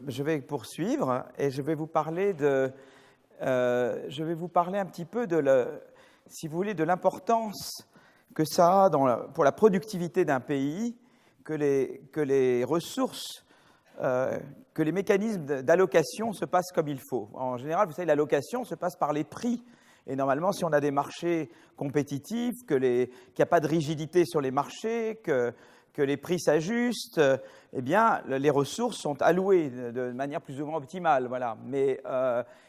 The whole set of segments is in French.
Je vais poursuivre et je vais vous parler un petit peu si vous voulez, de l'importance que ça a pour la productivité d'un pays, que les ressources, que les mécanismes d'allocation se passent comme il faut. En général, vous savez, l'allocation se passe par les prix. Et normalement, si on a des marchés compétitifs, qu'il n'y a pas de rigidité sur les marchés, que les prix s'ajustent, eh bien, les ressources sont allouées de manière plus ou moins optimale. Voilà. Mais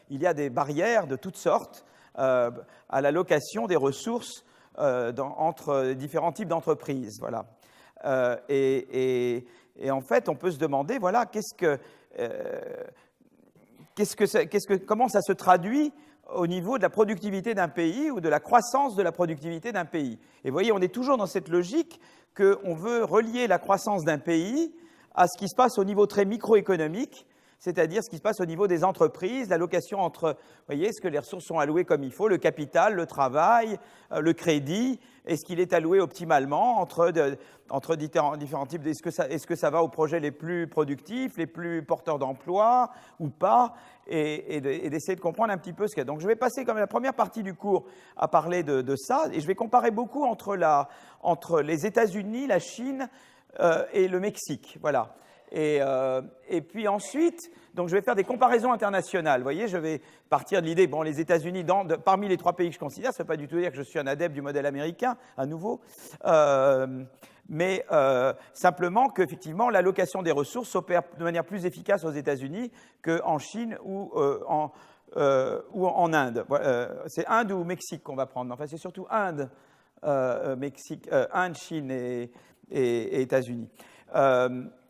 il y a des barrières de toutes sortes à l'allocation des ressources entre différents types d'entreprises. Voilà. Et en fait, on peut se demander, voilà, comment ça se traduit au niveau de la productivité d'un pays ou de la croissance de la productivité d'un pays. Et vous voyez, on est toujours dans cette logique qu'on veut relier la croissance d'un pays à ce qui se passe au niveau très microéconomique, c'est-à-dire ce qui se passe au niveau des entreprises, l'allocation entre, vous voyez, est-ce que les ressources sont allouées comme il faut, le capital, le travail, le crédit, est-ce qu'il est alloué optimalement entre différents types, est-ce que ça va aux projets les plus productifs, les plus porteurs d'emploi ou pas, et d'essayer de comprendre un petit peu ce qu'il y a. Donc je vais passer comme la première partie du cours à parler de ça, et je vais comparer beaucoup entre les États-Unis, la Chine et le Mexique, voilà. Et puis ensuite, donc je vais faire des comparaisons internationales. Vous voyez, je vais partir de l'idée, bon, les États-Unis, parmi les trois pays que je considère, ça ne veut pas du tout dire que je suis un adepte du modèle américain, à nouveau, mais simplement qu'effectivement, l'allocation des ressources s'opère de manière plus efficace aux États-Unis qu'en Chine ou en Inde. C'est Inde ou Mexique qu'on va prendre. Enfin, c'est surtout Inde, Inde, Chine et États-Unis.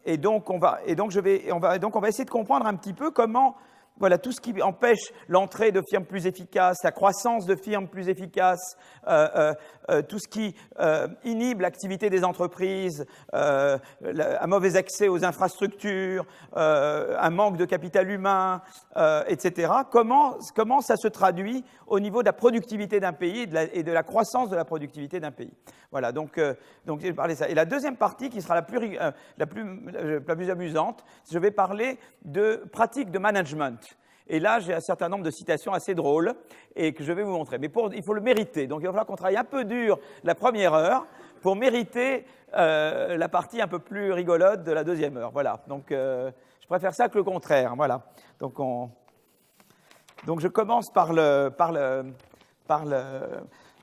Et donc, on va essayer de comprendre un petit peu comment, voilà, tout ce qui empêche l'entrée de firmes plus efficaces, la croissance de firmes plus efficaces, tout ce qui inhibe l'activité des entreprises, un mauvais accès aux infrastructures, un manque de capital humain, etc. Comment ça se traduit au niveau de la productivité d'un pays et de la croissance de la productivité d'un pays. Voilà, donc j'ai parlé de ça. Et la deuxième partie, qui sera la plus amusante, je vais parler de pratiques de management. Et là, j'ai un certain nombre de citations assez drôles et que je vais vous montrer. Mais il faut le mériter. Donc, il va falloir qu'on travaille un peu dur la première heure pour mériter la partie un peu plus rigolote de la deuxième heure. Voilà. Donc, je préfère ça que le contraire. Voilà. Donc je commence par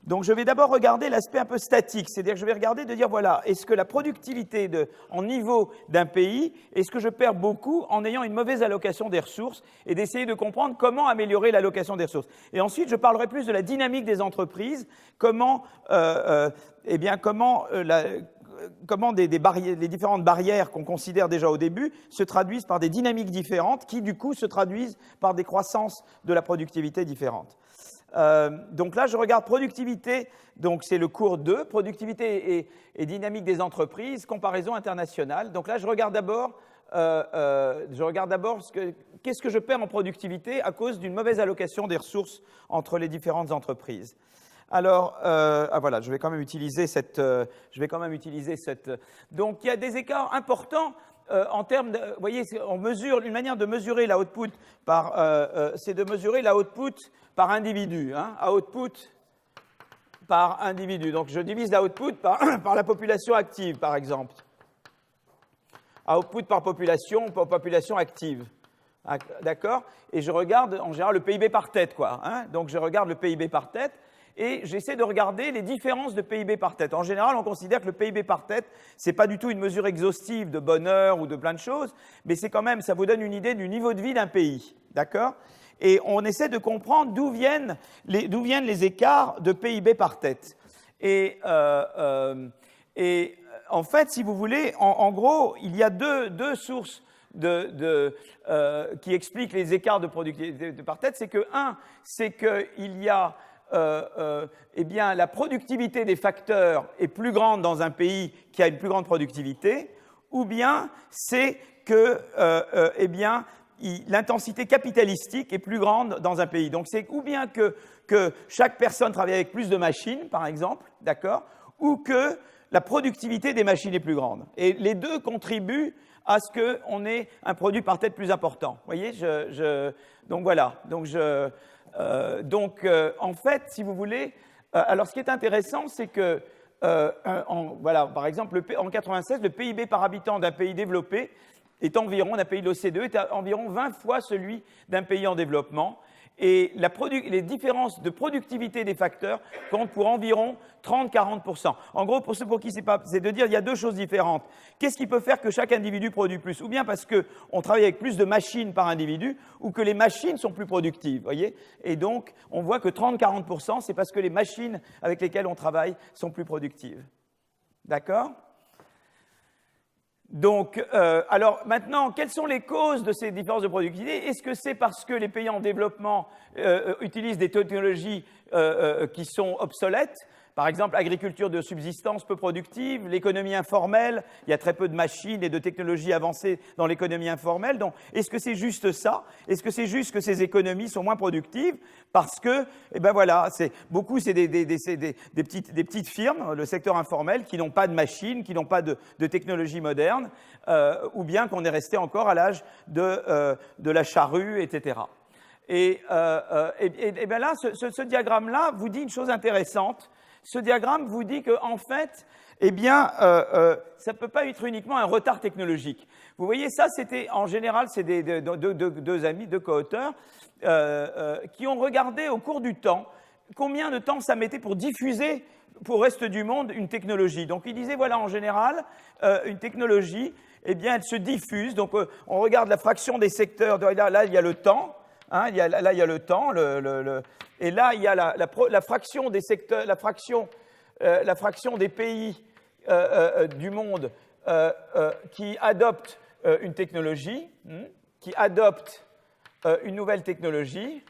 Donc, je vais d'abord regarder l'aspect un peu statique, c'est-à-dire que je vais regarder de dire, voilà, est-ce que la productivité en niveau d'un pays, est-ce que je perds beaucoup en ayant une mauvaise allocation des ressources et d'essayer de comprendre comment améliorer l'allocation des ressources. Et ensuite, je parlerai plus de la dynamique des entreprises, comment les différentes barrières qu'on considère déjà au début se traduisent par des dynamiques différentes qui, du coup, se traduisent par des croissances de la productivité différentes. Donc là, je regarde productivité, donc c'est le cours 2, productivité et dynamique des entreprises, comparaison internationale. Donc là, je regarde d'abord qu'est-ce que je perds en productivité à cause d'une mauvaise allocation des ressources entre les différentes entreprises. Alors, voilà, je vais quand même utiliser cette. Donc, il y a des écarts importants en termes de. Vous voyez, une manière de mesurer la output c'est de mesurer la output par individu, hein, output par individu. Donc, je divise la output par la population active, par exemple. Output par population active. D'accord? Et je regarde, en général, le PIB par tête, quoi. Hein. Donc, je regarde le PIB par tête. Et j'essaie de regarder les différences de PIB par tête. En général, on considère que le PIB par tête, c'est pas du tout une mesure exhaustive de bonheur ou de plein de choses, mais c'est quand même, ça vous donne une idée du niveau de vie d'un pays, d'accord? Et on essaie de comprendre d'où viennent les écarts de PIB par tête. Et en fait, si vous voulez, en gros, il y a deux sources qui expliquent les écarts de productivité par tête. C'est qu'il y a la productivité des facteurs est plus grande dans un pays qui a une plus grande productivité, ou bien c'est que l'intensité capitalistique est plus grande dans un pays. Donc c'est ou bien que chaque personne travaille avec plus de machines, par exemple, d'accord, ou que la productivité des machines est plus grande. Et les deux contribuent à ce qu'on ait un produit par tête plus important. Vous voyez, donc voilà. Donc, en fait, si vous voulez, alors ce qui est intéressant, c'est que, voilà, par exemple, en 1996, le PIB par habitant d'un pays développé est environ, d'un pays de l'OCDE, est environ 20 fois celui d'un pays en développement. Et les différences de productivité des facteurs comptent pour environ 30-40%. En gros, pour ceux pour qui c'est de dire il y a deux choses différentes. Qu'est-ce qui peut faire que chaque individu produit plus? Ou bien parce qu'on travaille avec plus de machines par individu, ou que les machines sont plus productives, voyez? Et donc, on voit que 30-40%, c'est parce que les machines avec lesquelles on travaille sont plus productives. D'accord? Donc, alors maintenant, quelles sont les causes de ces différences de productivité? Est-ce que c'est parce que les pays en développement utilisent des technologies qui sont obsolètes? Par exemple, agriculture de subsistance peu productive, l'économie informelle, il y a très peu de machines et de technologies avancées dans l'économie informelle. Donc, est-ce que c'est juste ça? Est-ce que c'est juste que ces économies sont moins productives? Parce que, eh ben voilà, c'est des petites firmes, le secteur informel, qui n'ont pas de machines, qui n'ont pas de technologie moderne, ou bien qu'on est resté encore à l'âge de la charrue, etc. Et bien là, ce diagramme-là vous dit une chose intéressante. Ce diagramme vous dit qu'en fait, eh bien, ça ne peut pas être uniquement un retard technologique. Vous voyez, ça, c'était, en général, c'est deux amis, deux co-auteurs, qui ont regardé au cours du temps combien de temps ça mettait pour diffuser pour le reste du monde une technologie. Donc, ils disaient, voilà, en général, une technologie, eh bien, elle se diffuse. Donc, on regarde la fraction des secteurs. Là, il y a le temps. Hein, là, il y a le temps, et là, il y a la fraction des secteurs, la fraction des pays du monde qui adoptent une technologie, qui adoptent une nouvelle technologie.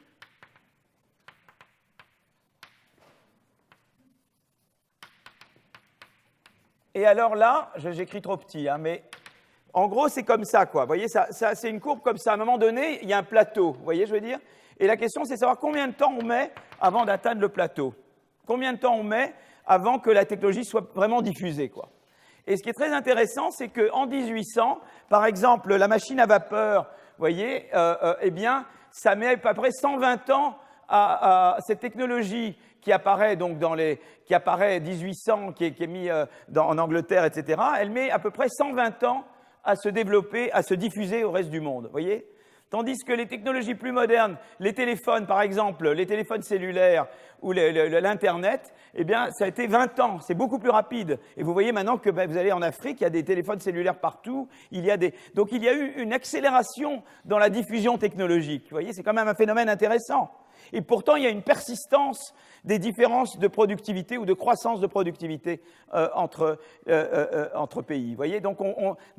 Et alors là, j'écris trop petit, hein, mais en gros, c'est comme ça, quoi. Vous voyez, c'est une courbe comme ça. À un moment donné, il y a un plateau, vous voyez, je veux dire. Et la question, c'est de savoir combien de temps on met avant d'atteindre le plateau. Combien de temps on met avant que la technologie soit vraiment diffusée, quoi. Et ce qui est très intéressant, c'est qu'en 1800, par exemple, la machine à vapeur, vous voyez, eh bien, ça met à peu près 120 ans à cette technologie qui apparaît donc qui apparaît 1800, qui est mis en Angleterre, etc. Elle met à peu près 120 ans à se développer, à se diffuser au reste du monde, vous voyez? Tandis que les technologies plus modernes, les téléphones par exemple, les téléphones cellulaires ou l'Internet, eh bien ça a été 20 ans, c'est beaucoup plus rapide. Et vous voyez maintenant que vous allez en Afrique, il y a des téléphones cellulaires partout, donc il y a eu une accélération dans la diffusion technologique, vous voyez, c'est quand même un phénomène intéressant. Et pourtant, il y a une persistance des différences de productivité ou de croissance de productivité entre pays. Vous voyez, donc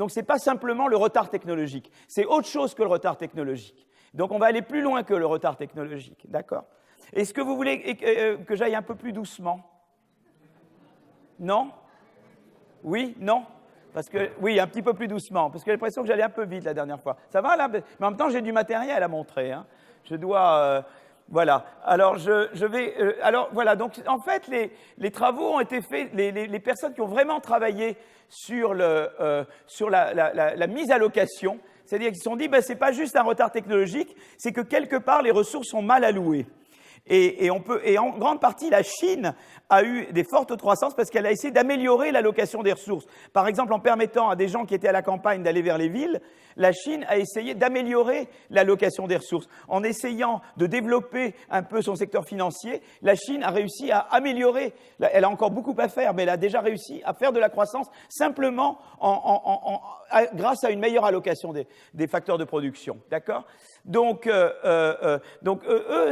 c'est pas simplement le retard technologique, c'est autre chose que le retard technologique. Donc on va aller plus loin que le retard technologique, d'accord? Est-ce que vous voulez que j'aille un peu plus doucement? Non? Oui? Non? Parce que, oui, un petit peu plus doucement, parce que j'ai l'impression que j'allais un peu vite la dernière fois. Ça va là? Mais en même temps, j'ai du matériel à montrer, hein. Je dois... Voilà. Alors, alors, voilà. Donc, en fait, les travaux ont été faits, les personnes qui ont vraiment travaillé sur la mise à location, c'est-à-dire qu'ils se sont dit, ben, c'est pas juste un retard technologique, c'est que quelque part, les ressources sont mal allouées. Et en grande partie, la Chine a eu des fortes croissances parce qu'elle a essayé d'améliorer l'allocation des ressources. Par exemple, en permettant à des gens qui étaient à la campagne d'aller vers les villes, la Chine a essayé d'améliorer l'allocation des ressources. En essayant de développer un peu son secteur financier, la Chine a réussi à améliorer, elle a encore beaucoup à faire, mais elle a déjà réussi à faire de la croissance simplement grâce à une meilleure allocation des facteurs de production. D'accord ? Donc eux,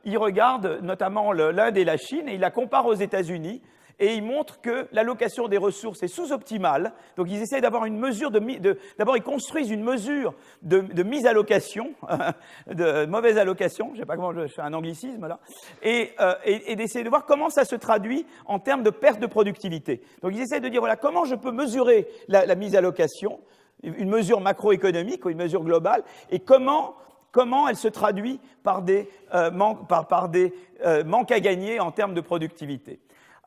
ils regardent notamment l'Inde et la Chine et ils la comparent aux États-Unis et ils montrent que l'allocation des ressources est sous-optimale. Donc ils essaient d'avoir une mesure d'abord ils construisent une mesure de mise à location, de mauvaise allocation, je sais pas comment je fais un anglicisme là, et d'essayer de voir comment ça se traduit en termes de perte de productivité. Donc ils essaient de dire voilà comment je peux mesurer la mise à location, une mesure macroéconomique ou une mesure globale, et comment elle se traduit par des manques à gagner en termes de productivité.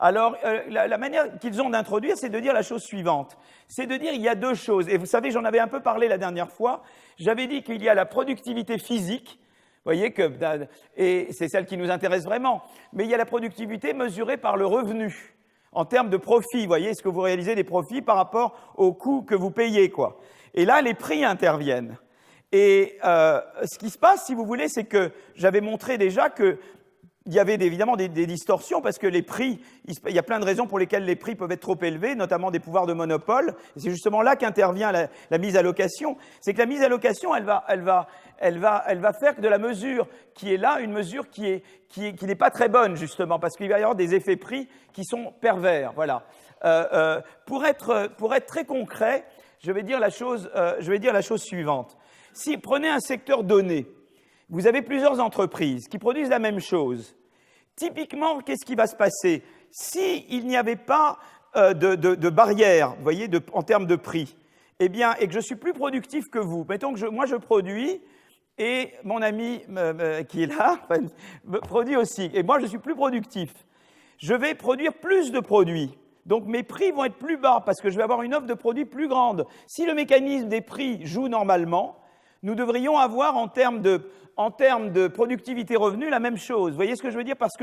Alors, la manière qu'ils ont d'introduire, c'est de dire la chose suivante. C'est de dire il y a deux choses. Et vous savez, j'en avais un peu parlé la dernière fois. J'avais dit qu'il y a la productivité physique, vous voyez que, et c'est celle qui nous intéresse vraiment, mais il y a la productivité mesurée par le revenu, en termes de profit. Vous voyez, est-ce que vous réalisez des profits par rapport aux coûts que vous payez, quoi. Et là, les prix interviennent. Et ce qui se passe, si vous voulez, c'est que j'avais montré déjà que il y avait évidemment des distorsions parce que les prix, il y a plein de raisons pour lesquelles les prix peuvent être trop élevés, notamment des pouvoirs de monopole. Et c'est justement là qu'intervient la mise à location. C'est que la mise à location, elle va faire que de la mesure qui est là, une mesure qui n'est pas très bonne justement, parce qu'il va y avoir des effets prix qui sont pervers. Voilà. Pour être très concret, je vais dire la chose suivante. Si prenez un secteur donné. Vous avez plusieurs entreprises qui produisent la même chose. Typiquement, qu'est-ce qui va se passer? S'il n'y avait pas de barrière, vous voyez, en termes de prix, eh bien, et que je suis plus productif que vous, mettons que moi je produis et mon ami qui est là produit aussi, et moi je suis plus productif. Je vais produire plus de produits. Donc mes prix vont être plus bas parce que je vais avoir une offre de produits plus grande. Si le mécanisme des prix joue normalement, nous devrions avoir en termes de productivité revenu la même chose. Vous voyez ce que je veux dire? Parce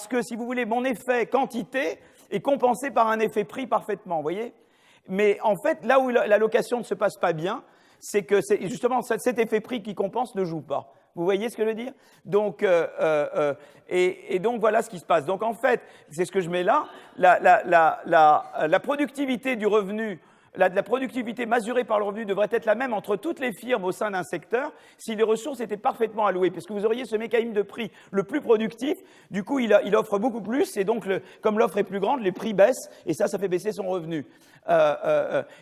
que si vous voulez, mon effet quantité est compensé par un effet prix parfaitement, vous voyez? Mais en fait, là où la location ne se passe pas bien, c'est que c'est justement cet effet prix qui compense ne joue pas. Vous voyez ce que je veux dire? Donc, et donc voilà ce qui se passe. Donc en fait, c'est ce que je mets là, la productivité du revenu, la productivité mesurée par le revenu devrait être la même entre toutes les firmes au sein d'un secteur si les ressources étaient parfaitement allouées, parce que vous auriez ce mécanisme de prix le plus productif, du coup il offre beaucoup plus, et donc comme l'offre est plus grande, les prix baissent, et ça fait baisser son revenu.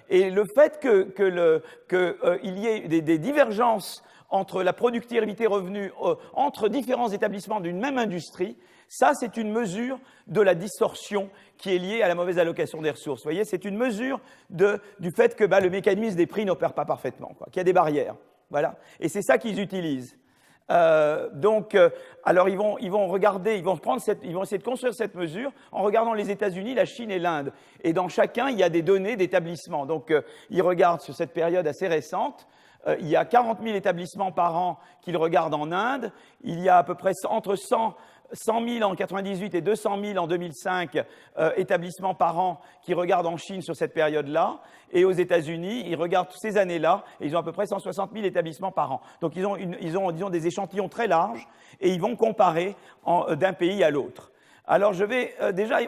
Et le fait qu'il y ait des divergences entre la productivité revenu entre différents établissements d'une même industrie, ça, c'est une mesure de la distorsion qui est liée à la mauvaise allocation des ressources. Vous voyez, c'est une mesure du fait que le mécanisme des prix n'opère pas parfaitement, qu'il y a des barrières. Voilà. Et c'est ça qu'ils utilisent. Alors ils vont regarder, ils vont essayer de construire cette mesure en regardant les États-Unis, la Chine et l'Inde. Et dans chacun, il y a des données d'établissements. Donc ils regardent sur cette période assez récente. Il y a 40 000 établissements par an qu'ils regardent en Inde. Il y a à peu près entre 100 000 en 1998 et 200 000 en 2005 établissements par an qui regardent en Chine sur cette période-là. Et aux États-Unis, ils regardent ces années-là et ils ont à peu près 160 000 établissements par an. Donc ils ont disons, des échantillons très larges et ils vont comparer d'un pays à l'autre. Alors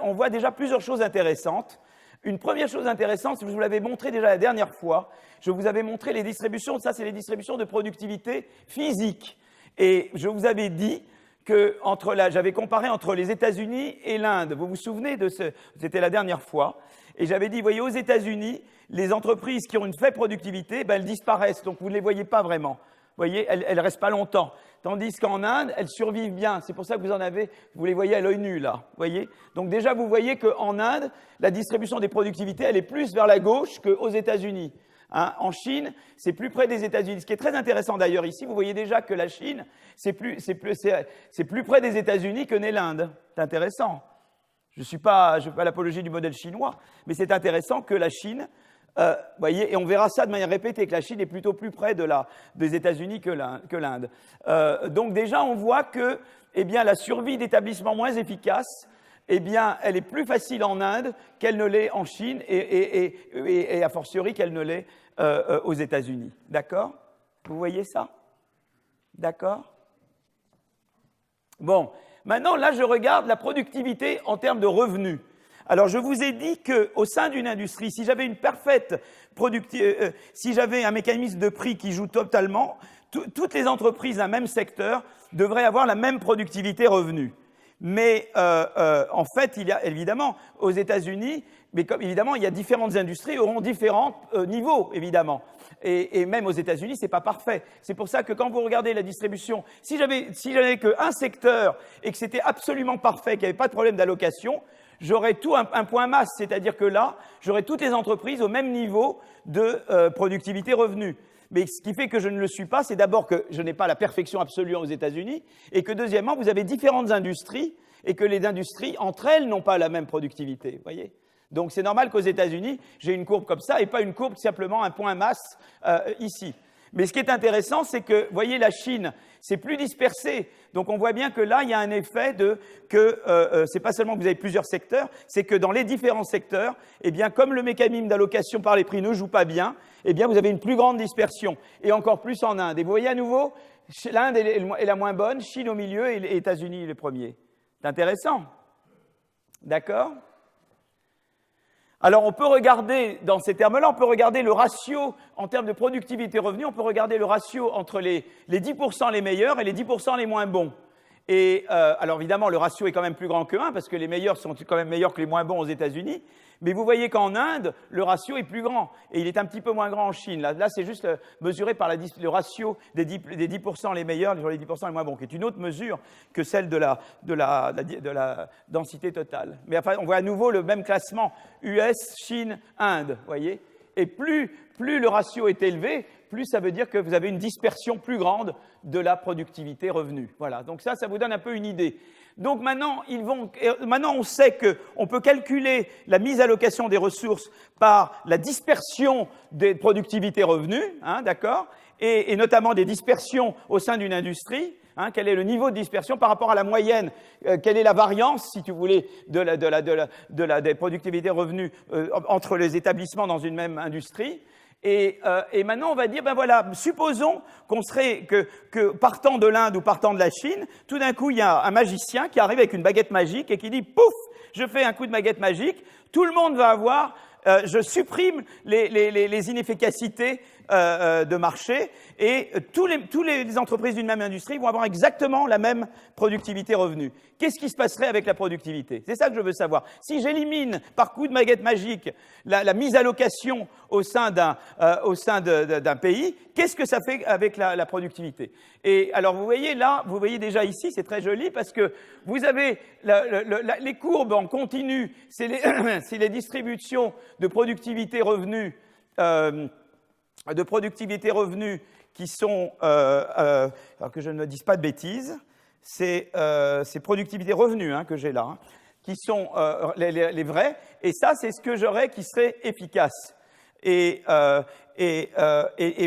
on voit déjà plusieurs choses intéressantes. Une première chose intéressante, je vous l'avais montré déjà la dernière fois, je vous avais montré les distributions, ça c'est les distributions de productivité physique. Et je vous avais dit que j'avais comparé entre les États-Unis et l'Inde. Vous vous souvenez de c'était la dernière fois. Et j'avais dit, vous voyez, aux États-Unis, les entreprises qui ont une faible productivité, elles disparaissent, donc vous ne les voyez pas vraiment. Vous voyez, elles restent pas longtemps. Tandis qu'en Inde, elles survivent bien. C'est pour ça que vous les voyez à l'œil nu, là. Vous voyez? Donc déjà, vous voyez qu'en Inde, la distribution des productivités, elle est plus vers la gauche qu'aux États-Unis. Hein, en Chine, c'est plus près des États-Unis. Ce qui est très intéressant d'ailleurs ici, vous voyez déjà que la Chine, c'est plus près des États-Unis que n'est l'Inde. C'est intéressant. Je ne fais pas l'apologie du modèle chinois, mais c'est intéressant que la Chine, voyez, et on verra ça de manière répétée, que la Chine est plutôt plus près des États-Unis que l'Inde. Donc déjà, on voit que, la survie d'établissements moins efficaces, elle est plus facile en Inde qu'elle ne l'est en Chine et a fortiori qu'elle ne l'est aux États-Unis. D'accord? Vous voyez ça? D'accord? Bon, maintenant, là, je regarde la productivité en termes de revenus. Alors, je vous ai dit qu'au sein d'une industrie, si j'avais une parfaite si j'avais un mécanisme de prix qui joue totalement, toutes les entreprises d'un même secteur devraient avoir la même productivité revenu. Mais en fait, il y a évidemment aux États-Unis, mais comme évidemment, il y a différentes industries auront différents niveaux, évidemment. Et même aux États-Unis, c'est pas parfait. C'est pour ça que quand vous regardez la distribution, si j'avais qu'un secteur et que c'était absolument parfait, qu'il n'y avait pas de problème d'allocation, j'aurais tout un point masse, c'est-à-dire que là, j'aurais toutes les entreprises au même niveau de productivité revenu. Mais ce qui fait que je ne le suis pas, c'est d'abord que je n'ai pas la perfection absolue aux États-Unis, et que deuxièmement, vous avez différentes industries et que les industries, entre elles, n'ont pas la même productivité, vous voyez? Donc c'est normal qu'aux États-Unis, j'ai une courbe comme ça et pas une courbe simplement un point masse ici. Mais ce qui est intéressant, c'est que, vous voyez, la Chine, c'est plus dispersé. Donc on voit bien que là, il y a un effet c'est pas seulement que vous avez plusieurs secteurs, c'est que dans les différents secteurs, eh bien, comme le mécanisme d'allocation par les prix ne joue pas bien, eh bien, vous avez une plus grande dispersion. Et encore plus en Inde. Et vous voyez à nouveau, l'Inde est la moins bonne, Chine au milieu et les États-Unis le premier. C'est intéressant. D'accord ? Alors, on peut regarder, dans ces termes-là, on peut regarder le ratio en termes de productivité revenu, on peut regarder le ratio entre les 10% les meilleurs et les 10% les moins bons. Et alors, évidemment, le ratio est quand même plus grand que 1, parce que les meilleurs sont quand même meilleurs que les moins bons aux États-Unis. Mais vous voyez qu'en Inde, le ratio est plus grand. Et il est un petit peu moins grand en Chine. Là c'est juste mesuré par le ratio des 10% les meilleurs sur les 10% les moins bons, qui est une autre mesure que celle de la densité totale. Mais enfin, on voit à nouveau le même classement US, Chine, Inde, vous voyez. Et plus le ratio est élevé, plus ça veut dire que vous avez une dispersion plus grande de la productivité revenu. Voilà, donc ça vous donne un peu une idée. Donc maintenant, on sait qu'on peut calculer la mise à location des ressources par la dispersion des productivités revenus, hein, d'accord, et notamment des dispersions au sein d'une industrie. Hein, quel est le niveau de dispersion par rapport à la moyenne, quelle est la variance, si tu voulais, des productivités revenus entre les établissements dans une même industrie. Et maintenant, on va dire, ben voilà, supposons que partant de l'Inde ou partant de la Chine, tout d'un coup, il y a un magicien qui arrive avec une baguette magique et qui dit, pouf, je fais un coup de baguette magique, tout le monde va avoir, je supprime les inefficacités de marché et tous les entreprises d'une même industrie vont avoir exactement la même productivité revenu. Qu'est-ce qui se passerait avec la productivité? C'est ça que je veux savoir. Si j'élimine par coup de baguette magique la mise à location au sein d'un pays, qu'est-ce que ça fait avec la productivité? Et alors vous voyez là, vous voyez déjà ici, c'est très joli parce que vous avez les courbes en continu, c'est les distributions de productivité revenu qui sont, alors que je ne me dise pas de bêtises, c'est productivité revenu hein, que j'ai là, hein, qui sont les vrais, et ça c'est ce que j'aurais qui serait efficace. Et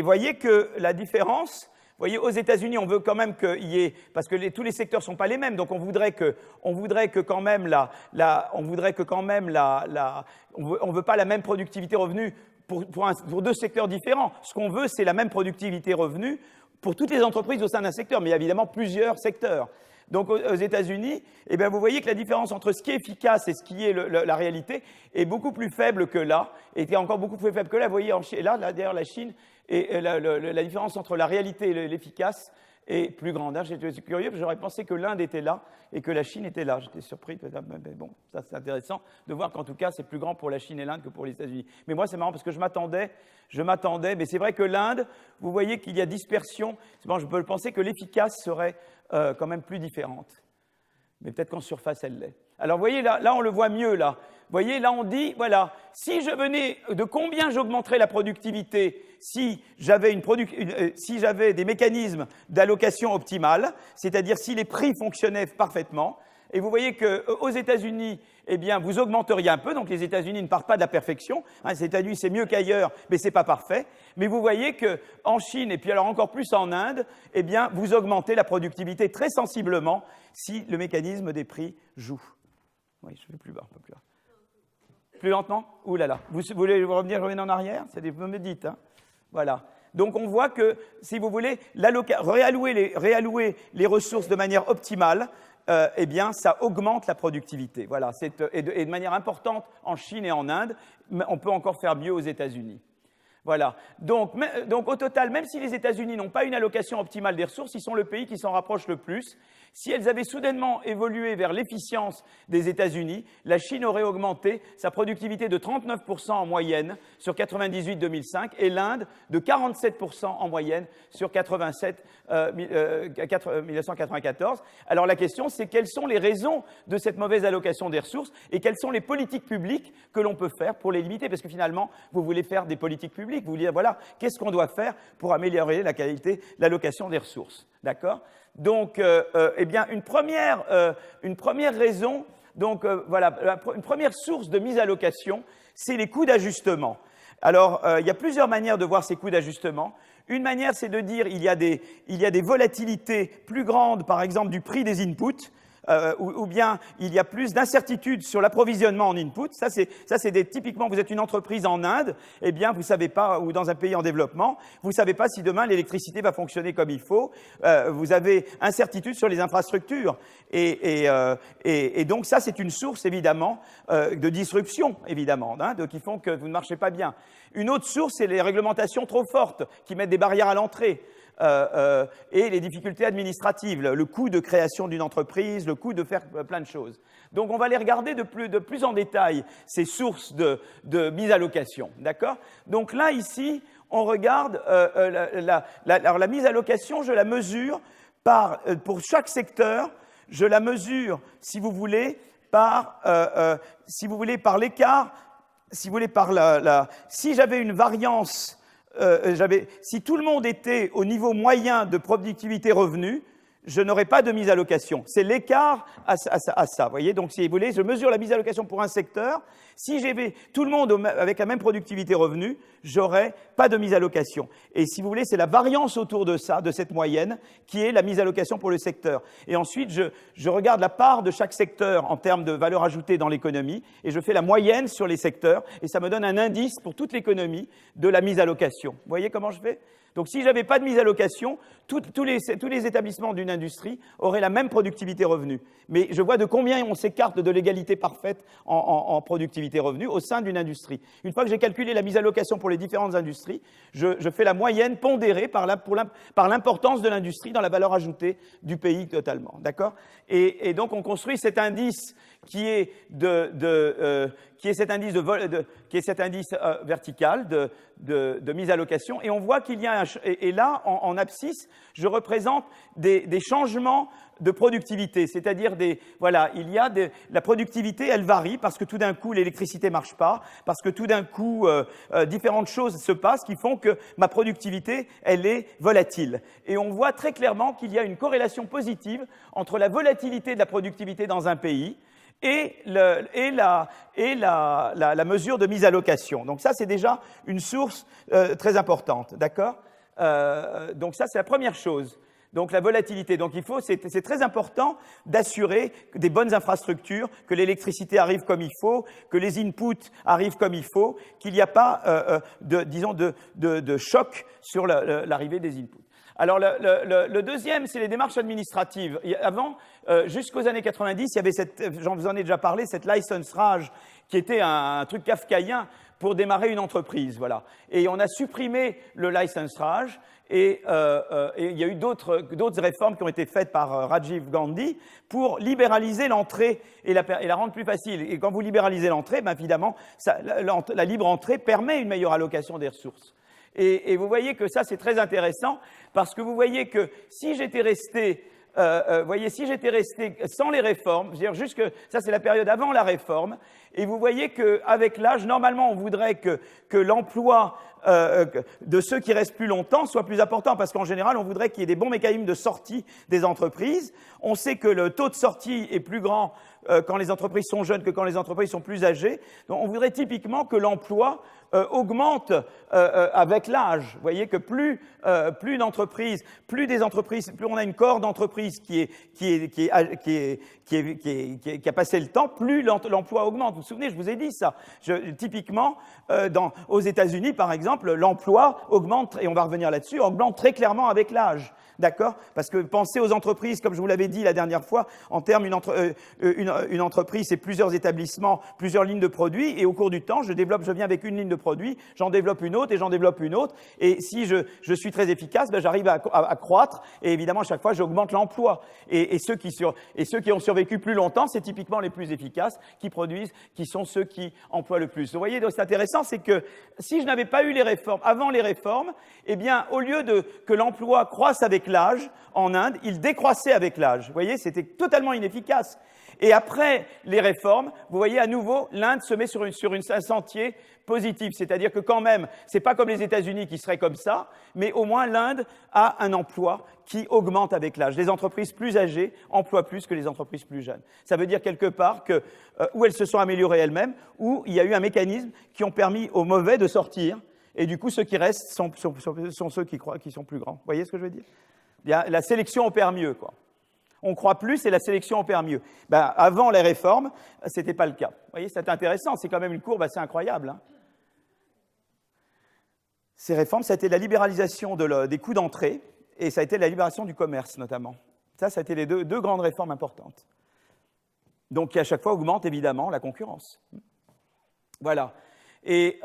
voyez que la différence, vous voyez, aux États-Unis, on veut quand même qu'il y ait, parce que tous les secteurs sont pas les mêmes, donc on voudrait que quand même on veut pas la même productivité revenu pour deux secteurs différents. Ce qu'on veut, c'est la même productivité revenu pour toutes les entreprises au sein d'un secteur, mais il y a évidemment plusieurs secteurs. Donc aux États-Unis, eh bien, vous voyez que la différence entre ce qui est efficace et ce qui est la réalité est beaucoup plus faible que là, et est encore beaucoup plus faible que là. Vous voyez, là d'ailleurs, la Chine, et la différence entre la réalité et l'efficace est plus grande. Hein. J'étais curieux, parce que j'aurais pensé que l'Inde était là et que la Chine était là. J'étais surpris, mais bon, ça c'est intéressant de voir qu'en tout cas, c'est plus grand pour la Chine et l'Inde que pour les États-Unis. Mais moi, c'est marrant parce que je m'attendais, mais c'est vrai que l'Inde, vous voyez qu'il y a dispersion. Bon, je peux penser que l'efficace serait quand même plus différente. Mais peut-être qu'en surface, elle l'est. Alors, vous voyez, là, on le voit mieux, là. Vous voyez, là, on dit, voilà, si je venais, de combien j'augmenterais la productivité si j'avais des mécanismes d'allocation optimale, c'est-à-dire si les prix fonctionnaient parfaitement. Et vous voyez qu'aux États-Unis, eh bien, vous augmenteriez un peu. Donc, les États-Unis ne partent pas de la perfection. Hein, les États-Unis, c'est mieux qu'ailleurs, mais c'est pas parfait. Mais vous voyez qu'en Chine, et puis alors encore plus en Inde, eh bien, vous augmentez la productivité très sensiblement si le mécanisme des prix joue. Oui, je vais plus bas, un peu plus bas. Plus lentement? Ouh là là. Vous voulez revenir en arrière? C'est des vous me dites, hein. Voilà. Donc on voit que, si vous voulez, réallouer les ressources de manière optimale, eh bien, ça augmente la productivité. Voilà. Et de manière importante en Chine et en Inde, mais on peut encore faire mieux aux États-Unis. Voilà. Donc au total, même si les États-Unis n'ont pas une allocation optimale des ressources, ils sont le pays qui s'en rapproche le plus. Si elles avaient soudainement évolué vers l'efficience des États-Unis, la Chine aurait augmenté sa productivité de 39% en moyenne sur 98-2005 et l'Inde de 47% en moyenne sur 1994. Alors la question, c'est quelles sont les raisons de cette mauvaise allocation des ressources et quelles sont les politiques publiques que l'on peut faire pour les limiter? Parce que finalement, vous voulez faire des politiques publiques, vous voulez dire, voilà, qu'est-ce qu'on doit faire pour améliorer la qualité, l'allocation des ressources? D'accord? Donc, eh bien, une première raison, donc voilà, une première source de mise à location, c'est les coûts d'ajustement. Alors, il y a plusieurs manières de voir ces coûts d'ajustement. Une manière, c'est de dire il y a des volatilités plus grandes, par exemple, du prix des inputs, ou bien il y a plus d'incertitudes sur l'approvisionnement en input. Ça, c'est typiquement, vous êtes une entreprise en Inde, eh bien, vous savez pas, ou dans un pays en développement, vous savez pas si demain l'électricité va fonctionner comme il faut. Vous avez incertitude sur les infrastructures. Et donc, ça, c'est une source, évidemment, de disruption, évidemment, qui font que vous ne marchez pas bien. Une autre source, c'est les réglementations trop fortes, qui mettent des barrières à l'entrée. Et les difficultés administratives, le coût de création d'une entreprise, le coût de faire plein de choses. Donc, on va les regarder de plus en détail, ces sources de mise à location. D'accord? Donc là, ici, on regarde alors la mise à location, je la mesure pour chaque secteur, je la mesure, si vous voulez, par l'écart, si vous voulez, si j'avais une variance. Si tout le monde était au niveau moyen de productivité revenu, je n'aurais pas de mise à location. C'est l'écart à ça, vous voyez. Donc, si vous voulez, je mesure la mise à location pour un secteur. Si j'avais tout le monde avec la même productivité revenu, j'aurais pas de mise à location. Et si vous voulez, c'est la variance autour de ça, de cette moyenne, qui est la mise à location pour le secteur. Et ensuite, je regarde la part de chaque secteur en termes de valeur ajoutée dans l'économie, et je fais la moyenne sur les secteurs, et ça me donne un indice pour toute l'économie de la mise à location. Vous voyez comment je fais? Donc, si j'avais pas de mise à location, tous les établissements d'une industrie auraient la même productivité revenu. Mais je vois de combien on s'écarte de l'égalité parfaite en productivité revenu au sein d'une industrie. Une fois que j'ai calculé la mise à location pour les différentes industries, je fais la moyenne pondérée par l'importance de l'industrie dans la valeur ajoutée du pays totalement. D'accord? Et donc, on construit cet indice qui est cet indice vertical de mise à location, et on voit qu'il y a et là en abscisse, je représente des changements de productivité, c'est-à-dire la productivité, elle varie parce que tout d'un coup l'électricité marche pas, parce que tout d'un coup différentes choses se passent qui font que ma productivité, elle est volatile. Et on voit très clairement qu'il y a une corrélation positive entre la volatilité de la productivité dans un pays et la mesure de mise à location. Donc ça, c'est déjà une source très importante, d'accord? Donc ça, c'est la première chose. Donc la volatilité. Donc c'est très important d'assurer des bonnes infrastructures, que l'électricité arrive comme il faut, que les inputs arrivent comme il faut, qu'il n'y a pas, de choc sur l'arrivée des inputs. Alors, le deuxième, c'est les démarches administratives. Avant, jusqu'aux années 90, il y avait j'en vous en ai déjà parlé, cette license rage, qui était un truc kafkaïen pour démarrer une entreprise, voilà. Et on a supprimé le license rage, et il y a eu d'autres réformes qui ont été faites par Rajiv Gandhi pour libéraliser l'entrée et la rendre plus facile. Et quand vous libéralisez l'entrée, ben évidemment, la libre entrée permet une meilleure allocation des ressources. Et vous voyez que ça, c'est très intéressant, parce que vous voyez que si j'étais resté sans les réformes, c'est-à-dire juste que ça, c'est la période avant la réforme, et vous voyez qu'avec l'âge, normalement, on voudrait que l'emploi de ceux qui restent plus longtemps soit plus important, parce qu'en général, on voudrait qu'il y ait des bons mécanismes de sortie des entreprises. On sait que le taux de sortie est plus grand quand les entreprises sont jeunes que quand les entreprises sont plus âgées. Donc, on voudrait typiquement que l'emploi augmente avec l'âge. Vous voyez que plus d'entreprises, plus on a une cohorte d'entreprises qui a passé le temps, plus l'emploi augmente. Vous vous souvenez, je vous ai dit ça. Typiquement, aux États-Unis, par exemple, l'emploi augmente, et on va revenir là-dessus, augmente très clairement avec l'âge. D'accord? Parce que pensez aux entreprises, comme je vous l'avais dit la dernière fois, en termes une entreprise, c'est plusieurs établissements, plusieurs lignes de produits, et au cours du temps, je viens avec une ligne de produits, j'en développe une autre, et j'en développe une autre, et si je suis très efficace, ben j'arrive à croître, et évidemment, à chaque fois, j'augmente l'emploi. Et ceux qui ont survécu plus longtemps, c'est typiquement les plus efficaces, qui sont ceux qui emploient le plus. Vous voyez, donc c'est intéressant, c'est que si je n'avais pas eu les réformes, avant les réformes, eh bien, au lieu que l'emploi croisse avec l'âge, en Inde, il décroissait avec l'âge. Vous voyez, c'était totalement inefficace. Et après les réformes, vous voyez à nouveau, l'Inde se met sur un sentier positif. productive, c'est-à-dire que quand même, c'est pas comme les États-Unis qui seraient comme ça, mais au moins l'Inde a un emploi qui augmente avec l'âge. Les entreprises plus âgées emploient plus que les entreprises plus jeunes. Ça veut dire quelque part que où elles se sont améliorées elles-mêmes, où il y a eu un mécanisme qui ont permis aux mauvais de sortir, et du coup ceux qui restent sont ceux qui sont plus grands. Vous voyez ce que je veux dire? La sélection opère mieux, quoi. On croit plus et la sélection opère mieux. Ben, avant les réformes, ce n'était pas le cas. Vous voyez, c'est intéressant, c'est quand même une courbe assez incroyable. Hein. Ces réformes, ça a été la libéralisation des coûts d'entrée et ça a été la libération du commerce, notamment. Ça a été les deux grandes réformes importantes. Donc, qui à chaque fois augmentent évidemment la concurrence. Voilà. Et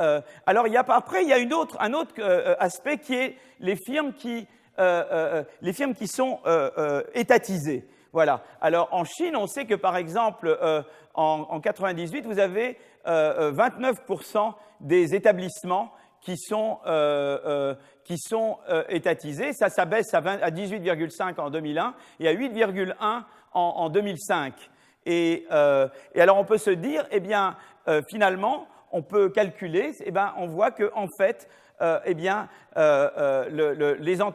alors, après, il y a un autre aspect qui est les firmes qui sont étatisées. Voilà. Alors, en Chine, on sait que, par exemple, en 98, vous avez 29% des établissements qui sont étatisés. Ça baisse à 18,5 en 2001 et à 8,1 en 2005. Et alors, on peut se dire, eh bien, finalement, on peut calculer, eh bien, on voit qu'en fait,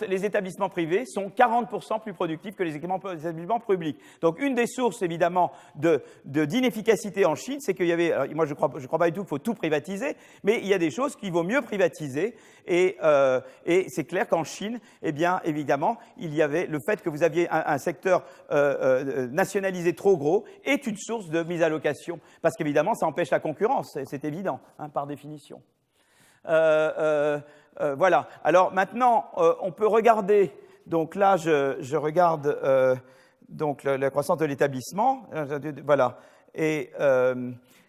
les établissements privés sont 40% plus productifs que les établissements publics. Donc, une des sources, évidemment, d'inefficacité en Chine, c'est qu'il y avait, alors, moi je crois pas du tout qu'il faut tout privatiser, mais il y a des choses qu'il vaut mieux privatiser, et c'est clair qu'en Chine, eh bien, évidemment, il y avait le fait que vous aviez un secteur nationalisé trop gros est une source de mise à location, parce qu'évidemment, ça empêche la concurrence, c'est évident, hein, par définition. Voilà. Alors maintenant, on peut regarder. Donc là, je regarde donc la croissance de l'établissement. Voilà. Et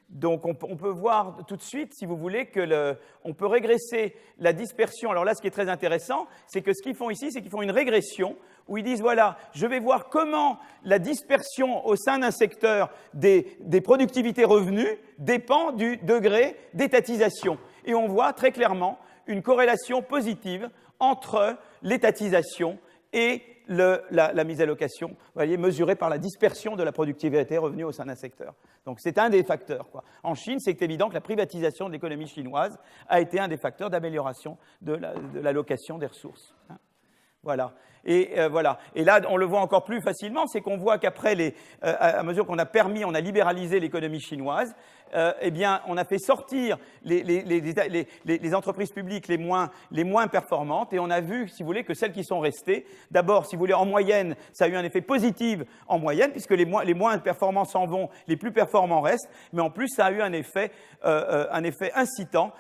donc on peut voir tout de suite, si vous voulez, que on peut régresser la dispersion. Alors là, ce qui est très intéressant, c'est que ce qu'ils font ici, c'est qu'ils font une régression où ils disent, voilà, je vais voir comment la dispersion au sein d'un secteur des productivités revenus dépend du degré d'étatisation. Et on voit très clairement une corrélation positive entre l'étatisation et la mise à location, vous voyez, mesurée par la dispersion de la productivité revenue au sein d'un secteur. Donc c'est un des facteurs, quoi. En Chine, c'est évident que la privatisation de l'économie chinoise a été un des facteurs d'amélioration de la location des ressources. Hein. Voilà. Voilà. Et là, on le voit encore plus facilement, c'est qu'on voit qu'après, à mesure qu'on a libéralisé l'économie chinoise, eh bien, on a fait sortir les entreprises publiques les moins performantes, et on a vu, si vous voulez, que celles qui sont restées, d'abord, si vous voulez, en moyenne, ça a eu un effet positif en moyenne, puisque les moins performants s'en vont, les plus performants restent, mais en plus, ça a eu un effet incitant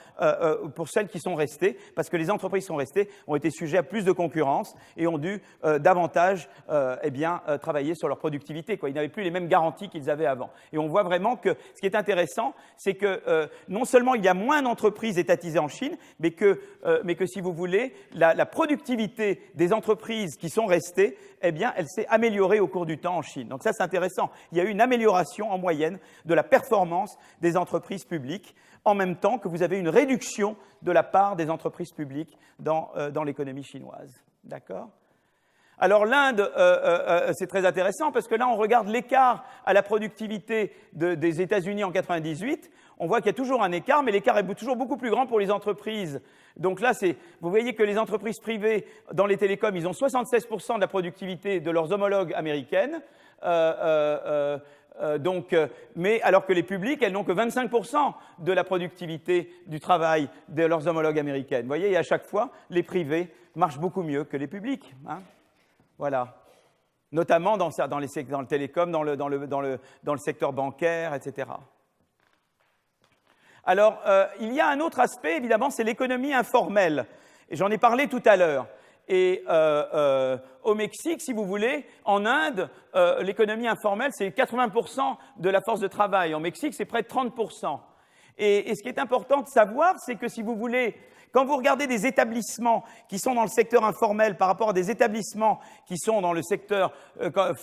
pour celles qui sont restées, parce que les entreprises qui sont restées ont été sujets à plus de concurrence et ont dû davantage travailler sur leur productivité, quoi. Ils n'avaient plus les mêmes garanties qu'ils avaient avant. Et on voit vraiment que ce qui est intéressant, c'est que non seulement il y a moins d'entreprises étatisées en Chine, mais que si vous voulez, la productivité des entreprises qui sont restées, eh bien, elle s'est améliorée au cours du temps en Chine. Donc ça, c'est intéressant. Il y a eu une amélioration en moyenne de la performance des entreprises publiques, en même temps que vous avez une réduction de la part des entreprises publiques dans l'économie chinoise. D'accord ? Alors l'Inde, c'est très intéressant parce que là, on regarde l'écart à la productivité des États-Unis en 98. On voit qu'il y a toujours un écart, mais l'écart est toujours beaucoup plus grand pour les entreprises. Donc là, vous voyez que les entreprises privées dans les télécoms, ils ont 76% de la productivité de leurs homologues américaines. Mais alors que les publics, elles n'ont que 25% de la productivité du travail de leurs homologues américaines. Vous voyez, et à chaque fois, les privés marchent beaucoup mieux que les publics. Hein. Voilà. Notamment dans le télécom, dans le secteur bancaire, etc. Alors, il y a un autre aspect, évidemment, c'est l'économie informelle. Et j'en ai parlé tout à l'heure. Et au Mexique, si vous voulez, en Inde, l'économie informelle, c'est 80% de la force de travail. En Mexique, c'est près de 30%. Et ce qui est important de savoir, c'est que si vous voulez, quand vous regardez des établissements qui sont dans le secteur informel par rapport à des établissements qui sont dans le secteur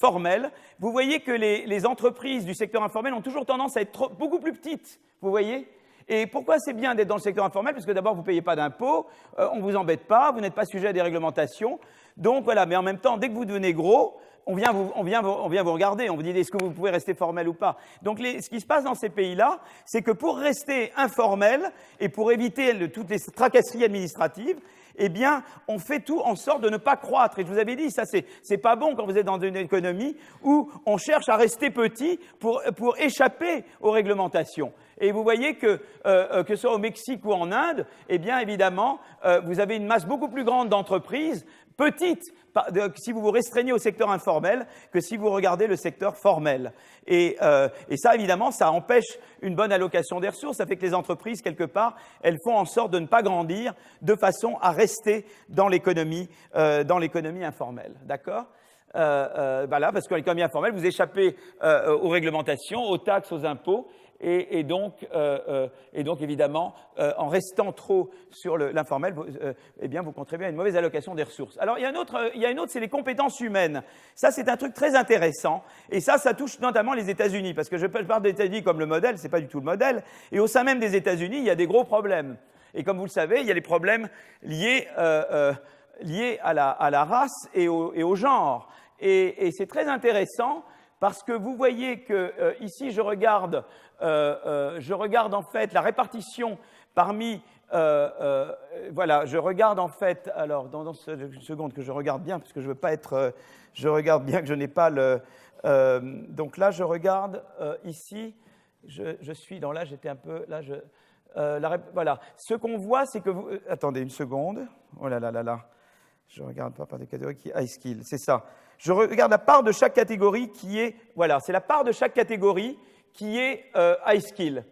formel, vous voyez que les entreprises du secteur informel ont toujours tendance à être beaucoup plus petites. Vous voyez ? Et pourquoi c'est bien d'être dans le secteur informel ? Parce que d'abord, vous ne payez pas d'impôts, on ne vous embête pas, vous n'êtes pas sujet à des réglementations. Donc voilà, mais en même temps, dès que vous devenez gros, on vient vous regarder, on vous dit est-ce que vous pouvez rester formel ou pas. Donc ce qui se passe dans ces pays-là, c'est que pour rester informel et pour éviter toutes les tracasseries administratives, eh bien, on fait tout en sorte de ne pas croître. Et je vous avais dit, ça, c'est pas bon quand vous êtes dans une économie où on cherche à rester petit pour échapper aux réglementations. Et vous voyez que ce soit au Mexique ou en Inde, eh bien, évidemment, vous avez une masse beaucoup plus grande d'entreprises petites, si vous vous restreignez au secteur informel, que si vous regardez le secteur formel. Et ça, évidemment, ça empêche une bonne allocation des ressources. Ça fait que les entreprises, quelque part, elles font en sorte de ne pas grandir de façon à rester dans l'économie informelle. D'accord ? Voilà, parce que l'économie informelle, vous échappez aux réglementations, aux taxes, aux impôts. Et donc, évidemment, en restant trop sur l'informel, eh bien, vous contribuez à une mauvaise allocation des ressources. Alors, il y a une autre, c'est les compétences humaines. Ça, c'est un truc très intéressant. Et ça touche notamment les États-Unis. Parce que je parle des États-Unis comme le modèle, c'est pas du tout le modèle. Et au sein même des États-Unis, il y a des gros problèmes. Et comme vous le savez, il y a les problèmes liés à la race et au genre. Et c'est très intéressant parce que vous voyez que ici, je regarde en fait la répartition parmi voilà, je regarde en fait, alors dans une seconde que je regarde bien, parce que je veux pas être, je regarde bien que je n'ai pas le, donc là je regarde ici, je suis dans là, j'étais un peu, là voilà, ce qu'on voit c'est que vous, attendez une seconde, oh là là là là, je regarde pas par des catégories qui high skill, c'est ça, je regarde la part de chaque catégorie qui est, voilà, c'est la part de chaque catégorie qui est high skill.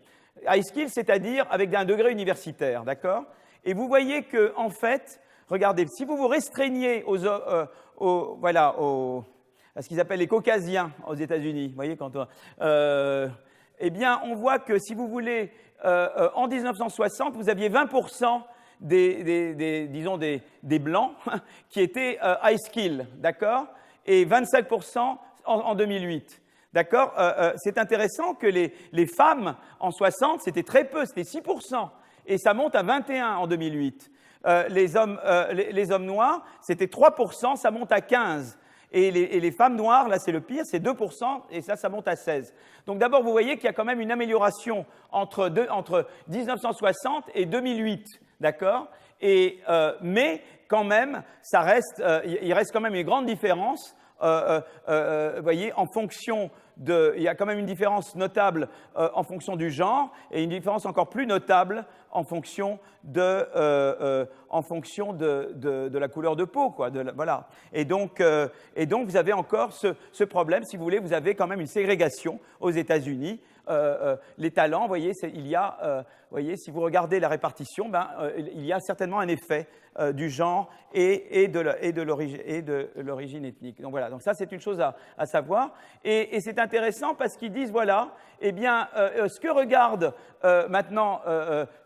High skill, c'est-à-dire avec un degré universitaire, d'accord? Et vous voyez que, en fait, regardez, si vous vous restreignez voilà, à ce qu'ils appellent les caucasiens aux États-Unis, vous voyez, eh bien, on voit que si vous voulez, en 1960, vous aviez 20% disons des blancs qui étaient high skill, d'accord? Et 25% en 2008. D'accord? C'est intéressant que les femmes en 60, c'était très peu, c'était 6%. Et ça monte à 21% en 2008. Les hommes noirs, c'était 3%, ça monte à 15%. Et les femmes noires, là c'est le pire, c'est 2%, et ça monte à 16%. Donc d'abord, vous voyez qu'il y a quand même une amélioration entre 1960 et 2008. D'accord? Mais quand même, il reste quand même une grande différence. Vous voyez, en fonction il y a quand même une différence notable en fonction du genre et une différence encore plus notable en fonction de la couleur de peau, quoi. Voilà. Et donc, vous avez encore ce problème, si vous voulez, vous avez quand même une ségrégation aux États-Unis. Les talents, vous voyez, si vous regardez la répartition, il y a certainement un effet du genre et de l'origine ethnique. Donc voilà, donc ça c'est une chose à savoir. Et c'est intéressant parce qu'ils disent, voilà, eh bien, ce que regardent maintenant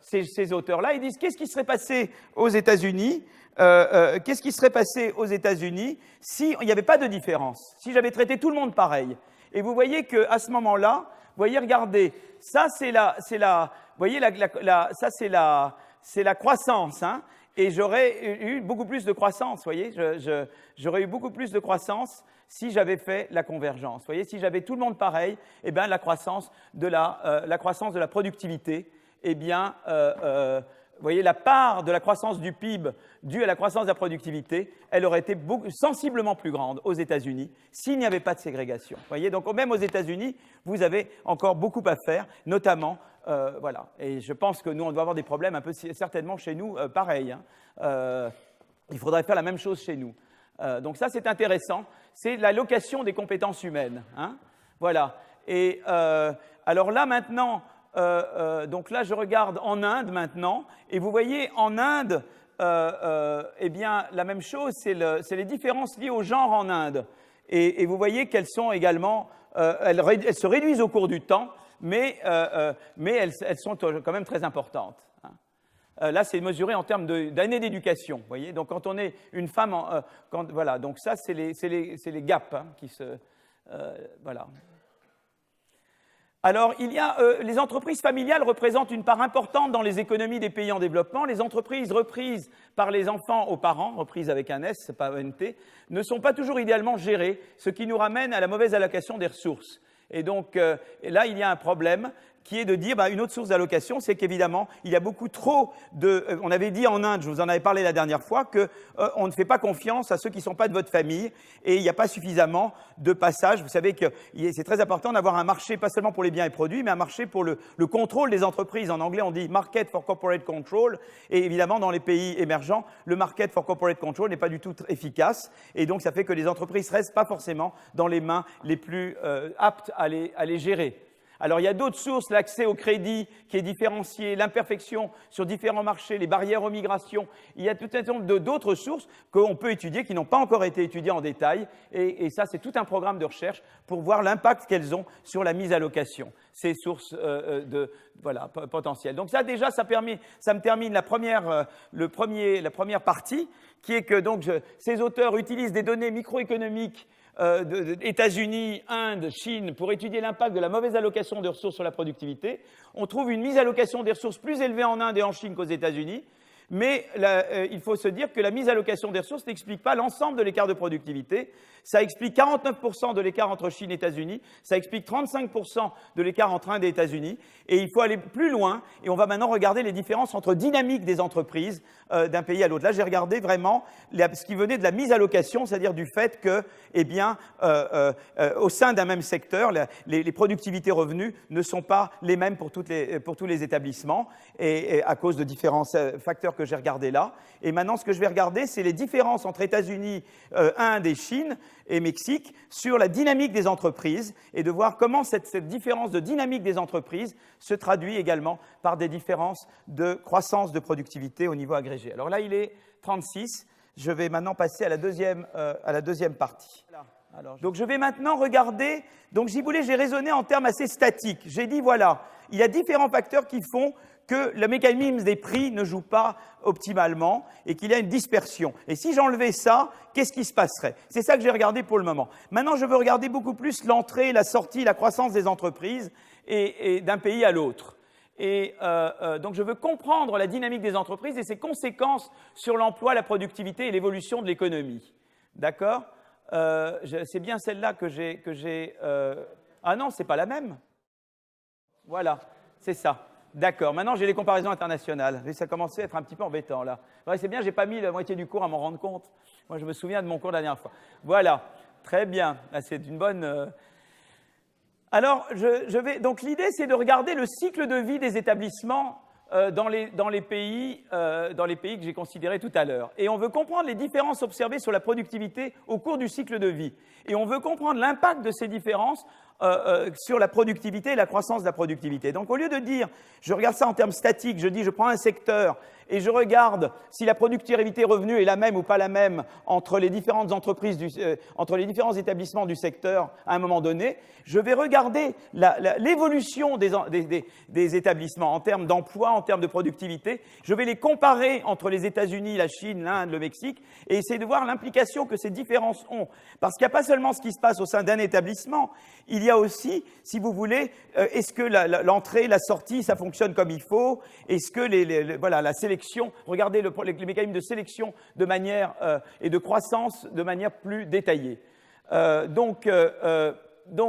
ces auteurs-là, ils disent qu'est-ce qui serait passé aux États-Unis qu'est-ce qui serait passé aux États-Unis s'il n'y avait pas de différence, si j'avais traité tout le monde pareil. Et vous voyez qu'à ce moment-là, vous voyez, regardez, ça c'est la croissance, hein, et j'aurais eu beaucoup plus de croissance, vous voyez, j'aurais eu beaucoup plus de croissance si j'avais fait la convergence. Vous voyez, si j'avais tout le monde pareil, eh bien la croissance de la productivité, eh bien, vous voyez, la part de la croissance du PIB due à la croissance de la productivité, elle aurait été sensiblement plus grande aux États-Unis s'il n'y avait pas de ségrégation. Vous voyez, donc même aux États-Unis, vous avez encore beaucoup à faire, notamment, voilà. Et je pense que nous, on doit avoir des problèmes un peu certainement chez nous, pareil. Hein. Il faudrait faire la même chose chez nous. Donc ça, c'est intéressant. C'est l'allocation des compétences humaines. Hein. Voilà. Et alors là, maintenant, donc là, je regarde en Inde maintenant, et vous voyez, en Inde, eh bien, la même chose, c'est les différences liées au genre en Inde. Et vous voyez qu'elles sont également, elles se réduisent au cours du temps, mais elles sont quand même très importantes. Hein. Là, c'est mesuré en termes d'années d'éducation, vous voyez. Donc, quand on est une femme, voilà. Donc ça, c'est les gaps hein, qui se, voilà. Alors, les entreprises familiales représentent une part importante dans les économies des pays en développement. Les entreprises reprises par les enfants aux parents, reprises avec un S, c'est pas un T, ne sont pas toujours idéalement gérées, ce qui nous ramène à la mauvaise allocation des ressources. Et donc, là, il y a un problème qui est de dire, une autre source d'allocation, c'est qu'évidemment, il y a beaucoup trop de... on avait dit en Inde, je vous en avais parlé la dernière fois, qu'on ne fait pas confiance à ceux qui ne sont pas de votre famille et il n'y a pas suffisamment de passages. Vous savez que c'est très important d'avoir un marché, pas seulement pour les biens et produits, mais un marché pour le contrôle des entreprises. En anglais, on dit Market for Corporate Control. Et évidemment, dans les pays émergents, le Market for Corporate Control n'est pas du tout efficace. Et donc, ça fait que les entreprises ne restent pas forcément dans les mains les plus aptes à les gérer. Alors, il y a d'autres sources, l'accès au crédit qui est différencié, l'imperfection sur différents marchés, les barrières aux migrations. Il y a tout un certain nombre d'autres sources qu'on peut étudier, qui n'ont pas encore été étudiées en détail. Et ça, c'est tout un programme de recherche pour voir l'impact qu'elles ont sur la mise à location, ces sources potentielles. Donc ça, déjà, ça me termine la première partie, qui est que donc, ces auteurs utilisent des données microéconomiques États-Unis, Inde, Chine, pour étudier l'impact de la mauvaise allocation de ressources sur la productivité. On trouve une mise à allocation des ressources plus élevée en Inde et en Chine qu'aux États-Unis, mais il faut se dire que la mise à allocation des ressources n'explique pas l'ensemble de l'écart de productivité. Ça explique 49% de l'écart entre Chine et États-Unis, ça explique 35% de l'écart entre Inde et États-Unis, et il faut aller plus loin, et on va maintenant regarder les différences entre dynamiques des entreprises d'un pays à l'autre. Là, j'ai regardé vraiment ce qui venait de la mise à location, c'est-à-dire du fait que, au sein d'un même secteur, les productivités revenus ne sont pas les mêmes pour tous les établissements, et à cause de différents facteurs que j'ai regardés là. Et maintenant, ce que je vais regarder, c'est les différences entre États-Unis, Inde et Chine et Mexique sur la dynamique des entreprises et de voir comment cette différence de dynamique des entreprises se traduit également par des différences de croissance de productivité au niveau agrégé. Alors là, il est 36. Je vais maintenant passer à la deuxième partie. Donc je vais maintenant regarder, donc j'ai raisonné en termes assez statiques. J'ai dit, voilà, il y a différents facteurs qui font que le mécanisme des prix ne joue pas optimalement et qu'il y a une dispersion. Et si j'enlevais ça, qu'est-ce qui se passerait? C'est ça que j'ai regardé pour le moment. Maintenant, je veux regarder beaucoup plus l'entrée, la sortie, la croissance des entreprises et d'un pays à l'autre. Et donc, je veux comprendre la dynamique des entreprises et ses conséquences sur l'emploi, la productivité et l'évolution de l'économie. D'accord? C'est bien celle-là que j'ai... Ah non, c'est pas la même. Voilà, c'est ça. D'accord. Maintenant, j'ai les comparaisons internationales. Ça commençait à être un petit peu embêtant, là. Ouais, c'est bien, j'ai pas mis la moitié du cours à m'en rendre compte. Moi, je me souviens de mon cours la dernière fois. Voilà. Très bien. C'est une bonne... Alors, donc, l'idée, c'est de regarder le cycle de vie des établissements dans les pays que j'ai considérés tout à l'heure. Et on veut comprendre les différences observées sur la productivité au cours du cycle de vie. Et on veut comprendre l'impact de ces différences sur la productivité et la croissance de la productivité. Donc, au lieu de dire, je regarde ça en termes statiques, je dis, je prends un secteur et je regarde si la productivité revenue est la même ou pas la même entre les différentes entreprises, entre les différents établissements du secteur à un moment donné, je vais regarder l'évolution des établissements en termes d'emploi, en termes de productivité. Je vais les comparer entre les États-Unis, la Chine, l'Inde, le Mexique et essayer de voir l'implication que ces différences ont. Parce qu'il n'y a pas seulement ce qui se passe au sein d'un établissement, il y a aussi, si vous voulez, est-ce que l'entrée, la sortie, ça fonctionne comme il faut? Est-ce que la sélection, regardez les mécanismes de sélection de manière et de croissance de manière plus détaillée. Donc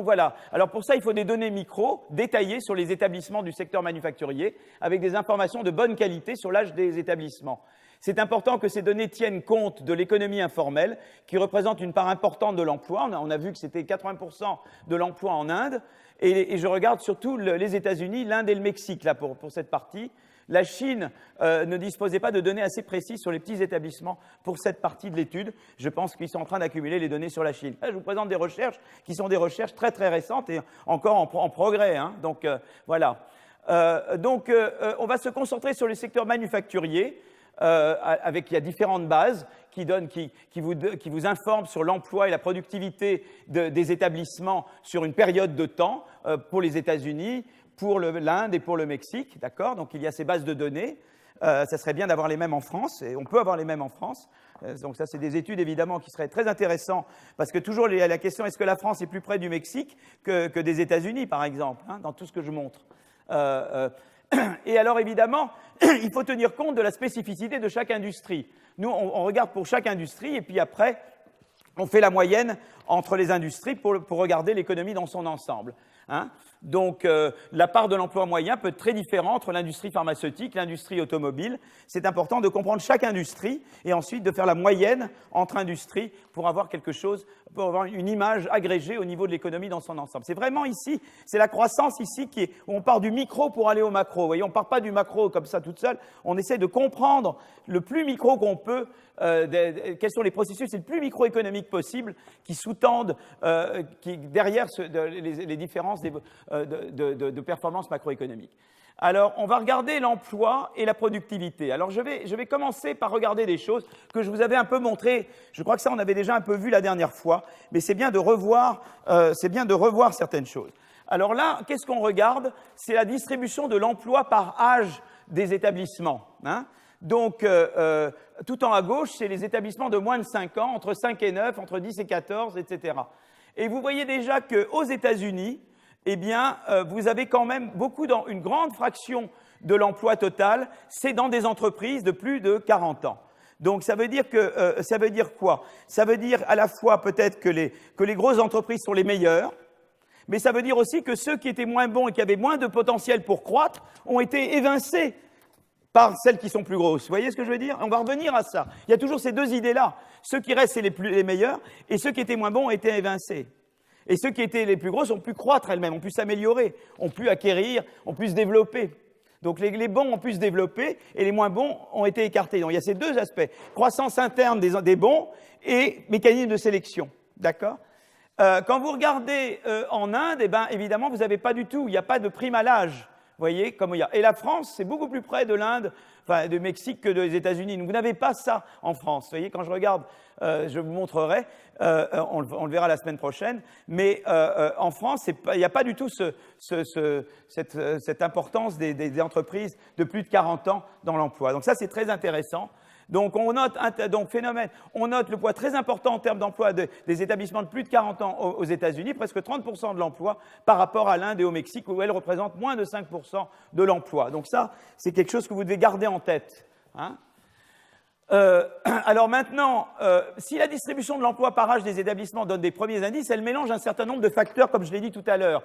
voilà. Alors pour ça, il faut des données micro détaillées sur les établissements du secteur manufacturier avec des informations de bonne qualité sur l'âge des établissements. C'est important que ces données tiennent compte de l'économie informelle, qui représente une part importante de l'emploi. On a vu que c'était 80% de l'emploi en Inde. Et je regarde surtout les États-Unis, l'Inde et le Mexique là, pour cette partie. La Chine ne disposait pas de données assez précises sur les petits établissements pour cette partie de l'étude. Je pense qu'ils sont en train d'accumuler les données sur la Chine. Là, je vous présente des recherches qui sont des recherches très très récentes et encore en progrès. Hein. Donc voilà. On va se concentrer sur le secteur manufacturier. Il y a différentes bases qui vous informent sur l'emploi et la productivité des établissements sur une période de temps pour les États-Unis, pour l'Inde et pour le Mexique, d'accord? Donc il y a ces bases de données. Ça serait bien d'avoir les mêmes en France, et on peut avoir les mêmes en France. Donc ça, c'est des études, évidemment, qui seraient très intéressantes, parce que toujours, il y a la question, est-ce que la France est plus près du Mexique que des États-Unis, par exemple, hein, dans tout ce que je montre. Et alors, évidemment, il faut tenir compte de la spécificité de chaque industrie. Nous, on regarde pour chaque industrie, et puis après, on fait la moyenne entre les industries pour regarder l'économie dans son ensemble. Hein. Donc, la part de l'emploi moyen peut être très différente entre l'industrie pharmaceutique, l'industrie automobile. C'est important de comprendre chaque industrie et ensuite de faire la moyenne entre industries pour avoir quelque chose, pour avoir une image agrégée au niveau de l'économie dans son ensemble. C'est vraiment ici, c'est la croissance ici où on part du micro pour aller au macro. Vous voyez, on ne part pas du macro comme ça toute seule. On essaie de comprendre le plus micro qu'on peut, quels sont les processus les plus microéconomiques possibles qui sous-tendent, derrière les différences de performance macroéconomique. Alors, on va regarder l'emploi et la productivité. Alors, je vais commencer par regarder des choses que je vous avais un peu montrées. Je crois que ça, on avait déjà un peu vu la dernière fois, mais c'est bien de revoir certaines choses. Alors là, qu'est-ce qu'on regarde? C'est la distribution de l'emploi par âge des établissements. Hein. Donc, tout en haut à gauche, c'est les établissements de moins de 5 ans, entre 5 et 9, entre 10 et 14, etc. Et vous voyez déjà qu'aux États-Unis, eh bien, vous avez quand même une grande fraction de l'emploi total, c'est dans des entreprises de plus de 40 ans. Donc, ça veut dire quoi? Ça veut dire à la fois peut-être que les grosses entreprises sont les meilleures, mais ça veut dire aussi que ceux qui étaient moins bons et qui avaient moins de potentiel pour croître ont été évincés par celles qui sont plus grosses. Vous voyez ce que je veux dire? On va revenir à ça. Il y a toujours ces deux idées-là. Ceux qui restent, c'est les meilleurs, et ceux qui étaient moins bons ont été évincés. Et ceux qui étaient les plus grosses ont pu croître elles-mêmes, ont pu s'améliorer, ont pu acquérir, ont pu se développer. Donc les bons ont pu se développer et les moins bons ont été écartés. Donc il y a ces deux aspects, croissance interne des bons et mécanisme de sélection. D'accord? Quand vous regardez en Inde, eh ben, évidemment, vous n'avez pas du tout, il n'y a pas de prime à l'âge. Vous voyez, comme il y a. Et la France, c'est beaucoup plus près de l'Inde, enfin, du Mexique que des États-Unis. Vous n'avez pas ça en France. Vous voyez, quand je regarde, je vous montrerai, on le verra la semaine prochaine, mais en France, il n'y a pas du tout cette importance des entreprises de plus de 40 ans dans l'emploi. Donc ça, c'est très intéressant. Donc, on note le poids très important en termes d'emploi des établissements de plus de 40 ans aux États-Unis, presque 30% de l'emploi par rapport à l'Inde et au Mexique, où elles représentent moins de 5% de l'emploi. Donc ça, c'est quelque chose que vous devez garder en tête. Hein. Alors maintenant, si la distribution de l'emploi par âge des établissements donne des premiers indices, elle mélange un certain nombre de facteurs, comme je l'ai dit tout à l'heure.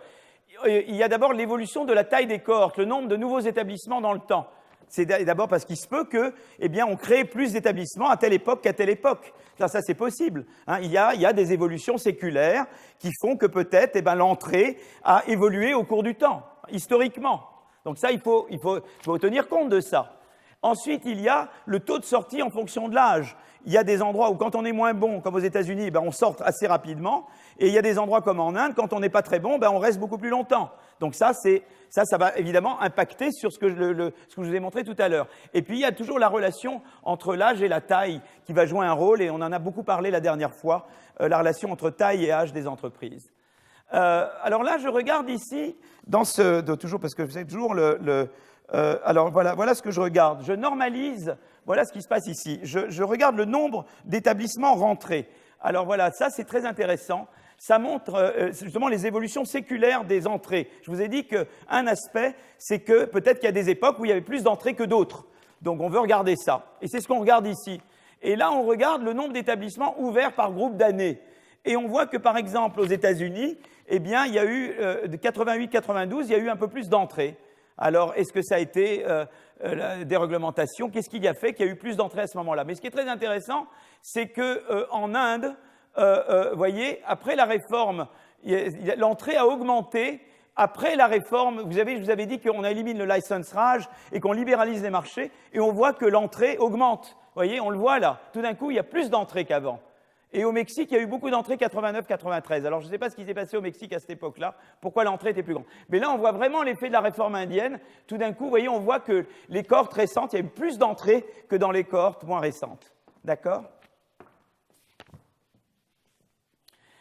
Il y a d'abord l'évolution de la taille des cohortes, le nombre de nouveaux établissements dans le temps. C'est d'abord parce qu'il se peut que, eh bien, on crée plus d'établissements à telle époque qu'à telle époque. Ça c'est possible. Hein. Il y a des évolutions séculaires qui font que peut-être, eh ben, l'entrée a évolué au cours du temps, historiquement. Donc ça, il faut tenir compte de ça. Ensuite, il y a le taux de sortie en fonction de l'âge. Il y a des endroits où, quand on est moins bon, comme aux États-Unis, ben, on sort assez rapidement. Et il y a des endroits comme en Inde, quand on n'est pas très bon, ben, on reste beaucoup plus longtemps. Donc ça va évidemment impacter sur ce que je vous ai montré tout à l'heure. Et puis, il y a toujours la relation entre l'âge et la taille qui va jouer un rôle, et on en a beaucoup parlé la dernière fois, la relation entre taille et âge des entreprises. Alors là, je regarde ici, toujours parce que c'est toujours alors voilà ce que je regarde. Je normalise, voilà ce qui se passe ici. Je regarde le nombre d'établissements rentrés. Alors voilà, ça c'est très intéressant. Ça montre justement les évolutions séculaires des entrées. Je vous ai dit qu'un aspect, c'est que peut-être qu'il y a des époques où il y avait plus d'entrées que d'autres. Donc on veut regarder ça. Et c'est ce qu'on regarde ici. Et là, on regarde le nombre d'établissements ouverts par groupe d'années. Et on voit que, par exemple, aux États-Unis, eh bien, il y a eu, de 88-92, il y a eu un peu plus d'entrées. Alors, est-ce que ça a été la déréglementation? Qu'est-ce qu'il y a fait qu'il y a eu plus d'entrées à ce moment-là? Mais ce qui est très intéressant, c'est qu'en Inde, vous voyez, après la réforme, l'entrée a augmenté. Après la réforme, je vous avais dit qu'on élimine le licensage et qu'on libéralise les marchés, et on voit que l'entrée augmente. Vous voyez, on le voit là. Tout d'un coup, il y a plus d'entrées qu'avant. Et au Mexique, il y a eu beaucoup d'entrées 89-93. Alors, je ne sais pas ce qui s'est passé au Mexique à cette époque-là, pourquoi l'entrée était plus grande. Mais là, on voit vraiment l'effet de la réforme indienne. Tout d'un coup, vous voyez, on voit que les cohortes récentes, il y a eu plus d'entrées que dans les cohortes moins récentes. D'accord?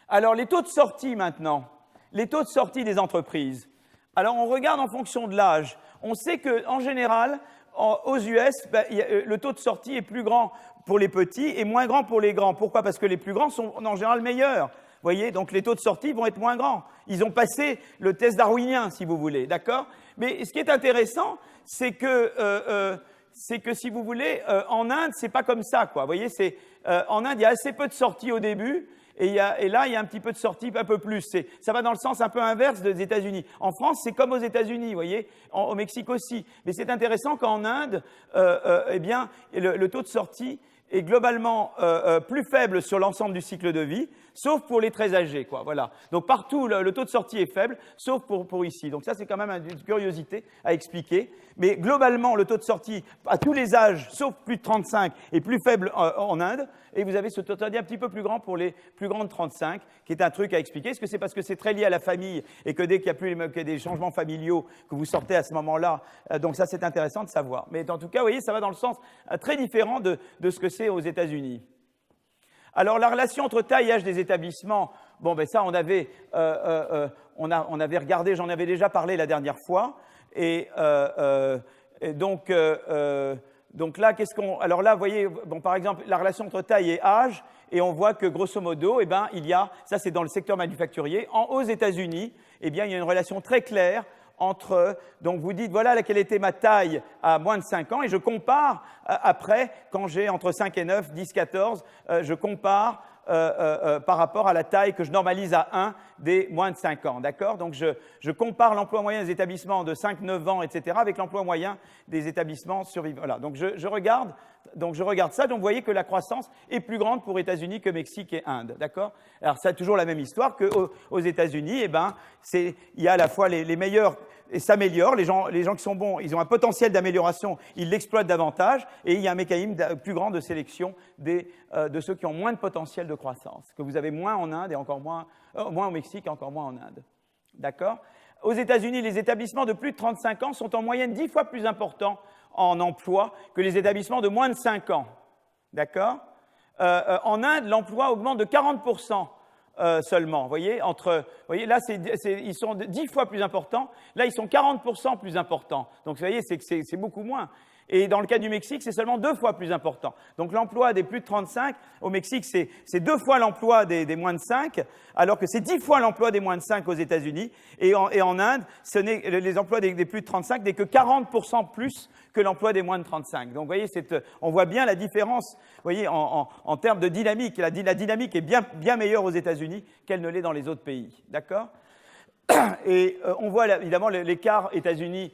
Alors, les taux de sortie maintenant. Les taux de sortie des entreprises. Alors, on regarde en fonction de l'âge. On sait qu'en général, aux US, ben, le taux de sortie est plus grand pour les petits et moins grand pour les grands. Pourquoi? Parce que les plus grands sont en général meilleurs. Vous voyez, donc les taux de sortie vont être moins grands. Ils ont passé le test darwinien, si vous voulez, d'accord? Mais ce qui est intéressant, c'est que si vous voulez, en Inde, c'est pas comme ça, quoi. Vous voyez, en Inde, il y a assez peu de sorties au début. Et là, il y a un petit peu de sortie, un peu plus. Ça va dans le sens un peu inverse des États-Unis. En France, c'est comme aux États-Unis, vous voyez, au Mexique aussi. Mais c'est intéressant qu'en Inde, eh bien, le taux de sortie est globalement plus faible sur l'ensemble du cycle de vie, sauf pour les très âgés, quoi. Voilà. Donc partout, le taux de sortie est faible, sauf pour ici. Donc ça, c'est quand même une curiosité à expliquer. Mais globalement, le taux de sortie à tous les âges, sauf plus de 35, est plus faible en Inde. Et vous avez ce taux de sortie un petit peu plus grand pour les plus grands de 35, qui est un truc à expliquer. Est-ce que c'est parce que c'est très lié à la famille et que dès qu'il y a des changements familiaux que vous sortez à ce moment-là, donc ça, c'est intéressant de savoir. Mais en tout cas, vous voyez, ça va dans le sens très différent de ce que c'est aux États-Unis. Alors, la relation entre taille et âge des établissements, bon, ben ça, on avait regardé, j'en avais déjà parlé la dernière fois. Et donc là, alors là, vous voyez, bon, par exemple, la relation entre taille et âge, et on voit que, grosso modo, eh ben, ça c'est dans le secteur manufacturier, aux États-Unis, eh bien, il y a une relation très claire entre, donc vous dites, voilà quelle était ma taille à moins de 5 ans, et je compare après, quand j'ai entre 5 et 9, 10, 14, je compare par rapport à la taille que je normalise à 1 des moins de 5 ans, d'accord? Donc je compare l'emploi moyen des établissements de 5, 9 ans, etc., avec l'emploi moyen des établissements survivants. Voilà, donc je regarde ça, donc vous voyez que la croissance est plus grande pour États-Unis que Mexique et Inde, d'accord? Alors c'est toujours la même histoire qu'aux États-Unis, eh ben, il y a à la fois les meilleurs et s'améliorent, les gens qui sont bons, ils ont un potentiel d'amélioration, ils l'exploitent davantage, et il y a un mécanisme plus grand de sélection de ceux qui ont moins de potentiel de croissance, que vous avez moins en Inde et encore moins au Mexique et encore moins en Inde. D'accord? Aux États-Unis, les établissements de plus de 35 ans sont en moyenne 10 fois plus importants en emploi que les établissements de moins de 5 ans. D'accord? En Inde, l'emploi augmente de 40%. Seulement, vous voyez, là, ils sont 10 fois plus importants, là, ils sont 40% plus importants. Donc, vous voyez, c'est beaucoup moins. Et dans le cas du Mexique, c'est seulement 2 fois plus important. Donc, l'emploi des plus de 35, au Mexique, c'est 2 fois l'emploi des moins de 5, alors que c'est 10 fois l'emploi des moins de 5 aux États-Unis. Et en Inde, les emplois des plus de 35 n'est que 40% plus que l'emploi des moins de 35. Donc, vous voyez, on voit bien la différence, vous voyez, en termes de dynamique. La dynamique est bien meilleure aux États-Unis qu'elle ne l'est dans les autres pays. D'accord? Et on voit évidemment l'écart États-Unis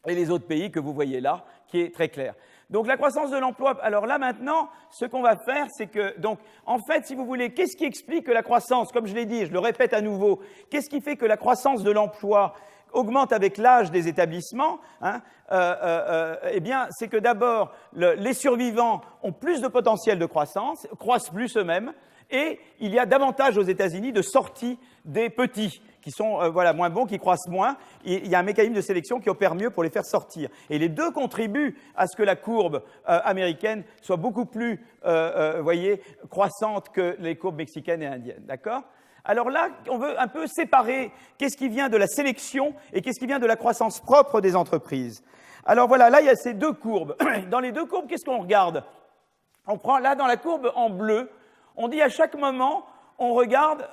et les autres pays que vous voyez là, qui est très clair. Donc la croissance de l'emploi, alors là maintenant, ce qu'on va faire, c'est que, donc en fait, si vous voulez, qu'est-ce qui explique que la croissance, comme je l'ai dit, je le répète à nouveau, qu'est-ce qui fait que la croissance de l'emploi augmente avec l'âge des établissements, hein, eh bien, c'est que d'abord, les survivants ont plus de potentiel de croissance, croissent plus eux-mêmes, et il y a davantage aux États-Unis de sorties des petits qui sont moins bons, qui croissent moins. Il y a un mécanisme de sélection qui opère mieux pour les faire sortir. Et les deux contribuent à ce que la courbe américaine soit beaucoup plus, voyez, croissante que les courbes mexicaines et indiennes. D'accord? Alors là, on veut un peu séparer qu'est-ce qui vient de la sélection et qu'est-ce qui vient de la croissance propre des entreprises. Alors voilà, là, il y a ces deux courbes. Dans les deux courbes, qu'est-ce qu'on regarde? On prend là, dans la courbe en bleu, on dit à chaque moment, on regarde,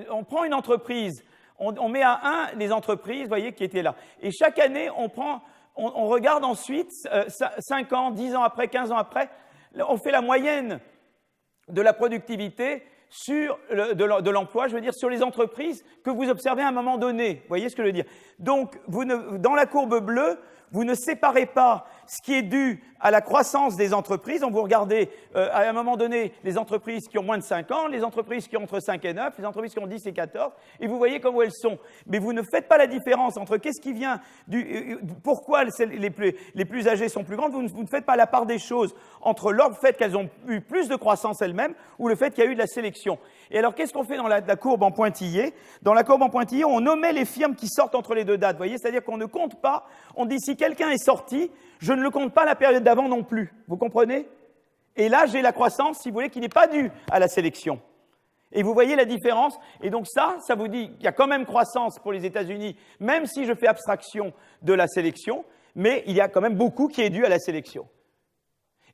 on prend une entreprise, on met à 1 les entreprises, vous voyez, qui étaient là. Et chaque année, on regarde ensuite, 5 ans, 10 ans après, 15 ans après, on fait la moyenne de la productivité de l'emploi, je veux dire, sur les entreprises que vous observez à un moment donné. Vous voyez ce que je veux dire? Donc, dans la courbe bleue, vous ne séparez pas ce qui est dû à la croissance des entreprises. Donc, vous regardez, à un moment donné, les entreprises qui ont moins de 5 ans, les entreprises qui ont entre 5 et 9, les entreprises qui ont 10 et 14, et vous voyez comment elles sont. Mais vous ne faites pas la différence entre qu'est-ce qui vient pourquoi les plus âgées sont plus grandes. Vous ne faites pas la part des choses entre le fait qu'elles ont eu plus de croissance elles-mêmes ou le fait qu'il y a eu de la sélection. Et alors, qu'est-ce qu'on fait dans la courbe en pointillé? Dans la courbe en pointillé, on omet les firmes qui sortent entre les deux dates. Vous voyez, c'est-à-dire qu'on ne compte pas, on dit si quelqu'un est sorti, je ne le compte pas la période d'avant non plus. Vous comprenez? Et là, j'ai la croissance, si vous voulez, qui n'est pas due à la sélection. Et vous voyez la différence? Et donc ça vous dit qu'il y a quand même croissance pour les États-Unis, même si je fais abstraction de la sélection. mais il y a quand même beaucoup qui est dû à la sélection.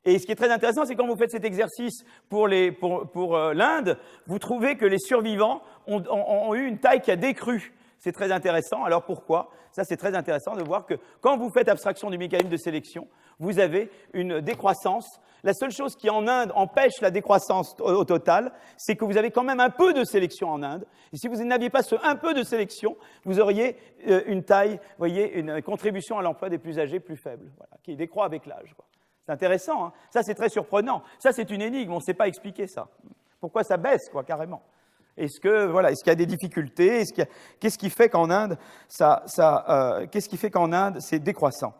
Et ce qui est très intéressant, c'est quand vous faites cet exercice pour l'Inde, vous trouvez que les survivants ont eu une taille qui a décru. C'est très intéressant. Alors pourquoi? Ça, c'est très intéressant de voir que quand vous faites abstraction du mécanisme de sélection, vous avez une décroissance. La seule chose qui, en Inde, empêche la décroissance au total, c'est que vous avez quand même un peu de sélection en Inde. Et si vous n'aviez pas ce un peu de sélection, vous auriez une taille, vous voyez, une contribution à l'emploi des plus âgés plus faible, voilà, qui décroît avec l'âge, quoi. C'est intéressant, hein. Ça, c'est très surprenant. Ça, c'est une énigme, on ne sait pas expliquer ça. Pourquoi ça baisse, quoi, carrément? Est-ce qu'il y a des difficultés? Qu'est-ce qui fait qu'en Inde, c'est décroissant?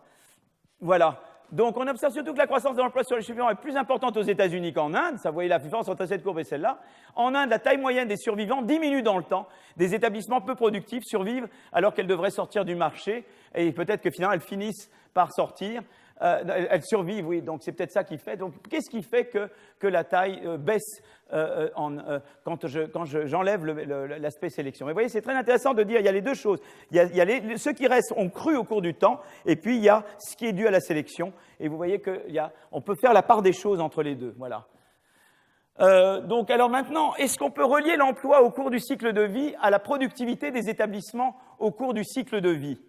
Voilà. Donc, on observe surtout que la croissance de l'emploi sur les survivants est plus importante aux États-Unis qu'en Inde. Ça, vous voyez la différence entre cette courbe et celle-là. En Inde, la taille moyenne des survivants diminue dans le temps. Des établissements peu productifs survivent alors qu'elles devraient sortir du marché. Et peut-être que finalement, elles finissent par sortir. Elles survivent, oui, donc c'est peut-être ça qui fait. Donc, qu'est-ce qui fait que la taille baisse quand j'enlève l'aspect sélection? Mais vous voyez, c'est très intéressant de dire, il y a les deux choses. Il y a ceux qui restent ont cru au cours du temps, et puis il y a ce qui est dû à la sélection. Et vous voyez qu'on peut faire la part des choses entre les deux, voilà. Donc, alors maintenant, est-ce qu'on peut relier l'emploi au cours du cycle de vie à la productivité des établissements au cours du cycle de vie?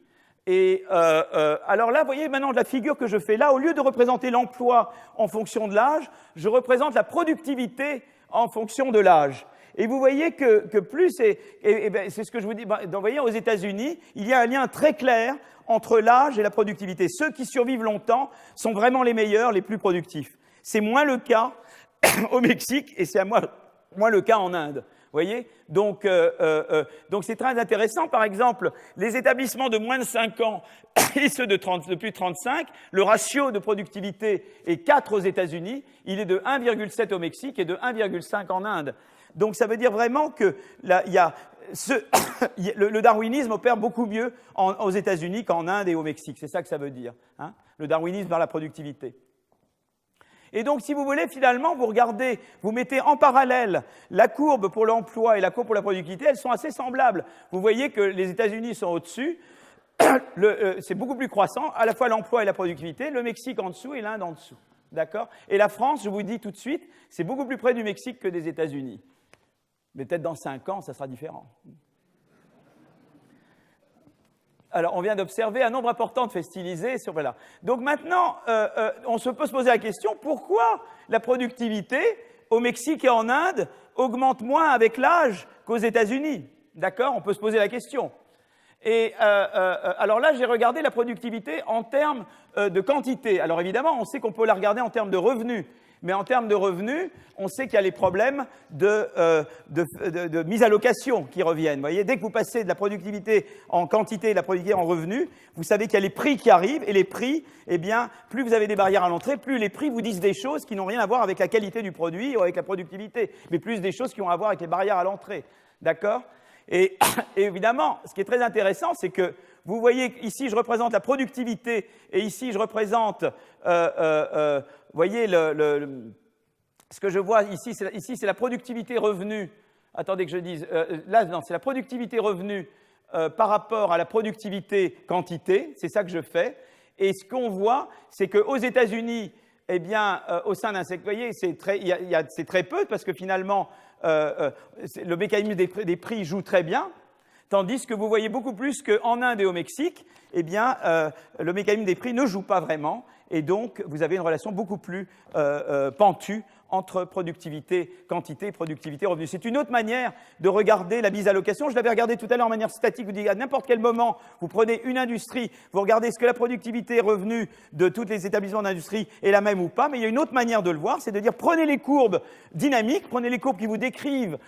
Et alors là, vous voyez maintenant la figure que je fais là, au lieu de représenter l'emploi en fonction de l'âge, je représente la productivité en fonction de l'âge. Et vous voyez que plus, c'est ce que je vous dis, vous voyez, aux États-Unis, il y a un lien très clair entre l'âge et la productivité. Ceux qui survivent longtemps sont vraiment les meilleurs, les plus productifs. C'est moins le cas au Mexique et c'est moins le cas en Inde. Vous voyez? Donc c'est très intéressant. Par exemple, les établissements de moins de 5 ans et ceux de plus de 35, le ratio de productivité est 4 aux États-Unis, il est de 1,7 au Mexique et de 1,5 en Inde. Donc ça veut dire vraiment que le darwinisme opère beaucoup mieux aux États-Unis qu'en Inde et au Mexique. C'est ça que ça veut dire, hein, le darwinisme vers la productivité. Et donc, si vous voulez, finalement, vous regardez, vous mettez en parallèle la courbe pour l'emploi et la courbe pour la productivité, elles sont assez semblables. Vous voyez que les États-Unis sont au-dessus, c'est beaucoup plus croissant, à la fois l'emploi et la productivité, le Mexique en dessous et l'Inde en dessous. D'accord? Et la France, je vous dis tout de suite, c'est beaucoup plus près du Mexique que des États-Unis. Mais peut-être dans 5 ans, ça sera différent. Alors, on vient d'observer un nombre important de faits stylisés sur voilà. Donc maintenant, on peut se poser la question, pourquoi la productivité au Mexique et en Inde augmente moins avec l'âge qu'aux États-Unis? D'accord? On peut se poser la question. Et alors là, j'ai regardé la productivité en termes de quantité. Alors évidemment, on sait qu'on peut la regarder en termes de revenus. Mais en termes de revenus, on sait qu'il y a les problèmes de mise à location qui reviennent. Vous voyez, dès que vous passez de la productivité en quantité et de la productivité en revenus, vous savez qu'il y a les prix qui arrivent, et les prix, eh bien, plus vous avez des barrières à l'entrée, plus les prix vous disent des choses qui n'ont rien à voir avec la qualité du produit ou avec la productivité, mais plus des choses qui ont à voir avec les barrières à l'entrée. D'accord? Et évidemment, ce qui est très intéressant, c'est que vous voyez ici, je représente la productivité, et ici, je représente, vous voyez, ce que je vois ici, c'est la productivité revenu. Attendez que je dise, là, non, c'est la productivité revenu par rapport à la productivité quantité. C'est ça que je fais. Et ce qu'on voit, c'est qu'aux États-Unis, eh bien, au sein d'un secteur, vous voyez, c'est très peu parce que finalement, le mécanisme des prix joue très bien. Tandis que vous voyez beaucoup plus qu'en Inde et au Mexique, eh bien, le mécanisme des prix ne joue pas vraiment, et donc vous avez une relation beaucoup plus pentue entre productivité, quantité, productivité, revenu. C'est une autre manière de regarder la mise à location. Je l'avais regardé tout à l'heure en manière statique. Vous dites à n'importe quel moment, vous prenez une industrie, vous regardez ce que la productivité et revenu de tous les établissements d'industrie est la même ou pas, mais il y a une autre manière de le voir, c'est de dire prenez les courbes dynamiques, prenez les courbes qui vous décrivent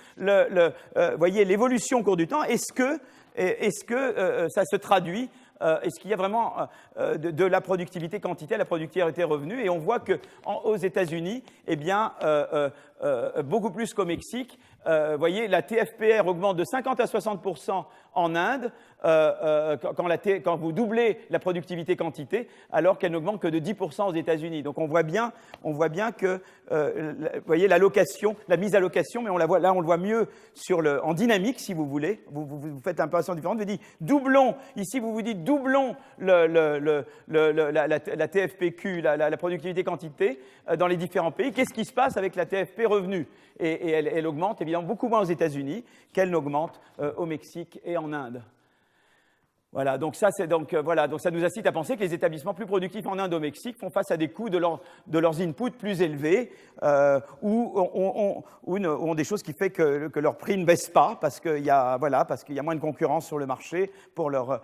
voyez, l'évolution au cours du temps. Est-ce que ça se traduit est-ce qu'il y a vraiment de la productivité quantité à la productivité revenu? Et on voit qu'aux États-Unis, eh bien, beaucoup plus qu'au Mexique, Vous voyez, la TFPR augmente de 50 à 60% en Inde quand vous doublez la productivité quantité, alors qu'elle n'augmente que de 10% aux États-Unis. Donc on voit bien que, vous voyez, la mise à location, mais on le voit mieux en dynamique, si vous voulez. Vous faites un peu différente. Vous dites doublons. Ici, vous dites doublons la TFPQ, la productivité quantité, dans les différents pays. Qu'est-ce qui se passe avec la TFP revenu? Et elle augmente évidemment beaucoup moins aux États-Unis qu'elle n'augmente au Mexique et en Inde. Voilà, donc ça nous incite à penser que les établissements plus productifs en Inde et au Mexique font face à des coûts de leurs inputs plus élevés ou ont des choses qui font que leur prix ne baisse pas parce qu'il y a moins de concurrence sur le marché pour leurs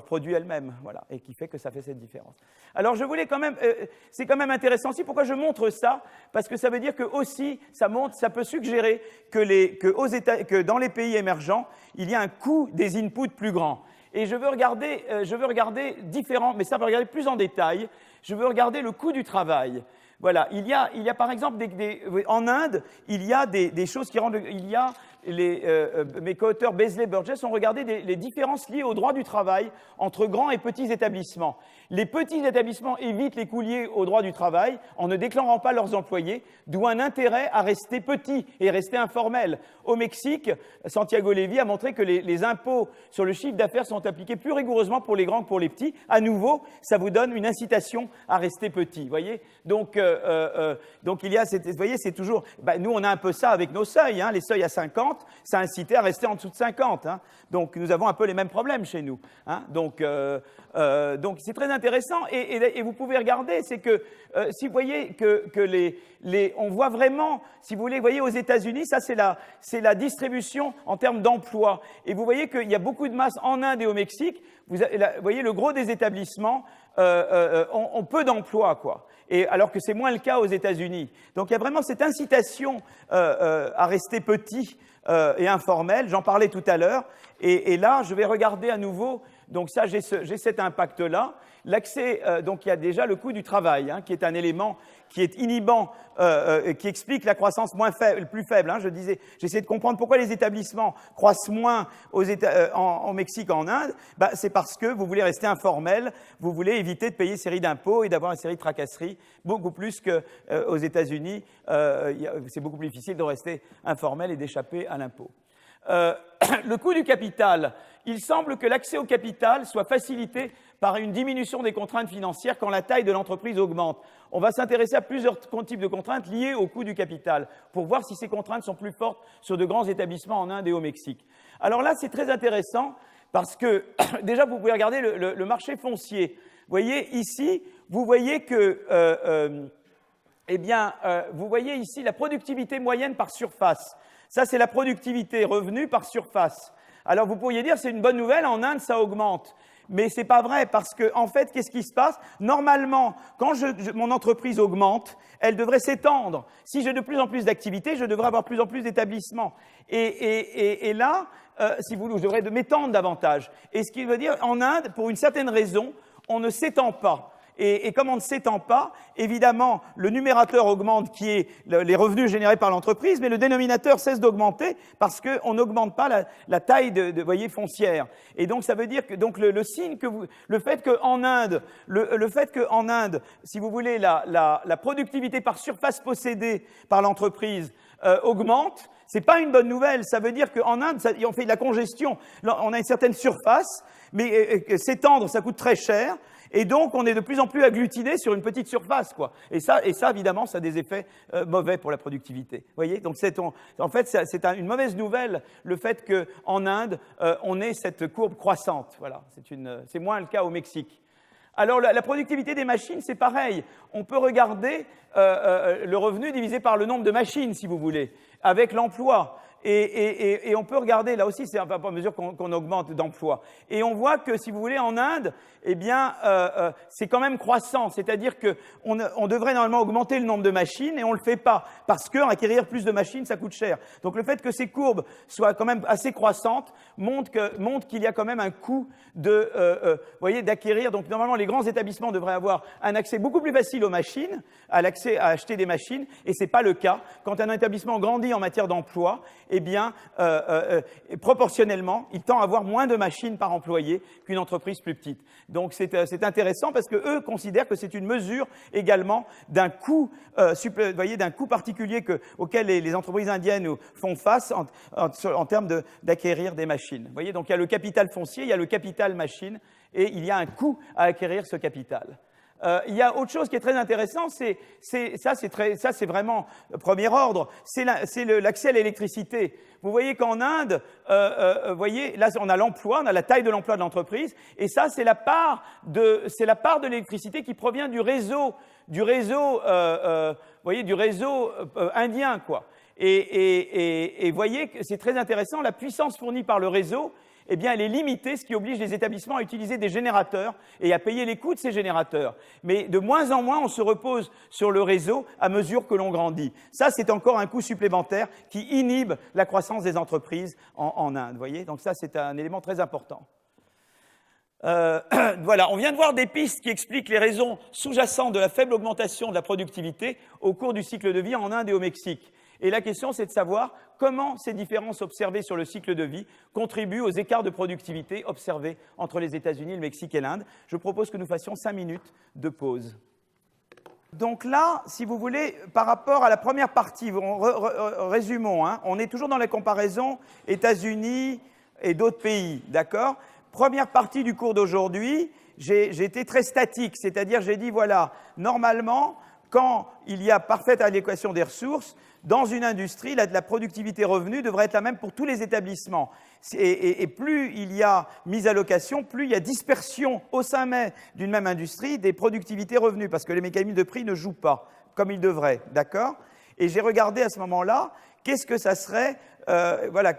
produits elles-mêmes, voilà, et qui fait que ça fait cette différence. Alors je voulais quand même, c'est quand même intéressant aussi. Pourquoi je montre ça? Parce que ça veut dire que aussi ça peut suggérer que dans les pays émergents, il y a un coût des inputs plus grand. Et je veux regarder différents, mais ça va regarder plus en détail. Je veux regarder le coût du travail. Voilà, il y a par exemple en Inde, il y a des choses qui rendent, mes co-auteurs Beasley et Burgess ont regardé les différences liées au droit du travail entre grands et petits établissements. Les petits établissements évitent les coûts liés au droit du travail en ne déclarant pas leurs employés, d'où un intérêt à rester petits et rester informels. Au Mexique, Santiago Levy a montré que les impôts sur le chiffre d'affaires sont appliqués plus rigoureusement pour les grands que pour les petits. À nouveau, ça vous donne une incitation à rester petit. Voyez, donc il y a, vous voyez, c'est toujours. Nous, on a un peu ça avec nos seuils. Les seuils à 50, ça incitait à rester en dessous de 50. Donc, nous avons un peu les mêmes problèmes chez nous. Donc, c'est très intéressant. Et vous pouvez regarder, c'est que si vous voyez on voit vraiment, si vous voulez, aux États-Unis, ça c'est la distribution en termes d'emploi. Et vous voyez qu'il y a beaucoup de masse en Inde et au Mexique. Vous voyez, le gros des établissements ont peu d'emplois, quoi. Et alors que c'est moins le cas aux États-Unis. Donc il y a vraiment cette incitation à rester petit et informel. J'en parlais tout à l'heure. Et là, je vais regarder à nouveau. Donc ça, j'ai cet impact-là. L'accès, donc il y a déjà le coût du travail, qui est un élément qui est inhibant, qui explique la croissance plus faible. J'essaie de comprendre pourquoi les établissements croissent moins au Mexique qu'en Inde. C'est parce que vous voulez rester informel, vous voulez éviter de payer une série d'impôts et d'avoir une série de tracasseries, beaucoup plus qu'aux États-Unis. C'est beaucoup plus difficile de rester informel et d'échapper à l'impôt. Le coût du capital. Il semble que l'accès au capital soit facilité par une diminution des contraintes financières quand la taille de l'entreprise augmente. On va s'intéresser à plusieurs types de contraintes liées au coût du capital pour voir si ces contraintes sont plus fortes sur de grands établissements en Inde et au Mexique. Alors là, c'est très intéressant parce que déjà, vous pouvez regarder le marché foncier. Vous voyez ici, vous voyez vous voyez ici la productivité moyenne par surface. Ça, c'est la productivité revenu par surface. Alors, vous pourriez dire, c'est une bonne nouvelle, en Inde, ça augmente. Mais c'est pas vrai, parce que, en fait, qu'est-ce qui se passe? Normalement, quand mon entreprise augmente, elle devrait s'étendre. Si j'ai de plus en plus d'activités, je devrais avoir de plus en plus d'établissements. Et là, si vous voulez, je devrais m'étendre davantage. Et ce qui veut dire, en Inde, pour une certaine raison, on ne s'étend pas. Et comme on ne s'étend pas, évidemment, le numérateur augmente, qui est les revenus générés par l'entreprise, mais le dénominateur cesse d'augmenter parce qu'on n'augmente pas la taille voyez, foncière. Et donc, ça veut dire que le signe que le fait qu'en Inde, si vous voulez, la productivité par surface possédée par l'entreprise augmente, c'est pas une bonne nouvelle. Ça veut dire qu'en Inde, on fait de la congestion. On a une certaine surface, mais s'étendre, ça coûte très cher. Et donc, on est de plus en plus agglutiné sur une petite surface, quoi. Et ça, évidemment, ça a des effets mauvais pour la productivité. Vous voyez? Donc, en fait, c'est une mauvaise nouvelle, le fait qu'en Inde, on ait cette courbe croissante. Voilà. C'est moins le cas au Mexique. Alors, la productivité des machines, c'est pareil. On peut regarder le revenu divisé par le nombre de machines, si vous voulez, avec l'emploi. Et on peut regarder, là aussi, c'est à mesure qu'on augmente d'emplois. Et on voit que, si vous voulez, en Inde, eh bien, c'est quand même croissant. C'est-à-dire qu'on devrait normalement augmenter le nombre de machines et on le fait pas. Parce qu'acquérir plus de machines, ça coûte cher. Donc le fait que ces courbes soient quand même assez croissantes montre qu'il y a quand même un coût voyez, d'acquérir. Donc normalement, les grands établissements devraient avoir un accès beaucoup plus facile aux machines, à l'accès à acheter des machines, et c'est pas le cas. Quand un établissement grandit en matière d'emploi, eh bien, proportionnellement, il tend à avoir moins de machines par employé qu'une entreprise plus petite. Donc c'est intéressant parce que eux considèrent que c'est une mesure également d'un coût, voyez, d'un coût particulier auquel les entreprises indiennes font face en termes d'acquérir des machines. Vous voyez, donc il y a le capital foncier, il y a le capital machine, et il y a un coût à acquérir ce capital. Il y a autre chose qui est très intéressant, c'est vraiment premier ordre, c'est l'accès à l'électricité. Vous voyez qu'en Inde, voyez, là on a l'emploi, on a la taille de l'emploi de l'entreprise, et ça c'est la part de l'électricité qui provient du réseau, voyez, du réseau indien, quoi. Et voyez que c'est très intéressant, la puissance fournie par le réseau, eh bien, elle est limitée, ce qui oblige les établissements à utiliser des générateurs et à payer les coûts de ces générateurs. Mais de moins en moins, on se repose sur le réseau à mesure que l'on grandit. Ça, c'est encore un coût supplémentaire qui inhibe la croissance des entreprises en Inde. Vous voyez ? Donc ça, c'est un élément très important. Voilà, on vient de voir des pistes qui expliquent les raisons sous-jacentes de la faible augmentation de la productivité au cours du cycle de vie en Inde et au Mexique. Et la question, c'est de savoir comment ces différences observées sur le cycle de vie contribuent aux écarts de productivité observés entre les États-Unis, le Mexique et l'Inde. Je propose que nous fassions 5 minutes de pause. Donc là, si vous voulez, par rapport à la première partie, résumons, hein, on est toujours dans la comparaison États-Unis et d'autres pays, d'accord ? Première partie du cours d'aujourd'hui, j'ai été très statique, c'est-à-dire j'ai dit, voilà, normalement, quand il y a parfaite adéquation des ressources, dans une industrie, la productivité revenu devrait être la même pour tous les établissements. Et plus il y a mise à location, plus il y a dispersion au sein même d'une même industrie des productivités revenus, parce que les mécanismes de prix ne jouent pas comme ils devraient, d'accord ? Et j'ai regardé à ce moment-là, qu'est-ce que ça serait, voilà,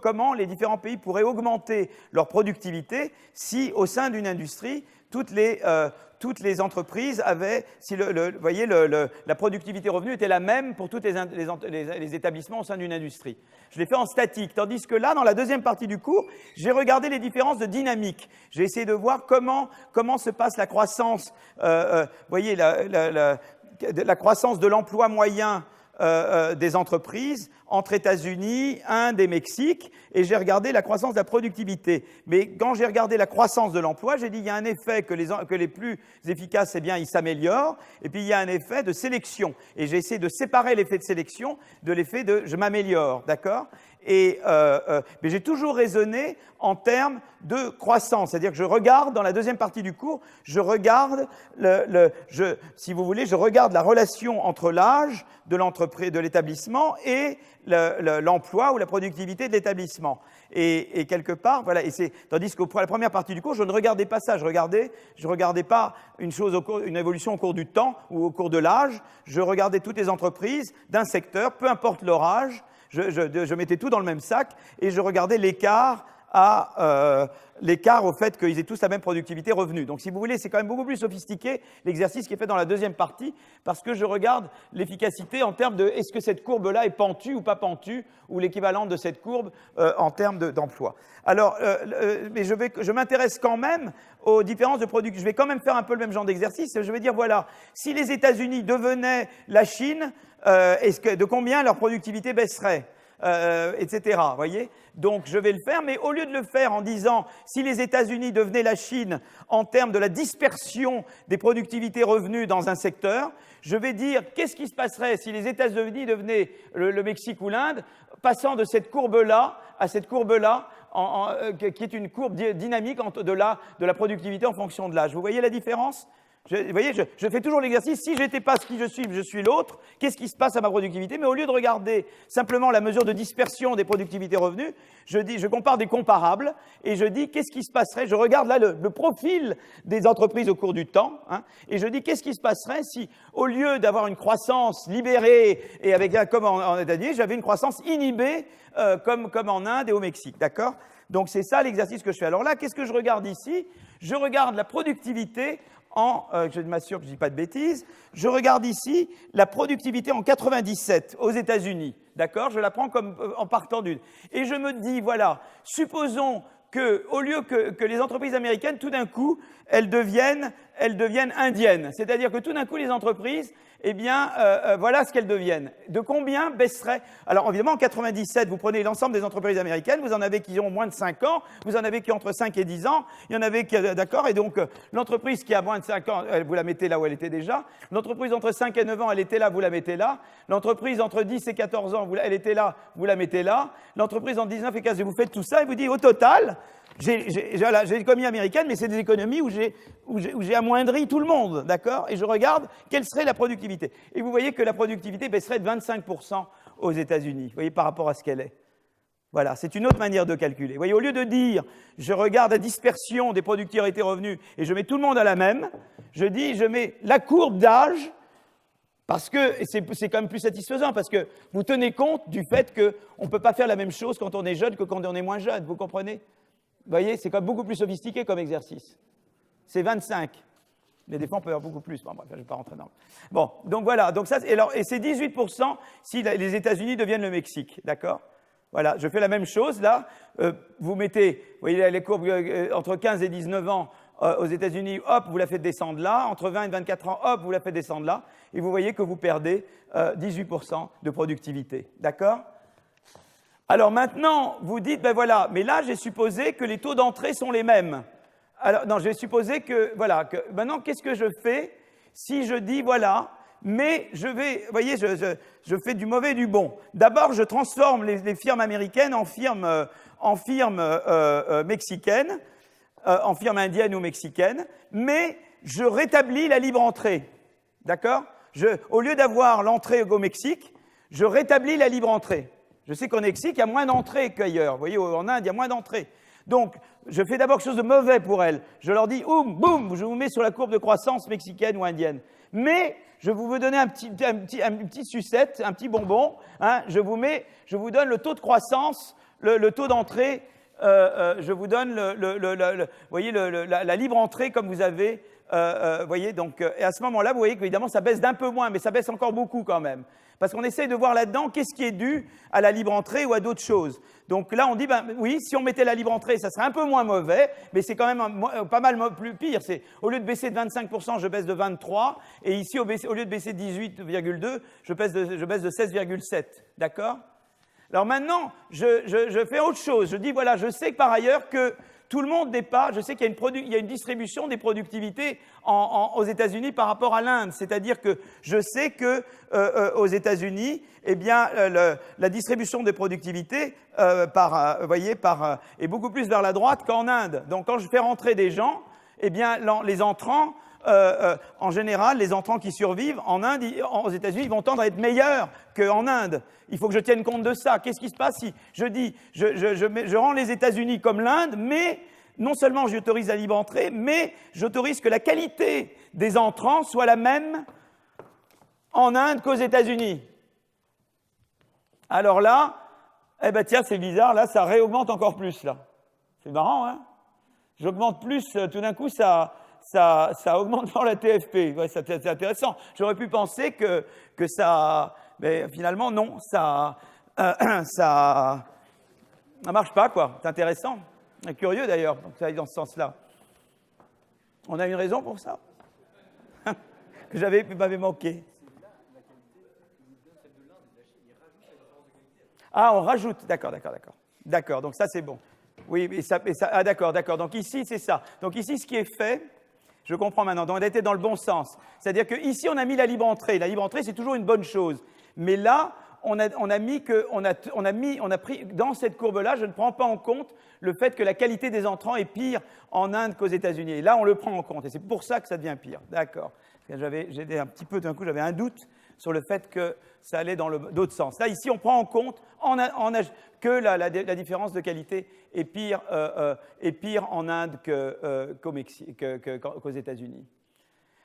comment les différents pays pourraient augmenter leur productivité si, au sein d'une industrie, toutes les entreprises avaient, si voyez, la productivité revenu était la même pour tous les établissements au sein d'une industrie. Je l'ai fait en statique, tandis que là, dans la deuxième partie du cours, j'ai regardé les différences de dynamique. J'ai essayé de voir comment se passe la croissance, voyez, la croissance de l'emploi moyen des entreprises entre États-Unis, Inde et Mexique, et j'ai regardé la croissance de la productivité. Mais quand j'ai regardé la croissance de l'emploi, j'ai dit il y a un effet que les plus efficaces, eh bien, ils s'améliorent, et puis il y a un effet de sélection. Et j'ai essayé de séparer l'effet de sélection de l'effet de je m'améliore, d'accord ? Mais j'ai toujours raisonné en termes de croissance, c'est-à-dire que je regarde, dans la deuxième partie du cours, je regarde, si vous voulez, je regarde la relation entre l'âge de l'entreprise, de l'établissement et l'emploi ou la productivité de l'établissement. Et quelque part, voilà, tandis que pour la première partie du cours, je ne regardais pas ça, je regardais pas une évolution au cours du temps ou au cours de l'âge, je regardais toutes les entreprises d'un secteur, peu importe leur âge, je mettais tout dans le même sac et je regardais l'écart au fait qu'ils aient tous la même productivité revenu. Donc, si vous voulez, c'est quand même beaucoup plus sophistiqué l'exercice qui est fait dans la deuxième partie, parce que je regarde l'efficacité en termes de est-ce que cette courbe-là est pentue ou pas pentue, ou l'équivalent de cette courbe en termes d'emploi. Alors, mais je m'intéresse quand même aux différences de production. Je vais quand même faire un peu le même genre d'exercice. Je vais dire, voilà, si les États-Unis devenaient la Chine, de combien leur productivité baisserait etc. Voyez ? Donc, je vais le faire, mais au lieu de le faire en disant si les États-Unis devenaient la Chine en termes de la dispersion des productivités revenues dans un secteur, je vais dire qu'est-ce qui se passerait si les États-Unis devenaient le Mexique ou l'Inde, passant de cette courbe-là à cette courbe-là, qui est une courbe dynamique de la productivité en fonction de l'âge. Vous voyez la différence ? Vous voyez, je fais toujours l'exercice, si je n'étais pas ce qui je suis l'autre, qu'est-ce qui se passe à ma productivité? Mais au lieu de regarder simplement la mesure de dispersion des productivités revenus, je compare des comparables et je dis qu'est-ce qui se passerait, je regarde là le profil des entreprises au cours du temps, hein, et je dis qu'est-ce qui se passerait si, au lieu d'avoir une croissance libérée et avec comme en États-Unis, j'avais une croissance inhibée comme en Inde et au Mexique, d'accord? Donc c'est ça l'exercice que je fais. Alors là, qu'est-ce que je regarde ici? Je regarde la productivité je m'assure que je ne dis pas de bêtises, je regarde ici la productivité en 97 aux États-Unis, d'accord? Je la prends comme en partant d'une. Et je me dis, voilà, supposons qu'au lieu que les entreprises américaines, tout d'un coup, elles deviennent indiennes. C'est-à-dire que tout d'un coup, les entreprises, eh bien, voilà ce qu'elles deviennent. De combien baisserait? Alors, évidemment, en 97, vous prenez l'ensemble des entreprises américaines, vous en avez qui ont moins de 5 ans, vous en avez qui ont entre 5 et 10 ans, il y en avait qui, d'accord, et donc, l'entreprise qui a moins de 5 ans, vous la mettez là où elle était déjà. L'entreprise entre 5 et 9 ans, elle était là, vous la mettez là. L'entreprise entre 10 et 14 ans, elle était là, vous la mettez là. L'entreprise entre 19 et 15, et vous faites tout ça, et vous dites, au total, j'ai l'économie américaine, mais c'est des économies où j'ai amoindri tout le monde, d'accord? Et je regarde quelle serait la productivité. Et vous voyez que la productivité baisserait de 25% aux États-Unis, vous voyez, par rapport à ce qu'elle est. Voilà, c'est une autre manière de calculer. Vous voyez, au lieu de dire, je regarde la dispersion des productivités revenus et je mets tout le monde à la même, je dis, je mets la courbe d'âge, parce que c'est quand même plus satisfaisant, parce que vous tenez compte du fait qu'on ne peut pas faire la même chose quand on est jeune que quand on est moins jeune, vous comprenez? Vous voyez, c'est quand même beaucoup plus sophistiqué comme exercice. C'est 25. Mais des fois, on peut avoir beaucoup plus. Bon, bref, je ne vais pas rentrer dans. Bon, donc voilà. Donc ça, et c'est 18% si les États-Unis deviennent le Mexique. D'accord? Voilà, je fais la même chose là. Vous mettez, vous voyez les courbes entre 15 et 19 ans aux États-Unis, hop, vous la faites descendre là. Entre 20 et 24 ans, hop, vous la faites descendre là. Et vous voyez que vous perdez 18% de productivité. D'accord? Alors maintenant, vous dites, ben voilà, mais là, j'ai supposé que les taux d'entrée sont les mêmes. Alors, non, j'ai supposé que, voilà, maintenant, qu'est-ce que je fais si je dis, voilà, mais je vais, vous voyez, je fais du mauvais et du bon. D'abord, je transforme les firmes américaines en firmes mexicaines, en firmes indiennes ou mexicaines, mais je rétablis la libre entrée. D'accord? Au lieu d'avoir l'entrée au Mexique, je rétablis la libre entrée. Je sais qu'au Mexique, il y a moins d'entrées qu'ailleurs. Vous voyez, en Inde, il y a moins d'entrées. Donc, je fais d'abord quelque chose de mauvais pour elles. Je leur dis, boum, je vous mets sur la courbe de croissance mexicaine ou indienne. Mais je veux donner un petit sucette, un petit bonbon. Hein, je vous donne le taux de croissance, le taux d'entrée. Je vous donne vous voyez, la libre entrée comme vous avez. Voyez, donc, et à ce moment-là, vous voyez qu'évidemment, ça baisse d'un peu moins, mais ça baisse encore beaucoup quand même. Parce qu'on essaye de voir là-dedans qu'est-ce qui est dû à la libre entrée ou à d'autres choses. Donc là, on dit, ben oui, si on mettait la libre entrée, ça serait un peu moins mauvais, mais c'est quand même pas mal plus pire. Au lieu de baisser de 25%, je baisse de 23%, et ici, au lieu de baisser de 18,2%, je baisse de 16,7%. D'accord? Alors maintenant, je fais autre chose. Je dis, voilà, je sais que par ailleurs que tout le monde n'est pas, je sais qu'il y a une distribution des productivités aux États-Unis par rapport à l'Inde. C'est-à-dire que je sais que aux États-Unis, eh bien, la distribution des productivités est beaucoup plus vers la droite qu'en Inde. Donc, quand je fais rentrer des gens, eh bien, les entrants, en général, les entrants qui survivent en Inde, aux États-Unis, ils vont tendre à être meilleurs qu'en Inde. Il faut que je tienne compte de ça. Qu'est-ce qui se passe si je dis, je rends les États-Unis comme l'Inde, mais non seulement j'autorise la libre entrée, mais j'autorise que la qualité des entrants soit la même en Inde qu'aux États-Unis. Alors là, eh ben tiens, c'est bizarre, là, ça réaugmente encore plus, là. C'est marrant, hein? J'augmente plus, tout d'un coup, ça augmente dans la TFP. Ouais, c'est intéressant. J'aurais pu penser que ça... Mais finalement, non, ça marche pas, quoi. C'est intéressant. C'est curieux, d'ailleurs, que ça aille dans ce sens-là. On a une raison pour ça que m'avait manqué. Ah, on rajoute. D'accord. D'accord, donc ça, c'est bon. Oui, d'accord. Donc ici, c'est ça. Donc ici, ce qui est fait... Je comprends maintenant. Donc, on a été dans le bon sens. C'est-à-dire qu'ici, on a mis la libre entrée. La libre entrée, c'est toujours une bonne chose. Mais là, on a pris dans cette courbe-là, je ne prends pas en compte le fait que la qualité des entrants est pire en Inde qu'aux États-Unis. Et là, on le prend en compte, et c'est pour ça que ça devient pire. D'accord. J'étais un petit peu, d'un coup, j'avais un doute sur le fait que ça allait dans l'autre sens. Là, ici, on prend en compte que la différence de qualité est pire en Inde qu'aux États-Unis.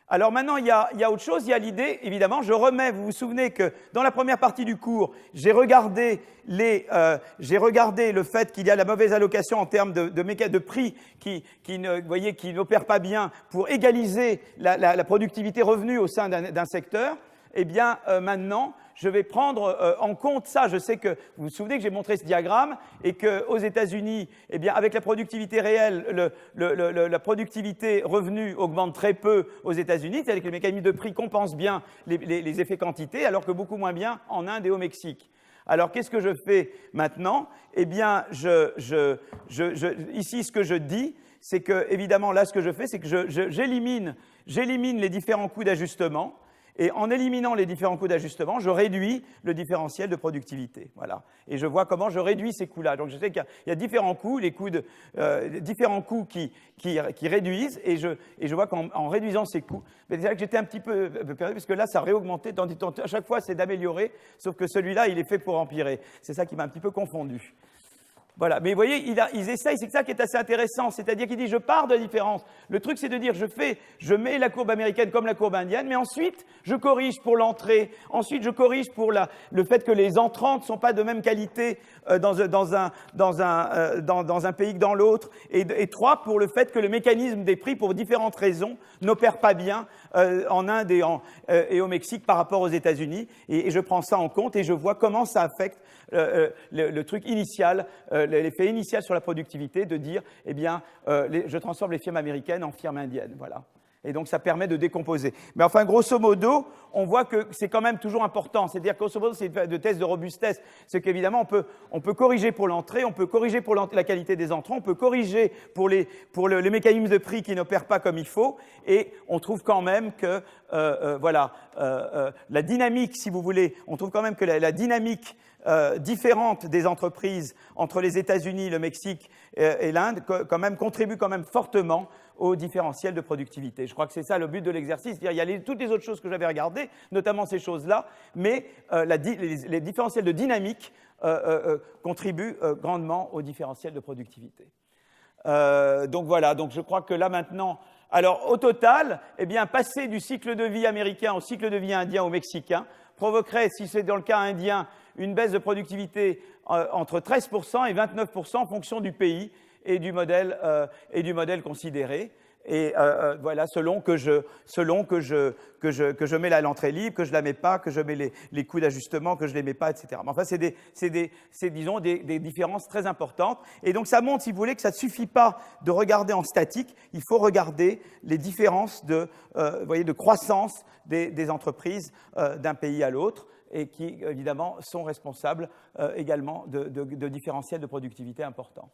Alors maintenant, il y a autre chose, il y a l'idée, évidemment, vous vous souvenez que dans la première partie du cours, j'ai regardé le fait qu'il y a la mauvaise allocation en termes de prix qui n'opère pas bien pour égaliser la productivité revenu au sein d'un secteur. Eh bien, maintenant, je vais prendre en compte ça. Je sais que vous vous souvenez que j'ai montré ce diagramme et qu'aux États-Unis, eh bien, avec la productivité réelle, la productivité revenu augmente très peu aux États-Unis, c'est-à-dire que les mécanismes de prix compensent bien les effets quantité, alors que beaucoup moins bien en Inde et au Mexique. Alors, qu'est-ce que je fais maintenant? Eh bien, ici, ce que je dis, c'est que, évidemment, là, ce que je fais, c'est que j'élimine les différents coûts d'ajustement. Et en éliminant les différents coûts d'ajustement, je réduis le différentiel de productivité. Voilà. Et je vois comment je réduis ces coûts-là. Donc je sais qu'il y a différents coûts, différents coûts qui réduisent, et je vois qu'en réduisant ces coûts, c'est là que j'étais un petit peu perdu, parce que là, ça a réaugmenté. À chaque fois, c'est d'améliorer, sauf que celui-là, il est fait pour empirer. C'est ça qui m'a un petit peu confondu. Voilà, mais vous voyez, ils essayent, c'est ça qui est assez intéressant, c'est-à-dire qu'ils disent je pars de la différence. Le truc, c'est de dire je mets la courbe américaine comme la courbe indienne, mais ensuite je corrige pour l'entrée, ensuite je corrige pour le fait que les entrants ne sont pas de même qualité dans un pays que dans l'autre, et 3, pour le fait que le mécanisme des prix, pour différentes raisons, n'opère pas bien en Inde et au Mexique par rapport aux États-Unis, et je prends ça en compte et je vois comment ça affecte le truc initial, l'effet initial sur la productivité, de dire, eh bien, je transforme les firmes américaines en firmes indiennes, voilà. Et donc, ça permet de décomposer. Mais enfin, grosso modo, on voit que c'est quand même toujours important. C'est-à-dire, grosso modo, c'est de test de robustesse. C'est qu'évidemment, on peut corriger pour l'entrée, on peut corriger pour la qualité des entrants, on peut corriger pour les mécanismes de prix qui n'opèrent pas comme il faut. Et on trouve quand même que, la dynamique, si vous voulez, on trouve quand même que la dynamique différente des entreprises entre les États-Unis, le Mexique et l'Inde, quand même, contribue quand même fortement au différentiel de productivité. Je crois que c'est ça le but de l'exercice. Il y a toutes les autres choses que j'avais regardées, notamment ces choses-là, mais les différentiels de dynamique contribuent grandement au différentiel de productivité. Donc voilà, donc je crois que là maintenant, alors au total, eh bien, passer du cycle de vie américain au cycle de vie indien ou mexicain provoquerait, si c'est dans le cas indien, une baisse de productivité entre 13% et 29% en fonction du pays et du modèle considéré. Et voilà, selon que je mets l'entrée libre, que je la mets pas, que je mets les coûts d'ajustement, que je les mets pas, etc. Mais enfin, c'est disons des différences très importantes. Et donc, ça montre, si vous voulez, que ça ne suffit pas de regarder en statique. Il faut regarder les différences de croissance des entreprises d'un pays à l'autre, et qui, évidemment, sont responsables également de différentiels de productivité importants.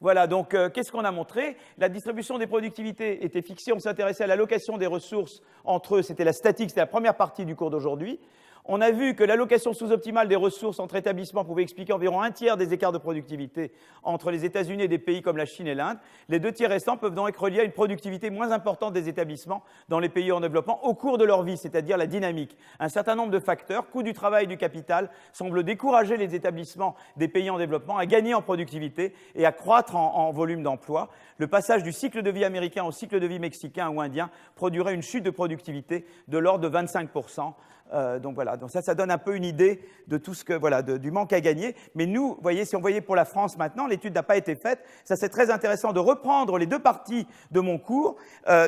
Voilà, donc qu'est-ce qu'on a montré? La distribution des productivités était fixée, on s'intéressait à l'allocation des ressources entre eux, c'était la statique, c'était la première partie du cours d'aujourd'hui. On a vu que l'allocation sous-optimale des ressources entre établissements pouvait expliquer environ un tiers des écarts de productivité entre les États-Unis et des pays comme la Chine et l'Inde. Les 2 tiers restants peuvent donc être reliés à une productivité moins importante des établissements dans les pays en développement au cours de leur vie, c'est-à-dire la dynamique. Un certain nombre de facteurs, coût du travail et du capital, semblent décourager les établissements des pays en développement à gagner en productivité et à croître en volume d'emploi. Le passage du cycle de vie américain au cycle de vie mexicain ou indien produirait une chute de productivité de l'ordre de 25%. Donc voilà, donc ça donne un peu une idée de tout ce que du manque à gagner. Mais nous, vous voyez, si on voyait pour la France maintenant, l'étude n'a pas été faite. Ça c'est très intéressant de reprendre les 2 parties de mon cours,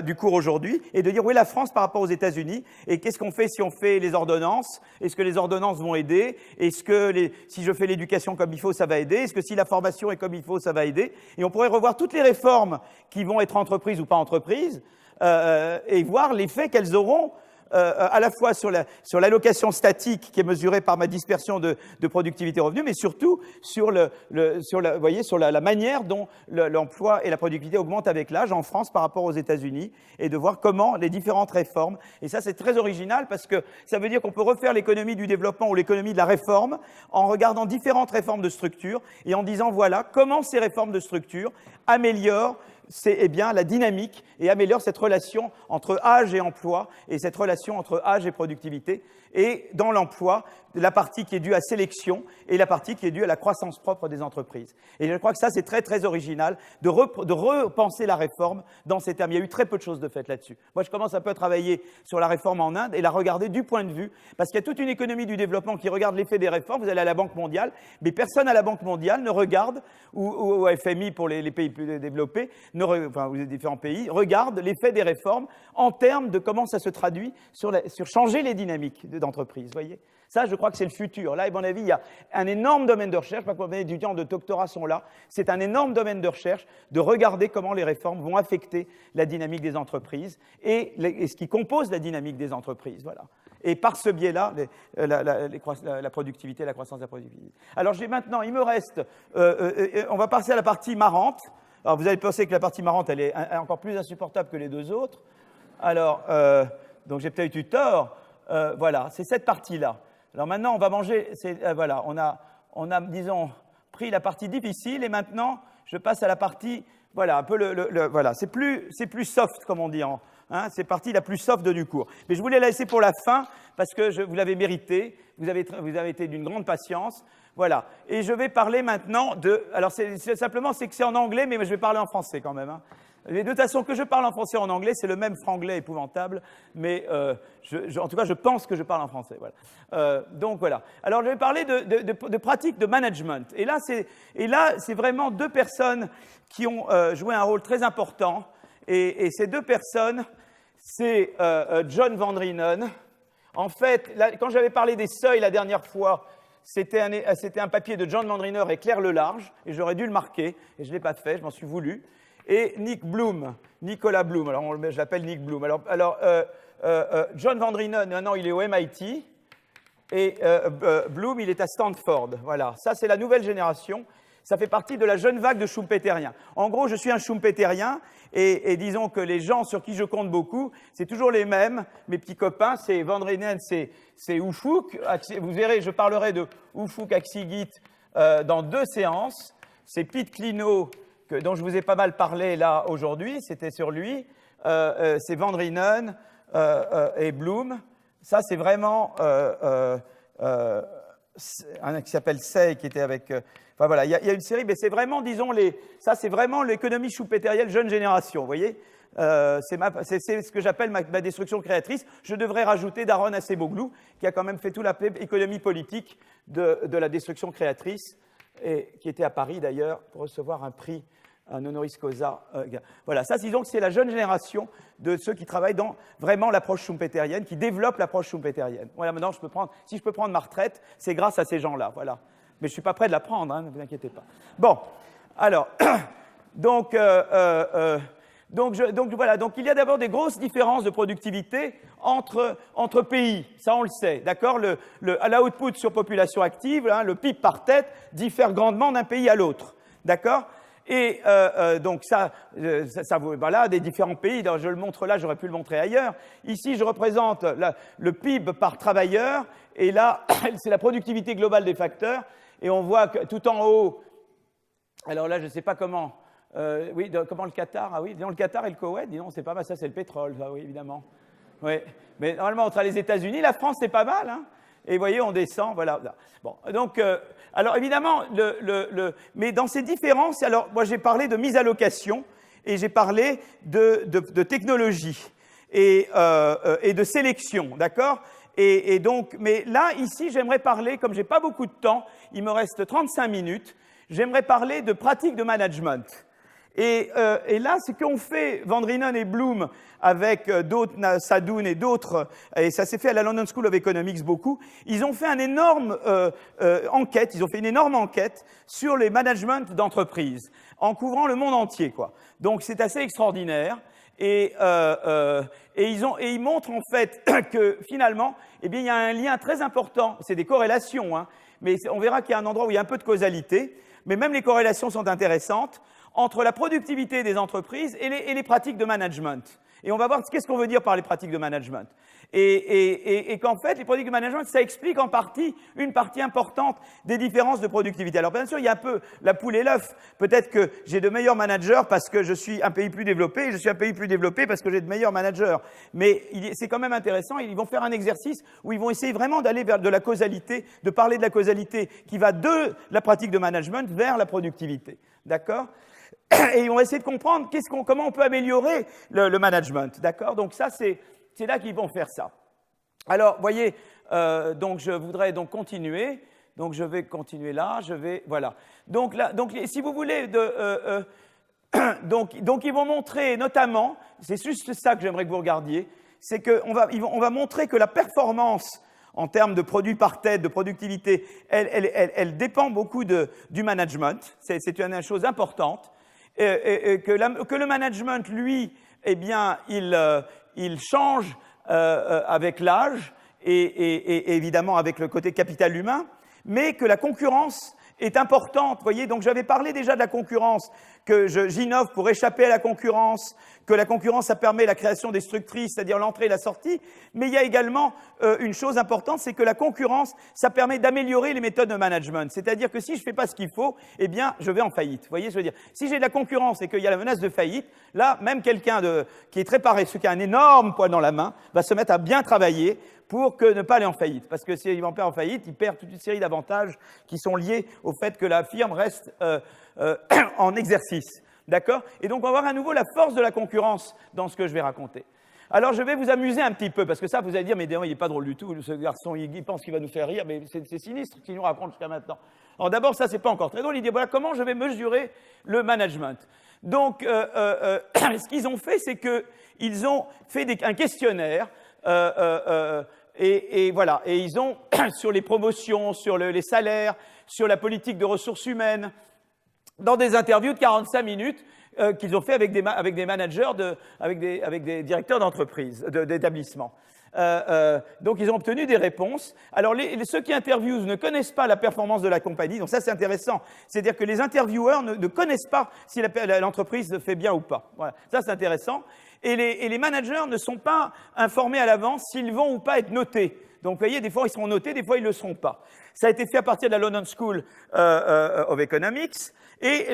du cours aujourd'hui, et de dire où est la France par rapport aux États-Unis, et qu'est-ce qu'on fait si on fait les ordonnances? Est-ce que les ordonnances vont aider? Est-ce que si je fais l'éducation comme il faut, ça va aider? Est-ce que si la formation est comme il faut, ça va aider? Et on pourrait revoir toutes les réformes qui vont être entreprises ou pas entreprises, et voir l'effet qu'elles auront à la fois sur l'allocation statique qui est mesurée par ma dispersion de productivité revenus, mais surtout sur la manière dont l'emploi et la productivité augmentent avec l'âge en France par rapport aux États-Unis, et de voir comment les différentes réformes, et ça c'est très original parce que ça veut dire qu'on peut refaire l'économie du développement ou l'économie de la réforme en regardant différentes réformes de structure et en disant voilà comment ces réformes de structure améliorent la dynamique et améliore cette relation entre âge et emploi et cette relation entre âge et productivité. Et dans l'emploi, la partie qui est due à sélection et la partie qui est due à la croissance propre des entreprises. Et je crois que ça, c'est très, très original de repenser la réforme dans ces termes. Il y a eu très peu de choses de faites là-dessus. Moi, je commence un peu à travailler sur la réforme en Inde et la regarder du point de vue, parce qu'il y a toute une économie du développement qui regarde l'effet des réformes. Vous allez à la Banque mondiale, mais personne à la Banque mondiale ne regarde, ou au FMI pour les pays plus développés, ou les différents pays, regarde l'effet des réformes en termes de comment ça se traduit sur changer les dynamiques d'entreprise, voyez. Ça, je crois que c'est le futur. Là, à mon avis, il y a un énorme domaine de recherche. Je crois que combien d'étudiants de doctorat sont là. C'est un énorme domaine de recherche de regarder comment les réformes vont affecter la dynamique des entreprises et ce qui compose la dynamique des entreprises. Voilà. Et par ce biais-là, la productivité, la croissance de la productivité. Alors, maintenant, il me reste... on va passer à la partie marrante. Alors, vous allez penser que la partie marrante, elle est encore plus insupportable que les deux autres. Alors, donc j'ai peut-être eu tort. Voilà, c'est cette partie-là. Alors maintenant, on va manger, voilà, on a, disons, pris la partie difficile et maintenant, je passe à la partie, voilà, un peu voilà, c'est plus soft, comme on dit, c'est partie la plus soft du cours. Mais je voulais la laisser pour la fin parce que vous l'avez mérité, vous avez été d'une grande patience, voilà. Et je vais parler maintenant alors simplement, c'est que c'est en anglais, mais je vais parler en français quand même, De toute façon, que je parle en français ou en anglais, c'est le même franglais épouvantable, mais en tout cas, je pense que je parle en français. Voilà. Donc voilà. Alors, je vais parler de pratiques de management. Et là, c'est vraiment deux personnes qui ont joué un rôle très important. Et ces deux personnes, c'est John Van Reenen. En fait, là, quand j'avais parlé des seuils la dernière fois, c'était un papier de John Van Reenen et Claire Lelarge, et j'aurais dû le marquer, et je ne l'ai pas fait, je m'en suis voulu. Et Nicolas Bloom, alors je l'appelle Nick Bloom. Alors John Van Reenen, maintenant il est au MIT, et Bloom, il est à Stanford. Voilà, ça c'est la nouvelle génération. Ça fait partie de la jeune vague de schumpeteriens. En gros, je suis un schumpeterien, et disons que les gens sur qui je compte beaucoup, c'est toujours les mêmes. Mes petits copains, c'est Van Reenen, c'est Ufuk. Vous verrez, je parlerai de Ufuk Aksigit dans 2 séances. C'est Pete Clino, dont je vous ai pas mal parlé là aujourd'hui, c'était sur lui, c'est Van Reenen et Bloom. Ça, c'est vraiment un qui s'appelle Say, qui était avec... enfin voilà, il y a une série, mais c'est vraiment, disons, ça c'est vraiment l'économie schumpeterienne jeune génération, vous voyez. C'est ce que j'appelle ma destruction créatrice. Je devrais rajouter Daron Acemoglu, qui a quand même fait toute l'économie politique de la destruction créatrice, et qui était à Paris d'ailleurs pour recevoir un prix, un honoris causa. Voilà, ça, disons que c'est la jeune génération de ceux qui travaillent dans vraiment l'approche schumpeterienne, qui développent l'approche schumpeterienne. Voilà, maintenant, si je peux prendre ma retraite, c'est grâce à ces gens-là, voilà. Mais je ne suis pas prêt de la prendre, ne vous inquiétez pas. Bon, alors, donc voilà, donc il y a d'abord des grosses différences de productivité entre pays, ça on le sait, d'accord. L'output sur population active, le PIB par tête, diffère grandement d'un pays à l'autre, d'accord. Et donc ça voilà, des différents pays, je le montre là, j'aurais pu le montrer ailleurs. Ici, je représente le PIB par travailleur, et là, c'est la productivité globale des facteurs, et on voit que tout en haut, alors là, je ne sais pas comment... oui, comment le Qatar? Ah oui, disons le Qatar et le Koweït, disons, c'est pas mal, ça c'est le pétrole, ça, oui, évidemment. Oui, mais normalement, entre les États-Unis, la France, c'est pas mal, Et vous voyez, on descend, voilà. Bon, donc, alors évidemment, mais dans ces différences, alors moi j'ai parlé de mise à location et j'ai parlé de technologie et de sélection, d'accord. Et donc, mais là, ici, j'aimerais parler, comme j'ai pas beaucoup de temps, il me reste 35 minutes, j'aimerais parler de pratiques de management. Et là, ce qu'ont fait Van Reenen et Bloom avec d'autres, Sadoun et d'autres, et ça s'est fait à la London School of Economics beaucoup, ils ont fait une énorme enquête, ils ont fait une énorme enquête sur les managements d'entreprises, en couvrant le monde entier, quoi. Donc c'est assez extraordinaire. Et ils montrent en fait que finalement, eh bien, il y a un lien très important, c'est des corrélations, hein, mais on verra qu'il y a un endroit où il y a un peu de causalité, mais même les corrélations sont intéressantes, entre la productivité des entreprises et les pratiques de management. Et on va voir qu'est-ce qu'on veut dire par les pratiques de management. Et qu'en fait, les pratiques de management, ça explique en partie, une partie importante des différences de productivité. Alors bien sûr, il y a un peu la poule et l'œuf. Peut-être que j'ai de meilleurs managers parce que je suis un pays plus développé, et je suis un pays plus développé parce que j'ai de meilleurs managers. Mais c'est quand même intéressant, ils vont faire un exercice où ils vont essayer vraiment d'aller vers de la causalité, de parler de la causalité qui va de la pratique de management vers la productivité. D'accord ? Et ils vont essayer de comprendre comment on peut améliorer le management, d'accord? Donc ça, c'est là qu'ils vont faire ça. Alors, vous voyez, donc je voudrais donc continuer. Donc je vais continuer là, voilà. Donc si vous voulez, donc ils vont montrer notamment, c'est juste ça que j'aimerais que vous regardiez, c'est qu'on va montrer que la performance en termes de produits par tête, de productivité, elle dépend beaucoup du management. C'est une chose importante. Que le management, lui, eh bien, il change avec l'âge et évidemment avec le côté capital humain, mais que la concurrence est importante. Vous voyez, donc j'avais parlé déjà de la concurrence, que j'innove pour échapper à la concurrence, que la concurrence, ça permet la création des structrices, c'est-à-dire l'entrée et la sortie, mais il y a également une chose importante, c'est que la concurrence, ça permet d'améliorer les méthodes de management. C'est-à-dire que si je ne fais pas ce qu'il faut, eh bien, je vais en faillite. Vous voyez, je veux dire, si j'ai de la concurrence et qu'il y a la menace de faillite, là, même quelqu'un qui est très paresseux, qui a un énorme poids dans la main, va se mettre à bien travailler pour ne pas aller en faillite. Parce que s'il va en faillite, il perd toute une série d'avantages qui sont liés au fait que la firme reste en exercice. D'accord? Et donc, on va voir à nouveau la force de la concurrence dans ce que je vais raconter. Alors, je vais vous amuser un petit peu, parce que ça, vous allez dire, mais il n'est pas drôle du tout, ce garçon, il pense qu'il va nous faire rire, mais c'est sinistre ce qu'il nous raconte jusqu'à maintenant. Alors d'abord, ça, c'est pas encore très drôle, il dit, voilà, comment je vais mesurer le management? Donc, ce qu'ils ont fait, c'est qu'ils ont fait un questionnaire, et voilà, et ils ont, sur les promotions, sur les salaires, sur la politique de ressources humaines, dans des interviews de 45 minutes qu'ils ont fait avec des managers, avec des directeurs d'entreprise, d'établissements. Donc, ils ont obtenu des réponses. Alors, ceux qui interviewent ne connaissent pas la performance de la compagnie. Donc, ça, c'est intéressant. C'est-à-dire que les intervieweurs ne connaissent pas si l'entreprise fait bien ou pas. Voilà. Ça, c'est intéressant. Et les managers ne sont pas informés à l'avance s'ils vont ou pas être notés. Donc, vous voyez, des fois, ils seront notés, des fois, ils ne le seront pas. Ça a été fait à partir de la London School of Economics. Et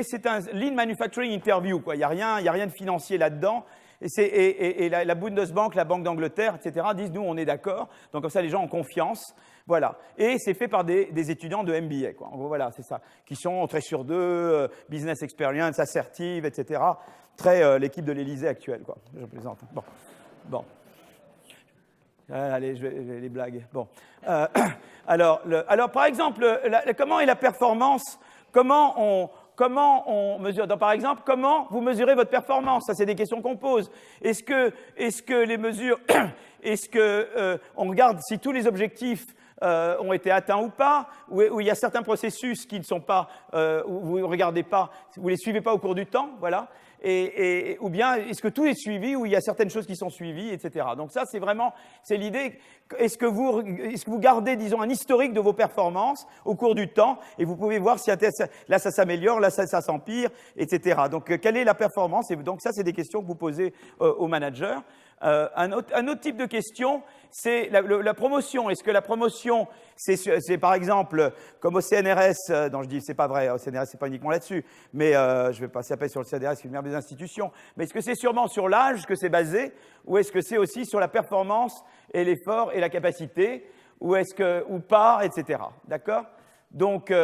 c'est un lean manufacturing interview, quoi. Il y a rien de financier là-dedans. Et la Bundesbank, la Banque d'Angleterre, etc., disent, nous, on est d'accord. Donc, comme ça, les gens ont confiance. Voilà. Et c'est fait par des étudiants de MBA, quoi. En gros, voilà, c'est ça. Qui sont très sur deux, business experience, assertive, etc. Très l'équipe de l'Élysée actuelle, quoi. Je plaisante. Bon. Allez, les blagues. Bon. Alors, par exemple, comment est la performance? Comment on mesure? Donc, par exemple, comment vous mesurez votre performance? Ça, c'est des questions qu'on pose. Est-ce que les mesures, on regarde si tous les objectifs ont été atteints ou pas, ou il y a certains processus qui ne sont pas, où vous ne regardez pas, vous les suivez pas au cours du temps, voilà. Ou bien est-ce que tout est suivi, ou il y a certaines choses qui sont suivies, etc. Donc ça, c'est l'idée. Est-ce que vous gardez, disons, un historique de vos performances au cours du temps, et vous pouvez voir si là ça s'améliore, là ça s'empire, etc. Donc quelle est la performance? Et donc ça, c'est des questions que vous posez aux managers. Un autre type de question, c'est la promotion. Est-ce que la promotion, c'est par exemple, comme au CNRS, dont je dis c'est pas vrai, au CNRS c'est pas uniquement là-dessus, mais je vais passer après sur le CNRS, qui est une meilleure des institutions, mais est-ce que c'est sûrement sur l'âge que c'est basé, ou est-ce que c'est aussi sur la performance et l'effort et la capacité, ou pas, etc. D'accord? Donc, et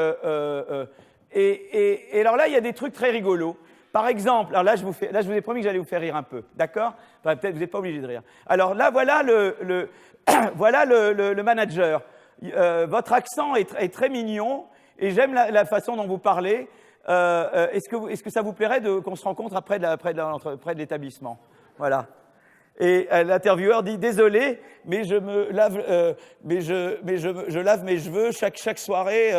alors là, il y a des trucs très rigolos. Par exemple, alors là, je vous ai promis que j'allais vous faire rire un peu, d'accord? Enfin, peut-être vous n'êtes pas obligé de rire. Alors là, voilà voilà le manager. Votre accent est très mignon et j'aime la façon dont vous parlez. Est-ce que ça vous plairait qu'on se rencontre près de l'établissement? Voilà. Et l'intervieweur dit, désolé, mais je lave mes cheveux chaque soirée,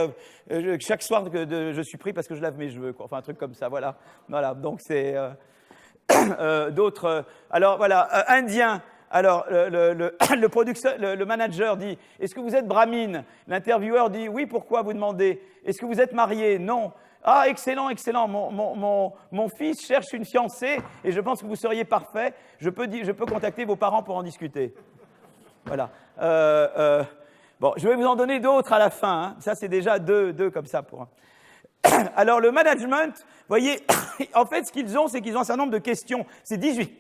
chaque soir je suis pris parce que je lave mes cheveux, quoi. Enfin un truc comme ça, voilà. Donc c'est d'autres. Alors voilà, indien. Alors le manager dit « Est-ce que vous êtes brahmine ?» L'intervieweur dit « Oui, pourquoi vous demandez ?»« Est-ce que vous êtes marié ?»« Non. »« Ah, excellent, excellent. Mon fils cherche une fiancée et je pense que vous seriez parfait. Je peux contacter vos parents pour en discuter. » Voilà. Bon, je vais vous en donner d'autres à la fin. Hein. Ça, c'est déjà deux comme ça pour... Alors, le management, vous voyez, en fait, ce qu'ils ont, c'est qu'ils ont un certain nombre de questions. C'est 18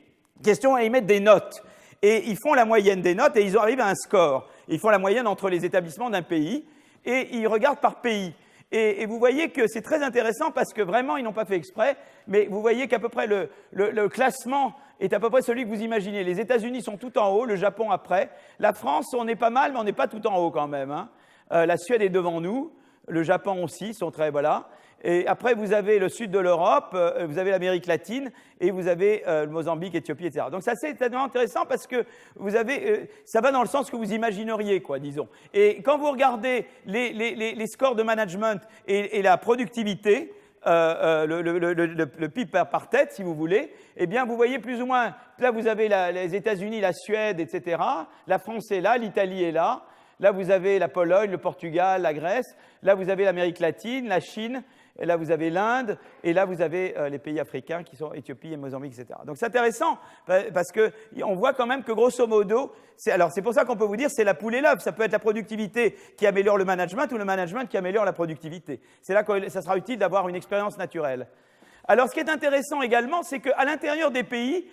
questions et ils mettent des notes. Et ils font la moyenne des notes et ils arrivent à un score. Ils font la moyenne entre les établissements d'un pays et ils regardent par pays. Et vous voyez que c'est très intéressant parce que vraiment, ils n'ont pas fait exprès, mais vous voyez qu'à peu près le classement est à peu près celui que vous imaginez. Les États-Unis sont tout en haut, le Japon après. La France, on est pas mal, mais on n'est pas tout en haut quand même. Hein. La Suède est devant nous, le Japon aussi, sont très... Voilà. Et après, vous avez le sud de l'Europe, vous avez l'Amérique latine, et vous avez le Mozambique, Éthiopie, etc. Donc, ça, c'est tellement intéressant parce que vous avez, ça va dans le sens que vous imagineriez, quoi, disons. Et quand vous regardez les scores de management et la productivité, le PIB par tête, si vous voulez, eh bien, vous voyez plus ou moins, là, vous avez les États-Unis, la Suède, etc. La France est là, l'Italie est là. Là, vous avez la Pologne, le Portugal, la Grèce. Là, vous avez l'Amérique latine, la Chine. Et là, vous avez l'Inde, et là, vous avez les pays africains qui sont Éthiopie et Mozambique, etc. Donc, c'est intéressant, parce qu'on voit quand même que, grosso modo, alors c'est pour ça qu'on peut vous dire c'est la poule et l'œuf. Ça peut être la productivité qui améliore le management ou le management qui améliore la productivité. C'est là que ça sera utile d'avoir une expérience naturelle. Alors, ce qui est intéressant également, c'est qu'à l'intérieur des pays,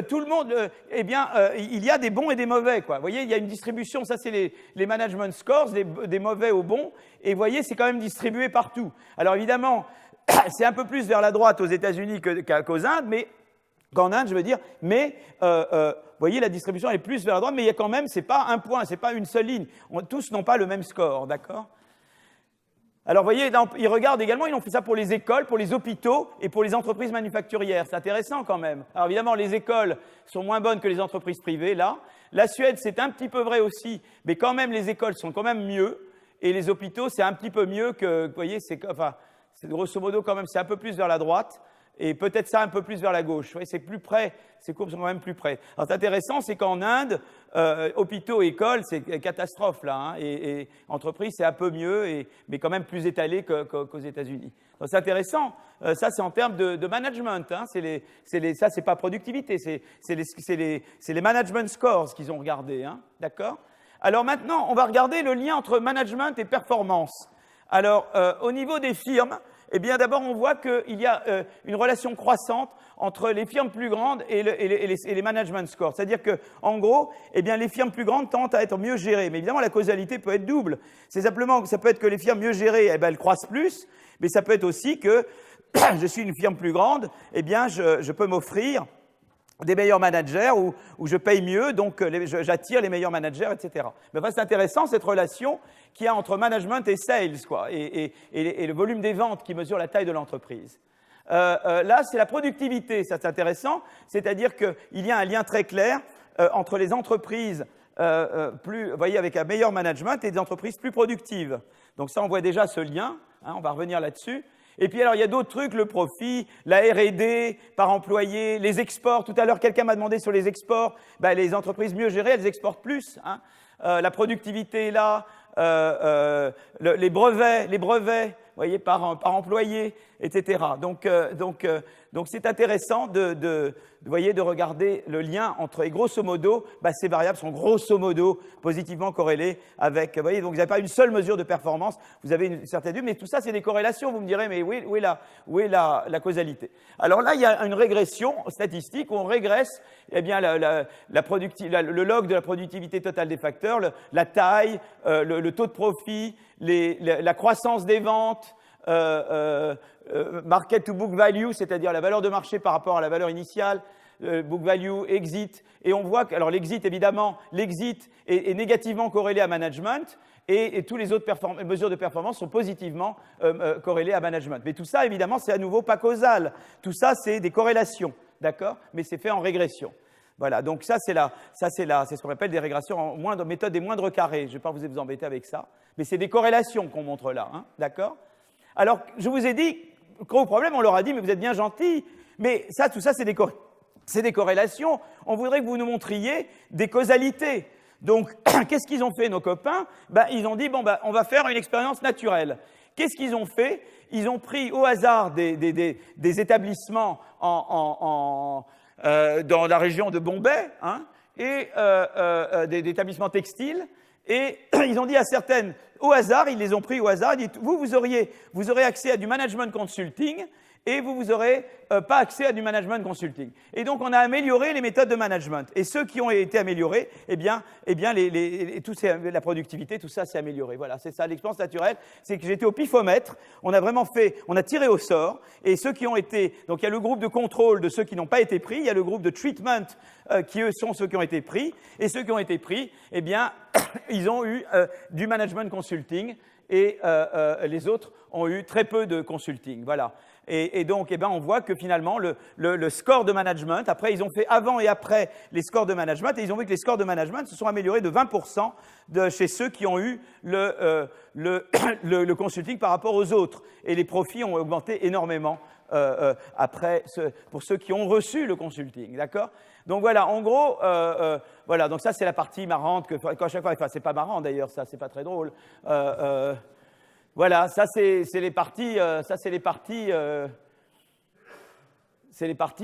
tout le monde, il y a des bons et des mauvais, quoi. Vous voyez, il y a une distribution, ça c'est les management scores, des mauvais aux bons, et vous voyez, c'est quand même distribué partout. Alors évidemment, c'est un peu plus vers la droite aux États-Unis qu'aux Indes, mais qu'en Inde, je veux dire, mais vous voyez, la distribution est plus vers la droite, mais il y a quand même, c'est pas un point, c'est pas une seule ligne. Tous n'ont pas le même score, d'accord ? Alors, vous voyez, ils regardent également, ils ont fait ça pour les écoles, pour les hôpitaux et pour les entreprises manufacturières. C'est intéressant quand même. Alors, évidemment, les écoles sont moins bonnes que les entreprises privées, là. La Suède, c'est un petit peu vrai aussi, mais quand même, les écoles sont quand même mieux. Et les hôpitaux, c'est un petit peu mieux que, vous voyez, c'est grosso modo quand même, c'est un peu plus vers la droite. Et peut-être ça un peu plus vers la gauche. Vous voyez, c'est plus près, ces courbes sont quand même plus près. Alors, c'est intéressant, c'est qu'en Inde, hôpitaux, écoles, c'est catastrophe, là. Hein, et entreprises, c'est un peu mieux, mais quand même plus étalé qu'aux États-Unis. Donc, c'est intéressant. Ça, c'est en termes de management. Hein, ça, c'est pas productivité, c'est les management scores qu'ils ont regardé. Hein, d'accord ? Alors, maintenant, on va regarder le lien entre management et performance. Alors, au niveau des firmes, eh bien, d'abord, on voit qu'il y a une relation croissante entre les firmes plus grandes et les management scores. C'est-à-dire qu'en gros, eh bien, les firmes plus grandes tentent à être mieux gérées. Mais évidemment, la causalité peut être double. C'est simplement que ça peut être que les firmes mieux gérées, eh bien, elles croissent plus, mais ça peut être aussi que je suis une firme plus grande, eh bien, je peux m'offrir des meilleurs managers où je paye mieux, donc j'attire les meilleurs managers, etc. Mais enfin, c'est intéressant, cette relation qu'il y a entre management et sales, quoi, et le volume des ventes qui mesure la taille de l'entreprise. Là, c'est la productivité, ça c'est intéressant, c'est-à-dire qu'il y a un lien très clair entre les entreprises vous voyez, avec un meilleur management et des entreprises plus productives. Donc ça, on voit déjà ce lien, hein, on va revenir là-dessus. Et puis alors, il y a d'autres trucs, le profit, la R&D par employé, les exports. Tout à l'heure, quelqu'un m'a demandé sur les exports. Ben, les entreprises mieux gérées, elles exportent plus. Hein. La productivité est là. Les brevets, vous voyez, par employé, etc. Donc c'est intéressant de regarder le lien entre, et grosso modo, ces variables sont grosso modo positivement corrélées avec, vous voyez, donc vous n'avez pas une seule mesure de performance, vous avez une certaine vue, mais tout ça c'est des corrélations, vous me direz, mais où est la causalité? Alors là, il y a une régression statistique où on régresse, eh bien, le log de la productivité totale des facteurs, la taille, le taux de profit, la croissance des ventes, market to book value, c'est-à-dire la valeur de marché par rapport à la valeur initiale, book value, exit, et on voit que, alors l'exit, évidemment, l'exit est négativement corrélé à management, et tous les autres mesures de performance sont positivement corrélées à management. Mais tout ça, évidemment, c'est à nouveau pas causal. Tout ça, c'est des corrélations, d'accord? Mais c'est fait en régression. Voilà, donc ça c'est ce qu'on appelle des régressions en méthode des moindres carrés. Je ne vais pas vous embêter avec ça, mais c'est des corrélations qu'on montre là, hein, d'accord? Alors, je vous ai dit, gros problème, on leur a dit, mais vous êtes bien gentils, mais tout ça, c'est des C'est des corrélations. On voudrait que vous nous montriez des causalités. Donc, qu'est-ce qu'ils ont fait, nos copains? Ils ont dit, on va faire une expérience naturelle. Qu'est-ce qu'ils ont fait? Ils ont pris au hasard des établissements dans la région de Bombay, hein, et des établissements textiles, et ils ont dit à certaines, au hasard, ils les ont pris au hasard, ils disent, vous aurez accès à du management consulting, et vous aurez pas accès à du management consulting. Et donc, on a amélioré les méthodes de management. Et ceux qui ont été améliorés, la productivité, tout ça s'est amélioré. Voilà, c'est ça, l'expérience naturelle. C'est que j'étais au pifomètre, on a tiré au sort, et ceux qui ont été, donc il y a le groupe de contrôle de ceux qui n'ont pas été pris, il y a le groupe de treatment, qui eux sont ceux qui ont été pris, et ceux qui ont été pris, ils ont eu du management consulting, et les autres ont eu très peu de consulting. Voilà. Et donc, on voit que finalement, le score de management, après, ils ont fait avant et après les scores de management, et ils ont vu que les scores de management se sont améliorés de 20% chez ceux qui ont eu le consulting par rapport aux autres. Et les profits ont augmenté énormément après, pour ceux qui ont reçu le consulting. D'accord? Donc voilà, en gros, voilà, donc ça c'est la partie marrante que à chaque fois, enfin c'est pas marrant d'ailleurs, ça c'est pas très drôle. Voilà, ça c'est les parties,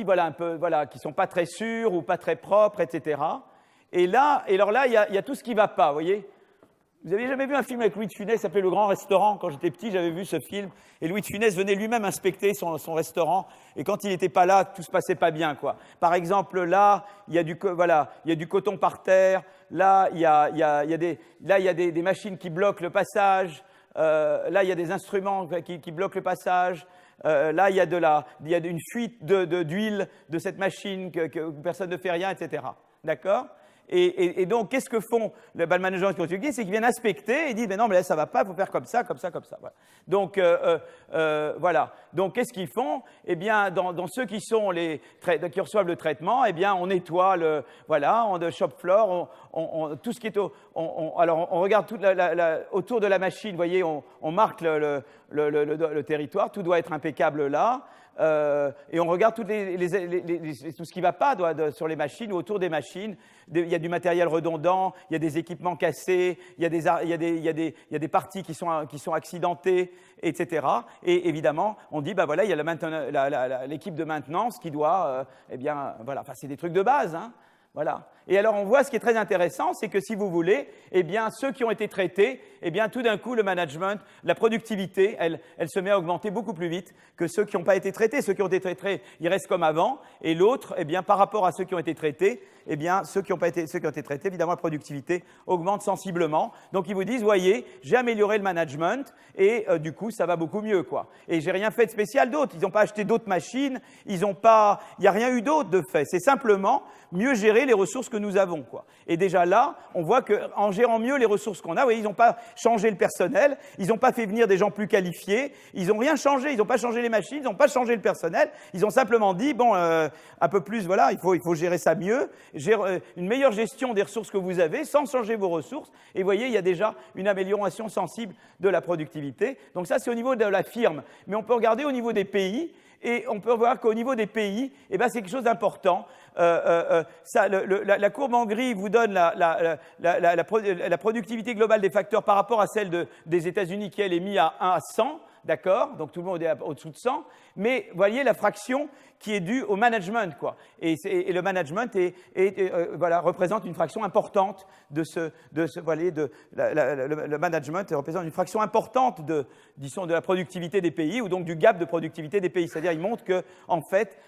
voilà un peu, voilà, qui sont pas très sûres ou pas très propres, etc. Et alors là, il y a tout ce qui va pas, vous voyez. Vous avez jamais vu un film avec Louis de Funès qui s'appelait Le Grand Restaurant? Quand j'étais petit, j'avais vu ce film. Et Louis de Funès venait lui-même inspecter son restaurant. Et quand il n'était pas là, tout se passait pas bien, quoi. Par exemple, là, il y a du coton par terre. Là, il y a des machines qui bloquent le passage. Là, il y a des instruments qui bloquent le passage. Là, il y a une fuite d'huile de cette machine que personne ne fait rien, etc. D'accord? Et donc, qu'est-ce que font le management consulting? C'est qu'ils viennent inspecter et ils disent, mais non, mais là, ça va pas, il faut faire comme ça, comme ça, comme ça. Voilà. Donc, voilà. Donc, qu'est-ce qu'ils font? Eh bien, dans ceux qui reçoivent le traitement, eh bien, on nettoie le shop floor, tout ce qui est alors, on regarde autour de la machine, vous voyez, on marque le territoire, tout doit être impeccable là. Et on regarde tout ce qui ne va pas sur les machines ou autour des machines. Il y a du matériel redondant, il y a des équipements cassés, il y a des parties qui sont accidentées, etc. Et évidemment, on dit, voilà, il y a l'équipe de maintenance qui doit, voilà, enfin, c'est des trucs de base, hein. Voilà. Et alors, on voit ce qui est très intéressant, c'est que si vous voulez, ceux qui ont été traités, tout d'un coup, le management, la productivité, elle se met à augmenter beaucoup plus vite que ceux qui n'ont pas été traités. Ceux qui ont été traités, ils restent comme avant. Et l'autre, par rapport à ceux qui ont été traités, ceux qui ont été traités, évidemment, la productivité augmente sensiblement. Donc, ils vous disent, voyez, j'ai amélioré le management et du coup, ça va beaucoup mieux, quoi. Et j'ai rien fait de spécial d'autre. Ils n'ont pas acheté d'autres machines. Il n'y a rien eu d'autre de fait. C'est simplement mieux gérer les ressources que nous avons, quoi. Et déjà là, on voit qu'en gérant mieux les ressources qu'on a, vous voyez, ils n'ont pas changé le personnel, ils n'ont pas fait venir des gens plus qualifiés, ils n'ont rien changé, ils n'ont pas changé les machines, ils n'ont pas changé le personnel, ils ont simplement dit, un peu plus, voilà, il faut gérer ça mieux, une meilleure gestion des ressources que vous avez sans changer vos ressources. Et vous voyez, il y a déjà une amélioration sensible de la productivité. Donc ça, c'est au niveau de la firme. Mais on peut regarder au niveau des pays, et on peut voir qu'au niveau des pays, c'est quelque chose d'important. La courbe en gris vous donne la productivité globale des facteurs par rapport à celle des États-Unis qui, elle, est mise à 1 à 100, d'accord? Donc tout le monde est au-dessous de 100. Mais vous voyez la fraction qui est due au management, quoi. Et le management représente une fraction importante le management représente une fraction importante de la productivité des pays ou donc du gap de productivité des pays. C'est-à-dire, il montre que, en fait,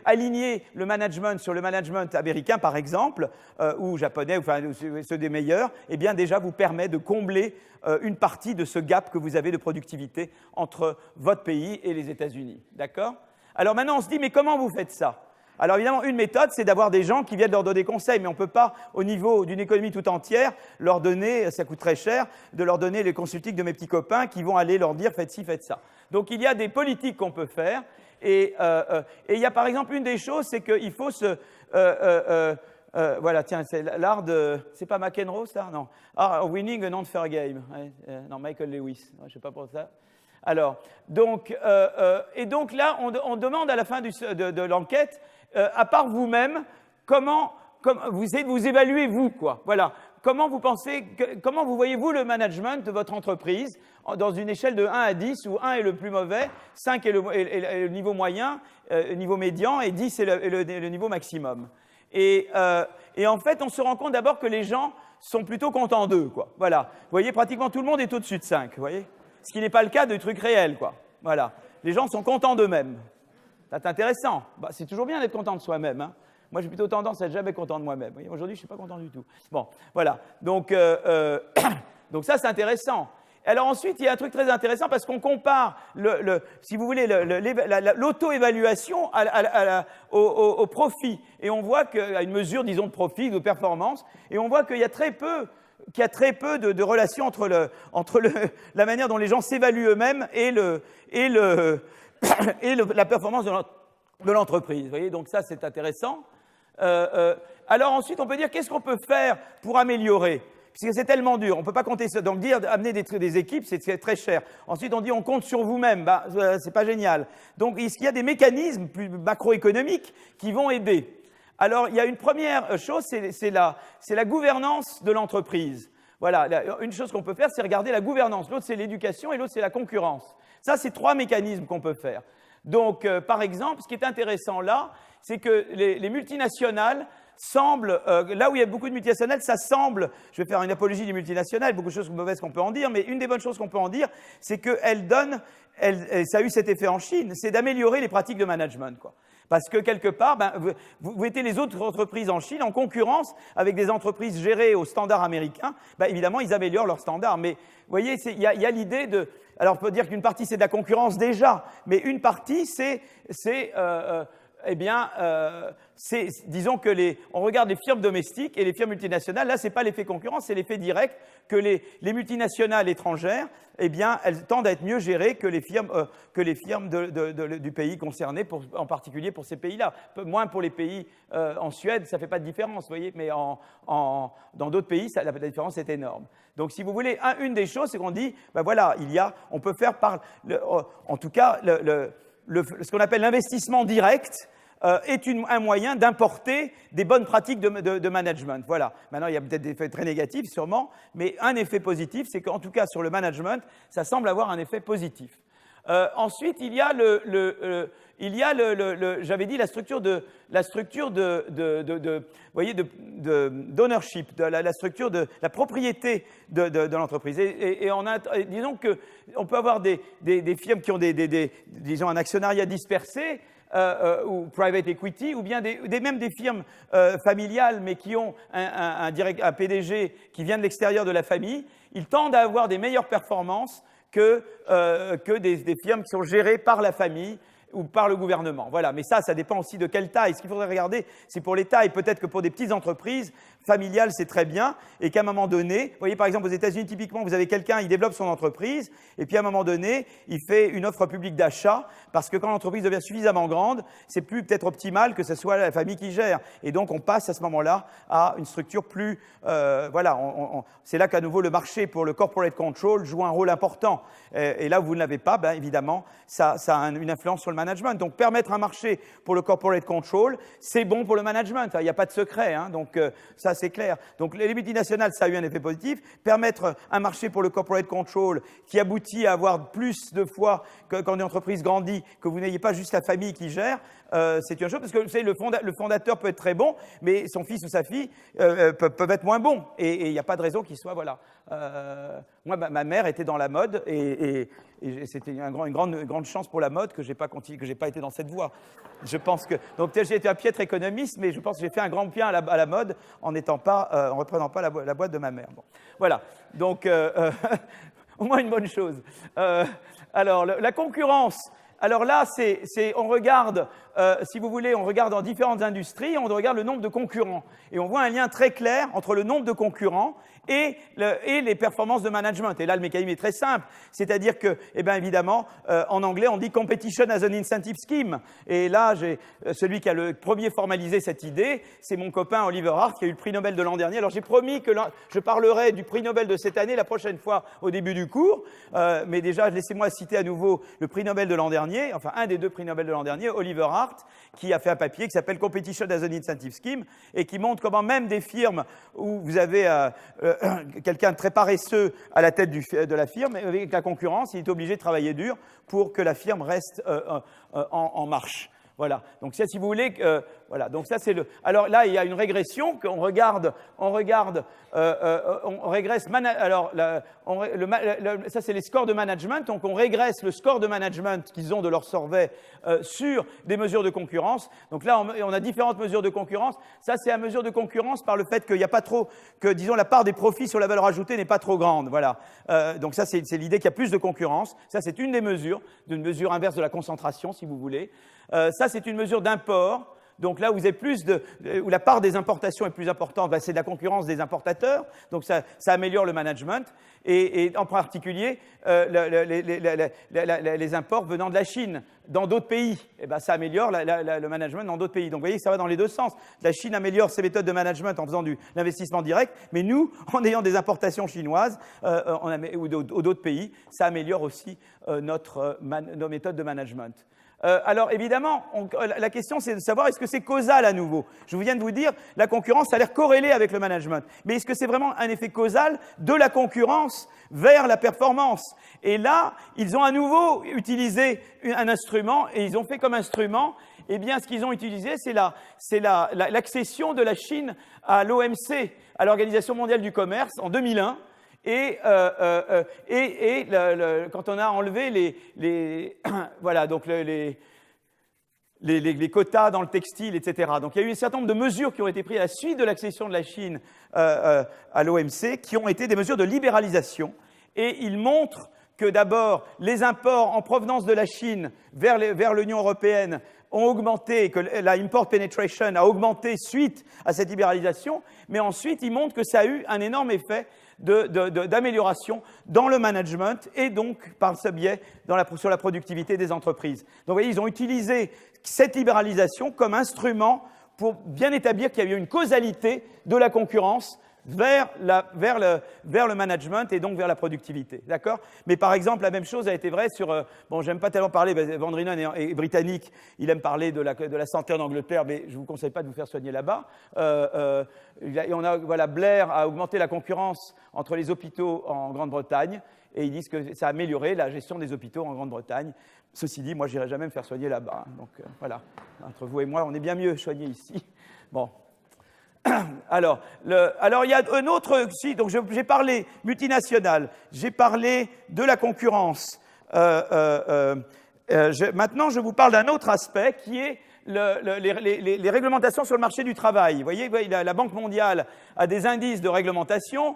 aligner le management sur le management américain, par exemple, ou japonais, enfin ceux des meilleurs, déjà vous permet de combler une partie de ce gap que vous avez de productivité entre votre pays et les États-Unis. D'accord? Alors maintenant, on se dit, mais comment vous faites ça? Alors évidemment, une méthode, c'est d'avoir des gens qui viennent leur donner des conseils, mais on ne peut pas, au niveau d'une économie tout entière, leur donner, ça coûte très cher, de leur donner les consulting de mes petits copains qui vont aller leur dire, faites ci, faites ça. Donc il y a des politiques qu'on peut faire, et il y a par exemple une des choses, c'est qu'il faut voilà, tiens, c'est l'art de... C'est pas McEnroe, ça? Non. Winning a non-fair game. Non, Michael Lewis. Je ne sais pas pour ça. Alors, donc, et donc là, on demande à la fin de l'enquête, à part vous-même, comment vous essayez de vous évaluer, vous, quoi. Voilà. Comment vous pensez, comment vous voyez-vous le management de votre entreprise dans une échelle de 1 à 10, où 1 est le plus mauvais, 5 est le niveau moyen, niveau médian, et 10 est le niveau maximum. Et en fait, on se rend compte d'abord que les gens sont plutôt contents d'eux, quoi. Voilà. Vous voyez, pratiquement tout le monde est au-dessus de 5, vous voyez. Ce qui n'est pas le cas de trucs réels, quoi. Voilà. Les gens sont contents d'eux-mêmes. C'est intéressant. Bah, c'est toujours bien d'être content de soi-même, hein. Moi, j'ai plutôt tendance à être jamais content de moi-même. Aujourd'hui, je ne suis pas content du tout. Bon, voilà. Donc, donc ça, c'est intéressant. Alors ensuite, il y a un truc très intéressant parce qu'on compare, si vous voulez, l'auto-évaluation au profit. Et on voit qu'à une mesure, disons, de profit, de performance, et on voit qu'il y a très peu de relations entre la manière dont les gens s'évaluent eux-mêmes et la performance de l'entreprise. Vous voyez, donc ça, c'est intéressant. Alors ensuite, on peut dire qu'est-ce qu'on peut faire pour améliorer, puisque c'est tellement dur. On ne peut pas compter ça. Donc dire amener des équipes, c'est très cher. Ensuite, on dit on compte sur vous-même. Bah, c'est pas génial. Donc, il y a des mécanismes plus macroéconomiques qui vont aider. Alors, il y a une première chose, c'est la gouvernance de l'entreprise. Voilà, une chose qu'on peut faire, c'est regarder la gouvernance. L'autre, c'est l'éducation et l'autre, c'est la concurrence. Ça, c'est 3 mécanismes qu'on peut faire. Donc, par exemple, ce qui est intéressant là, c'est que les multinationales semblent, là où il y a beaucoup de multinationales, ça semble, je vais faire une apologie des multinationales, beaucoup de choses mauvaises qu'on peut en dire, mais une des bonnes choses qu'on peut en dire, c'est qu'elles donnent, ça a eu cet effet en Chine, c'est d'améliorer les pratiques de management, quoi. Parce que quelque part, vous mettez les autres entreprises en Chine en concurrence avec des entreprises gérées aux standards américains, évidemment, ils améliorent leurs standards. Mais vous voyez, il y a l'idée de... Alors, on peut dire qu'une partie, c'est de la concurrence déjà, mais une partie, disons que on regarde les firmes domestiques et les firmes multinationales. Là, c'est pas l'effet concurrence, c'est l'effet direct que les multinationales étrangères, eh bien, elles tendent à être mieux gérées que les firmes du pays concerné, en particulier pour ces pays-là. Moins pour les pays en Suède, ça fait pas de différence, vous voyez, mais dans d'autres pays, la différence est énorme. Donc, si vous voulez, une des choses, c'est qu'on dit, voilà, on peut faire en tout cas, ce qu'on appelle l'investissement direct est un moyen d'importer des bonnes pratiques de management. Voilà. Maintenant, il y a peut-être des effets très négatifs, sûrement, mais un effet positif, c'est qu'en tout cas, sur le management, ça semble avoir un effet positif. Ensuite, il y a j'avais dit la structure d'ownership, la structure de la propriété de l'entreprise. Et disons que on peut avoir des firmes qui ont disons un actionnariat dispersé, ou private equity, ou bien même des firmes familiales, mais qui ont un PDG qui vient de l'extérieur de la famille. Ils tendent à avoir des meilleures performances que des firmes qui sont gérées par la famille ou par le gouvernement. Voilà, mais ça dépend aussi de quelle taille. Ce qu'il faudrait regarder, c'est pour les tailles. Peut-être que pour des petites entreprises familiales, c'est très bien, et qu'à un moment donné, vous voyez, par exemple, aux États-Unis, typiquement, vous avez quelqu'un, il développe son entreprise, et puis à un moment donné, il fait une offre publique d'achat, parce que quand l'entreprise devient suffisamment grande, c'est plus peut-être optimal que ce soit la famille qui gère. Et donc, on passe à ce moment-là à une structure plus... voilà, c'est là qu'à nouveau, le marché pour le corporate control joue un rôle important. Et là où vous ne l'avez pas, évidemment, ça a une influence sur le management. Donc, permettre un marché pour le corporate control, c'est bon pour le management. Il n'y a pas de secret, hein. Donc, ça, c'est clair. Donc, les multinationales, ça a eu un effet positif. Permettre un marché pour le corporate control qui aboutit à avoir plus de fois, quand une entreprise grandit, que vous n'ayez pas juste la famille qui gère, c'est une chose, parce que vous savez, le fondateur peut être très bon, mais son fils ou sa fille peuvent être moins bons. Et il n'y a pas de raison qu'il soit, voilà. Moi, ma mère était dans la mode, et c'était une grande chance pour la mode que j'ai pas été dans cette voie. Je pense que donc j'ai été un piètre économiste, mais je pense que j'ai fait un grand bien à la mode en reprenant pas la boîte de ma mère. Bon, voilà. Donc au moins une bonne chose. Alors la concurrence. Alors là, on regarde, si vous voulez, on regarde dans différentes industries, on regarde le nombre de concurrents. Et on voit un lien très clair entre le nombre de concurrents et les performances de management. Et là, le mécanisme est très simple. C'est-à-dire que, eh bien, évidemment, en anglais, on dit competition as an incentive scheme. Et là, celui qui a le premier formalisé cette idée, c'est mon copain Oliver Hart, qui a eu le prix Nobel de l'an dernier. Alors, j'ai promis que je parlerai du prix Nobel de cette année la prochaine fois au début du cours. Mais déjà, laissez-moi citer à nouveau le prix Nobel de l'an dernier, enfin, un des 2 prix Nobel de l'an dernier, Oliver Hart, qui a fait un papier qui s'appelle Competition as an Incentive Scheme et qui montre comment même des firmes où vous avez quelqu'un de très paresseux à la tête de la firme, avec la concurrence, il est obligé de travailler dur pour que la firme reste en marche. Voilà. Donc ça, si vous voulez, voilà. Donc ça, c'est le. Alors là, il y a une régression qu'on regarde. On régresse. Alors, ça, c'est les scores de management. Donc, on régresse le score de management qu'ils ont de leur survey sur des mesures de concurrence. Donc là, on a différentes mesures de concurrence. Ça, c'est la mesure de concurrence par le fait qu'il n'y a pas trop, que disons la part des profits sur la valeur ajoutée n'est pas trop grande. Voilà. Donc ça, c'est l'idée qu'il y a plus de concurrence. Ça, c'est une des mesures, d'une mesure inverse de la concentration, si vous voulez. Ça, c'est une mesure d'import. Donc là où vous avez où la part des importations est plus importante, c'est de la concurrence des importateurs. Donc ça améliore le management. Et en particulier, les imports venant de la Chine dans d'autres pays, ça améliore le management dans d'autres pays. Donc vous voyez, ça va dans les deux sens. La Chine améliore ses méthodes de management en faisant de l'investissement direct, mais nous, en ayant des importations chinoises ou d'autres pays, ça améliore aussi nos méthodes de management. Alors évidemment, la question c'est de savoir est-ce que c'est causal à nouveau. Je viens de vous dire, la concurrence a l'air corrélée avec le management. Mais est-ce que c'est vraiment un effet causal de la concurrence vers la performance? Et là, ils ont à nouveau utilisé un instrument, et ils ont fait comme instrument, eh bien ce qu'ils ont utilisé, c'est l'accession de la Chine à l'OMC, à l'Organisation mondiale du commerce, en 2001. Et quand on a enlevé voilà, donc les quotas dans le textile, etc. Donc il y a eu un certain nombre de mesures qui ont été prises à la suite de l'accession de la Chine à l'OMC, qui ont été des mesures de libéralisation. Et ils montrent que d'abord, les imports en provenance de la Chine vers l'Union européenne ont augmenté, que la import penetration a augmenté suite à cette libéralisation, mais ensuite ils montrent que ça a eu un énorme effet d'amélioration dans le management et donc, par ce biais, sur la productivité des entreprises. Donc, vous voyez, ils ont utilisé cette libéralisation comme instrument pour bien établir qu'il y avait une causalité de la concurrence vers le management et donc vers la productivité. D'accord? Mais par exemple, la même chose a été vraie sur... bon, j'aime pas tellement parler, Van Drienen est britannique, il aime parler de la santé en Angleterre, mais je vous conseille pas de vous faire soigner là-bas. Voilà, Blair a augmenté la concurrence entre les hôpitaux en Grande-Bretagne, et ils disent que ça a amélioré la gestion des hôpitaux en Grande-Bretagne. Ceci dit, moi, j'irai jamais me faire soigner là-bas. Donc, voilà. Entre vous et moi, on est bien mieux soignés ici. Bon. Alors, il y a un autre... Si, donc, j'ai parlé multinationale, j'ai parlé de la concurrence. Maintenant, je vous parle d'un autre aspect qui est les réglementations sur le marché du travail. Vous voyez, la Banque mondiale a des indices de réglementation,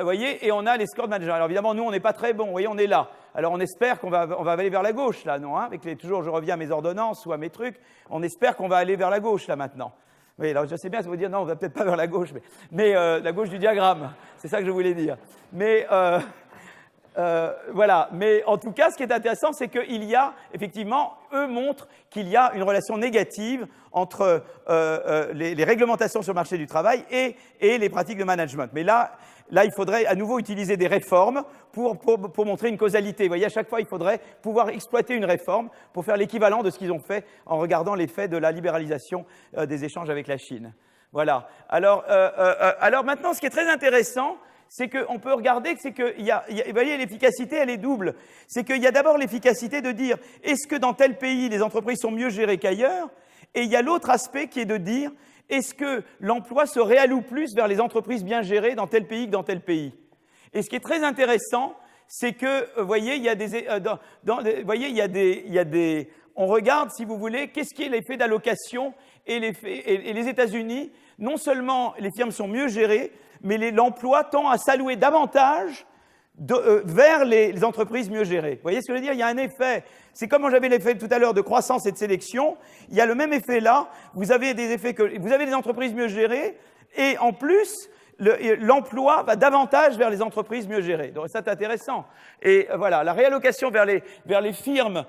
voyez, et on a les scores de manager. Alors évidemment, nous, on n'est pas très bons. Vous voyez, on est là. Alors on espère qu'on va aller vers la gauche, là, non, hein, toujours, je reviens à mes ordonnances ou à mes trucs. On espère qu'on va aller vers la gauche, là, maintenant. Oui, alors je sais bien, ça veut dire, non, on va peut-être pas vers la gauche, mais la gauche du diagramme. C'est ça que je voulais dire. Mais... voilà. Mais en tout cas, ce qui est intéressant, c'est qu'il y a, effectivement, eux montrent qu'il y a une relation négative entre les réglementations sur le marché du travail et les pratiques de management. Mais là, il faudrait à nouveau utiliser des réformes pour montrer une causalité. Vous voyez, à chaque fois, il faudrait pouvoir exploiter une réforme pour faire l'équivalent de ce qu'ils ont fait en regardant l'effet de la libéralisation des échanges avec la Chine. Voilà. Alors maintenant, ce qui est très intéressant, c'est qu'on peut regarder, c'est que vous voyez, l'efficacité, elle est double. C'est qu'il y a d'abord l'efficacité de dire, est-ce que dans tel pays, les entreprises sont mieux gérées qu'ailleurs? Et il y a l'autre aspect qui est de dire, est-ce que l'emploi se réalloue plus vers les entreprises bien gérées dans tel pays que dans tel pays? Et ce qui est très intéressant, c'est que, vous voyez, il y a des, on regarde, si vous voulez, qu'est-ce qui est l'effet d'allocation et les États-Unis, non seulement les firmes sont mieux gérées, mais l'emploi tend à s'allouer davantage vers les entreprises mieux gérées. Vous voyez ce que je veux dire? Il y a un effet. C'est comme j'avais l'effet tout à l'heure de croissance et de sélection. Il y a le même effet là. Vous avez des effets vous avez des entreprises mieux gérées et en plus, l'emploi va davantage vers les entreprises mieux gérées. Donc ça, c'est intéressant. Et voilà, la réallocation vers les firmes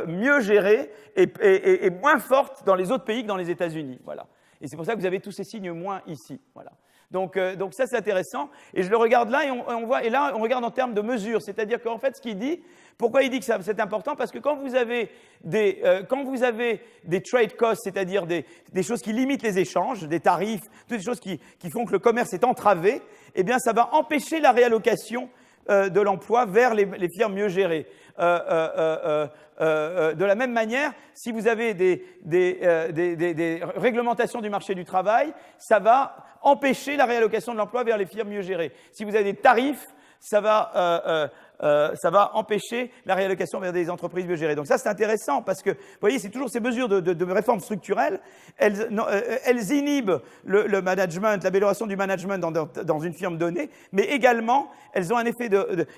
mieux gérées est moins forte dans les autres pays que dans les États-Unis. Voilà. Et c'est pour ça que vous avez tous ces signes moins ici. Voilà. Donc ça, c'est intéressant. Et je le regarde là et on voit. Et là, on regarde en termes de mesures. C'est-à-dire qu'en fait, ce qu'il dit, pourquoi il dit que c'est important? Parce que quand vous avez des trade costs, c'est-à-dire des choses qui limitent les échanges, des tarifs, toutes les choses qui font que le commerce est entravé, eh bien, ça va empêcher la réallocation de l'emploi vers les firmes mieux gérées. De la même manière, si vous avez des réglementations du marché du travail, ça va empêcher la réallocation de l'emploi vers les firmes mieux gérées. Si vous avez des tarifs, ça va empêcher la réallocation vers des entreprises mieux gérées. Donc ça, c'est intéressant parce que, vous voyez, c'est toujours ces mesures de réforme structurelle, elles inhibent le management, l'amélioration du management dans une firme donnée, mais également, elles ont un effet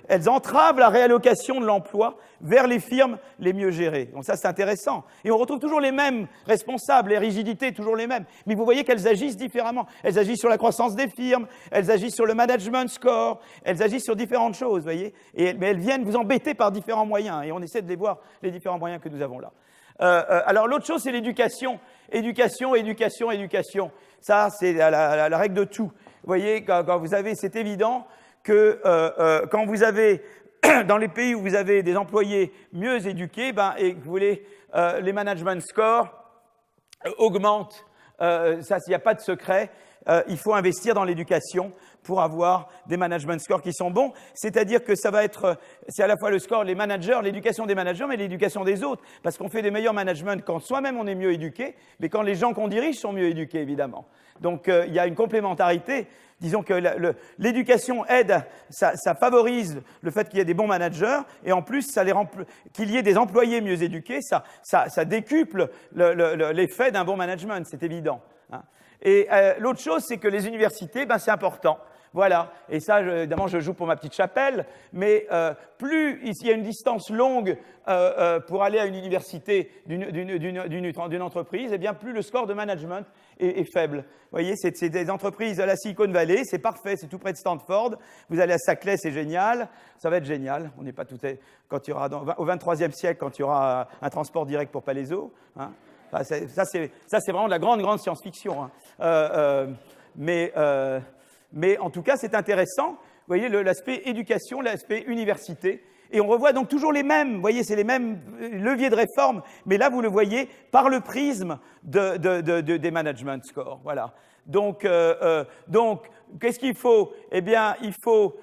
elles entravent la réallocation de l'emploi vers les firmes les mieux gérées. Donc ça, c'est intéressant. Et on retrouve toujours les mêmes responsables, les rigidités, toujours les mêmes. Mais vous voyez qu'elles agissent différemment. Elles agissent sur la croissance des firmes, elles agissent sur le management score, elles agissent sur différentes choses, vous voyez. Mais elles viennent vous embêter par différents moyens. Et on essaie de les voir, les différents moyens que nous avons là. Alors l'autre chose, c'est l'éducation. Éducation. Ça, c'est la règle de tout. Vous voyez, quand vous avez, c'est évident que quand vous avez, dans les pays où vous avez des employés mieux éduqués, et que vous voulez, les management scores augmentent. Ça, s'il n'y a pas de secret, il faut investir dans l'éducation pour avoir des management scores qui sont bons. C'est-à-dire que ça va être, c'est à la fois le score, les managers, l'éducation des managers, mais l'éducation des autres. Parce qu'on fait des meilleurs managements quand soi-même on est mieux éduqué, mais quand les gens qu'on dirige sont mieux éduqués, évidemment. Donc, il y a une complémentarité. Disons que l'éducation aide, ça favorise le fait qu'il y ait des bons managers, et en plus, qu'il y ait des employés mieux éduqués, ça décuple l'effet d'un bon management, c'est évident. Hein. Et l'autre chose, c'est que les universités, c'est important. Voilà. Et ça, évidemment, je joue pour ma petite chapelle, mais plus il y a une distance longue pour aller à une université d'une entreprise, eh bien, plus le score de management est faible. Vous voyez, c'est des entreprises à la Silicon Valley, c'est parfait, c'est tout près de Stanford. Vous allez à Saclay, c'est génial. Ça va être génial. On n'est pas quand il y aura au 23e siècle, quand il y aura un transport direct pour Palaiseau. Hein. Ça, c'est vraiment de la grande science-fiction. Hein. Mais en tout cas, c'est intéressant. Vous voyez, l'aspect éducation, l'aspect université. Et on revoit donc toujours les mêmes. Vous voyez, c'est les mêmes leviers de réforme. Mais là, vous le voyez par le prisme des management scores. Voilà. Donc, qu'est-ce qu'il faut? Eh bien, il faut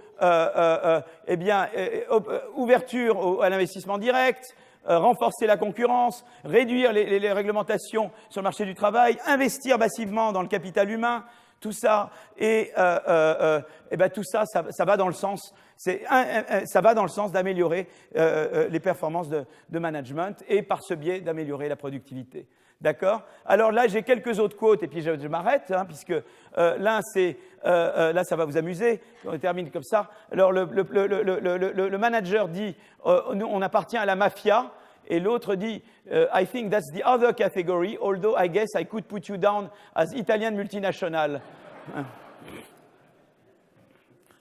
ouverture à l'investissement direct, renforcer la concurrence, réduire les réglementations sur le marché du travail, investir massivement dans le capital humain. Tout ça, tout ça, ça va dans le sens, ça va dans le sens d'améliorer les performances de management et par ce biais d'améliorer la productivité. D'accord? Alors là, j'ai quelques autres quotes et puis je m'arrête, hein, puisque là, ça va vous amuser. On termine comme ça. Alors le manager dit, on appartient à la mafia. Et l'autre dit, I think that's the other category, although I guess I could put you down as Italian multinational.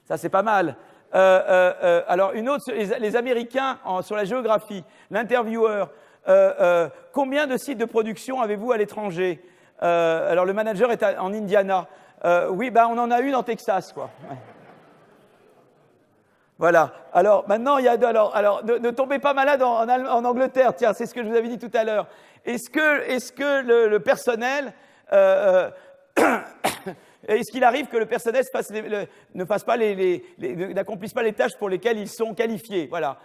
Ça, c'est pas mal. Alors, une autre, les Américains, sur la géographie, l'intervieweur, combien de sites de production avez-vous à l'étranger? Alors, le manager est en Indiana. Oui, on en a une en Texas, quoi. Ouais. Voilà. Alors, maintenant, ne tombez pas malade en Angleterre. Tiens, c'est ce que je vous avais dit tout à l'heure. Est-ce que le personnel, est-ce qu'il arrive que le personnel n'accomplisse pas les tâches pour lesquelles ils sont qualifiés? Voilà.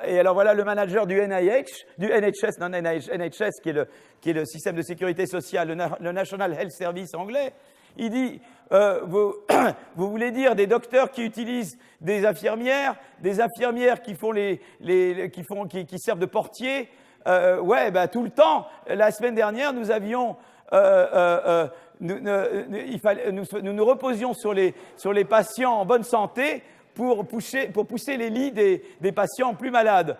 Et alors voilà le manager du NHS, qui est le système de sécurité sociale, le National Health Service anglais. Il dit, vous voulez dire des docteurs qui utilisent des infirmières qui font qui servent de portiers. Tout le temps. La semaine dernière, nous avions, nous nous reposions sur les patients en bonne santé pour pousser les lits des patients plus malades.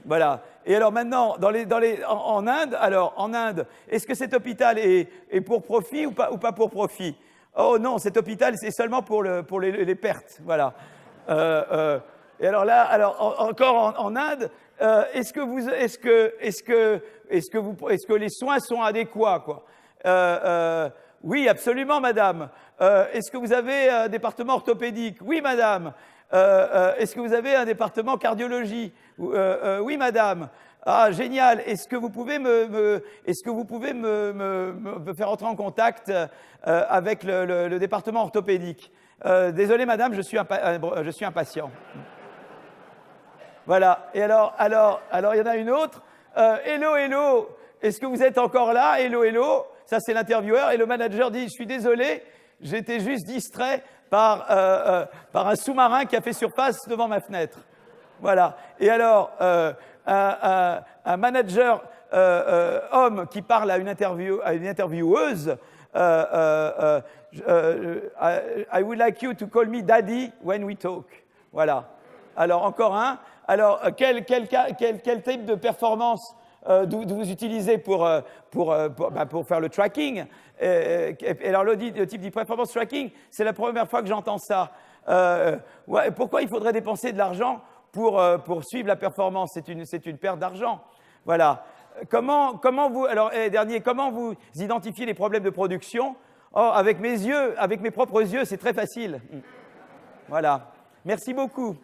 Voilà. Et alors maintenant, en Inde, est-ce que cet hôpital est pour profit ou pas pour profit? Oh non, cet hôpital, c'est seulement pour les pertes. Voilà. Et alors là, encore en Inde, est-ce que les soins sont adéquats, quoi? Oui, absolument, madame. Est-ce que vous avez un département orthopédique? Oui, madame. Est-ce que vous avez un département cardiologie? Oui, madame. Ah, génial. Est-ce que vous pouvez me faire entrer en contact avec le département orthopédique? Désolé, madame, je suis un patient. Voilà. Et alors, il y en a une autre. Hello, hello. Est-ce que vous êtes encore là? Hello, hello. Ça, c'est l'intervieweur. Et le manager dit, je suis désolé, j'étais juste distrait par un sous-marin qui a fait surface devant ma fenêtre. Voilà. Et alors, un manager homme qui parle à une intervieweuse, I would like you to call me daddy when we talk. Voilà. Alors, encore un. Alors, quel type de performance vous utilisez pour faire le tracking? Et alors, le type de performance tracking, c'est la première fois que j'entends ça. Pourquoi il faudrait dépenser de l'argent pour suivre la performance? C'est une perte d'argent. Voilà. Comment vous identifiez les problèmes de production? Oh, avec mes propres yeux, c'est très facile. Voilà. Merci beaucoup.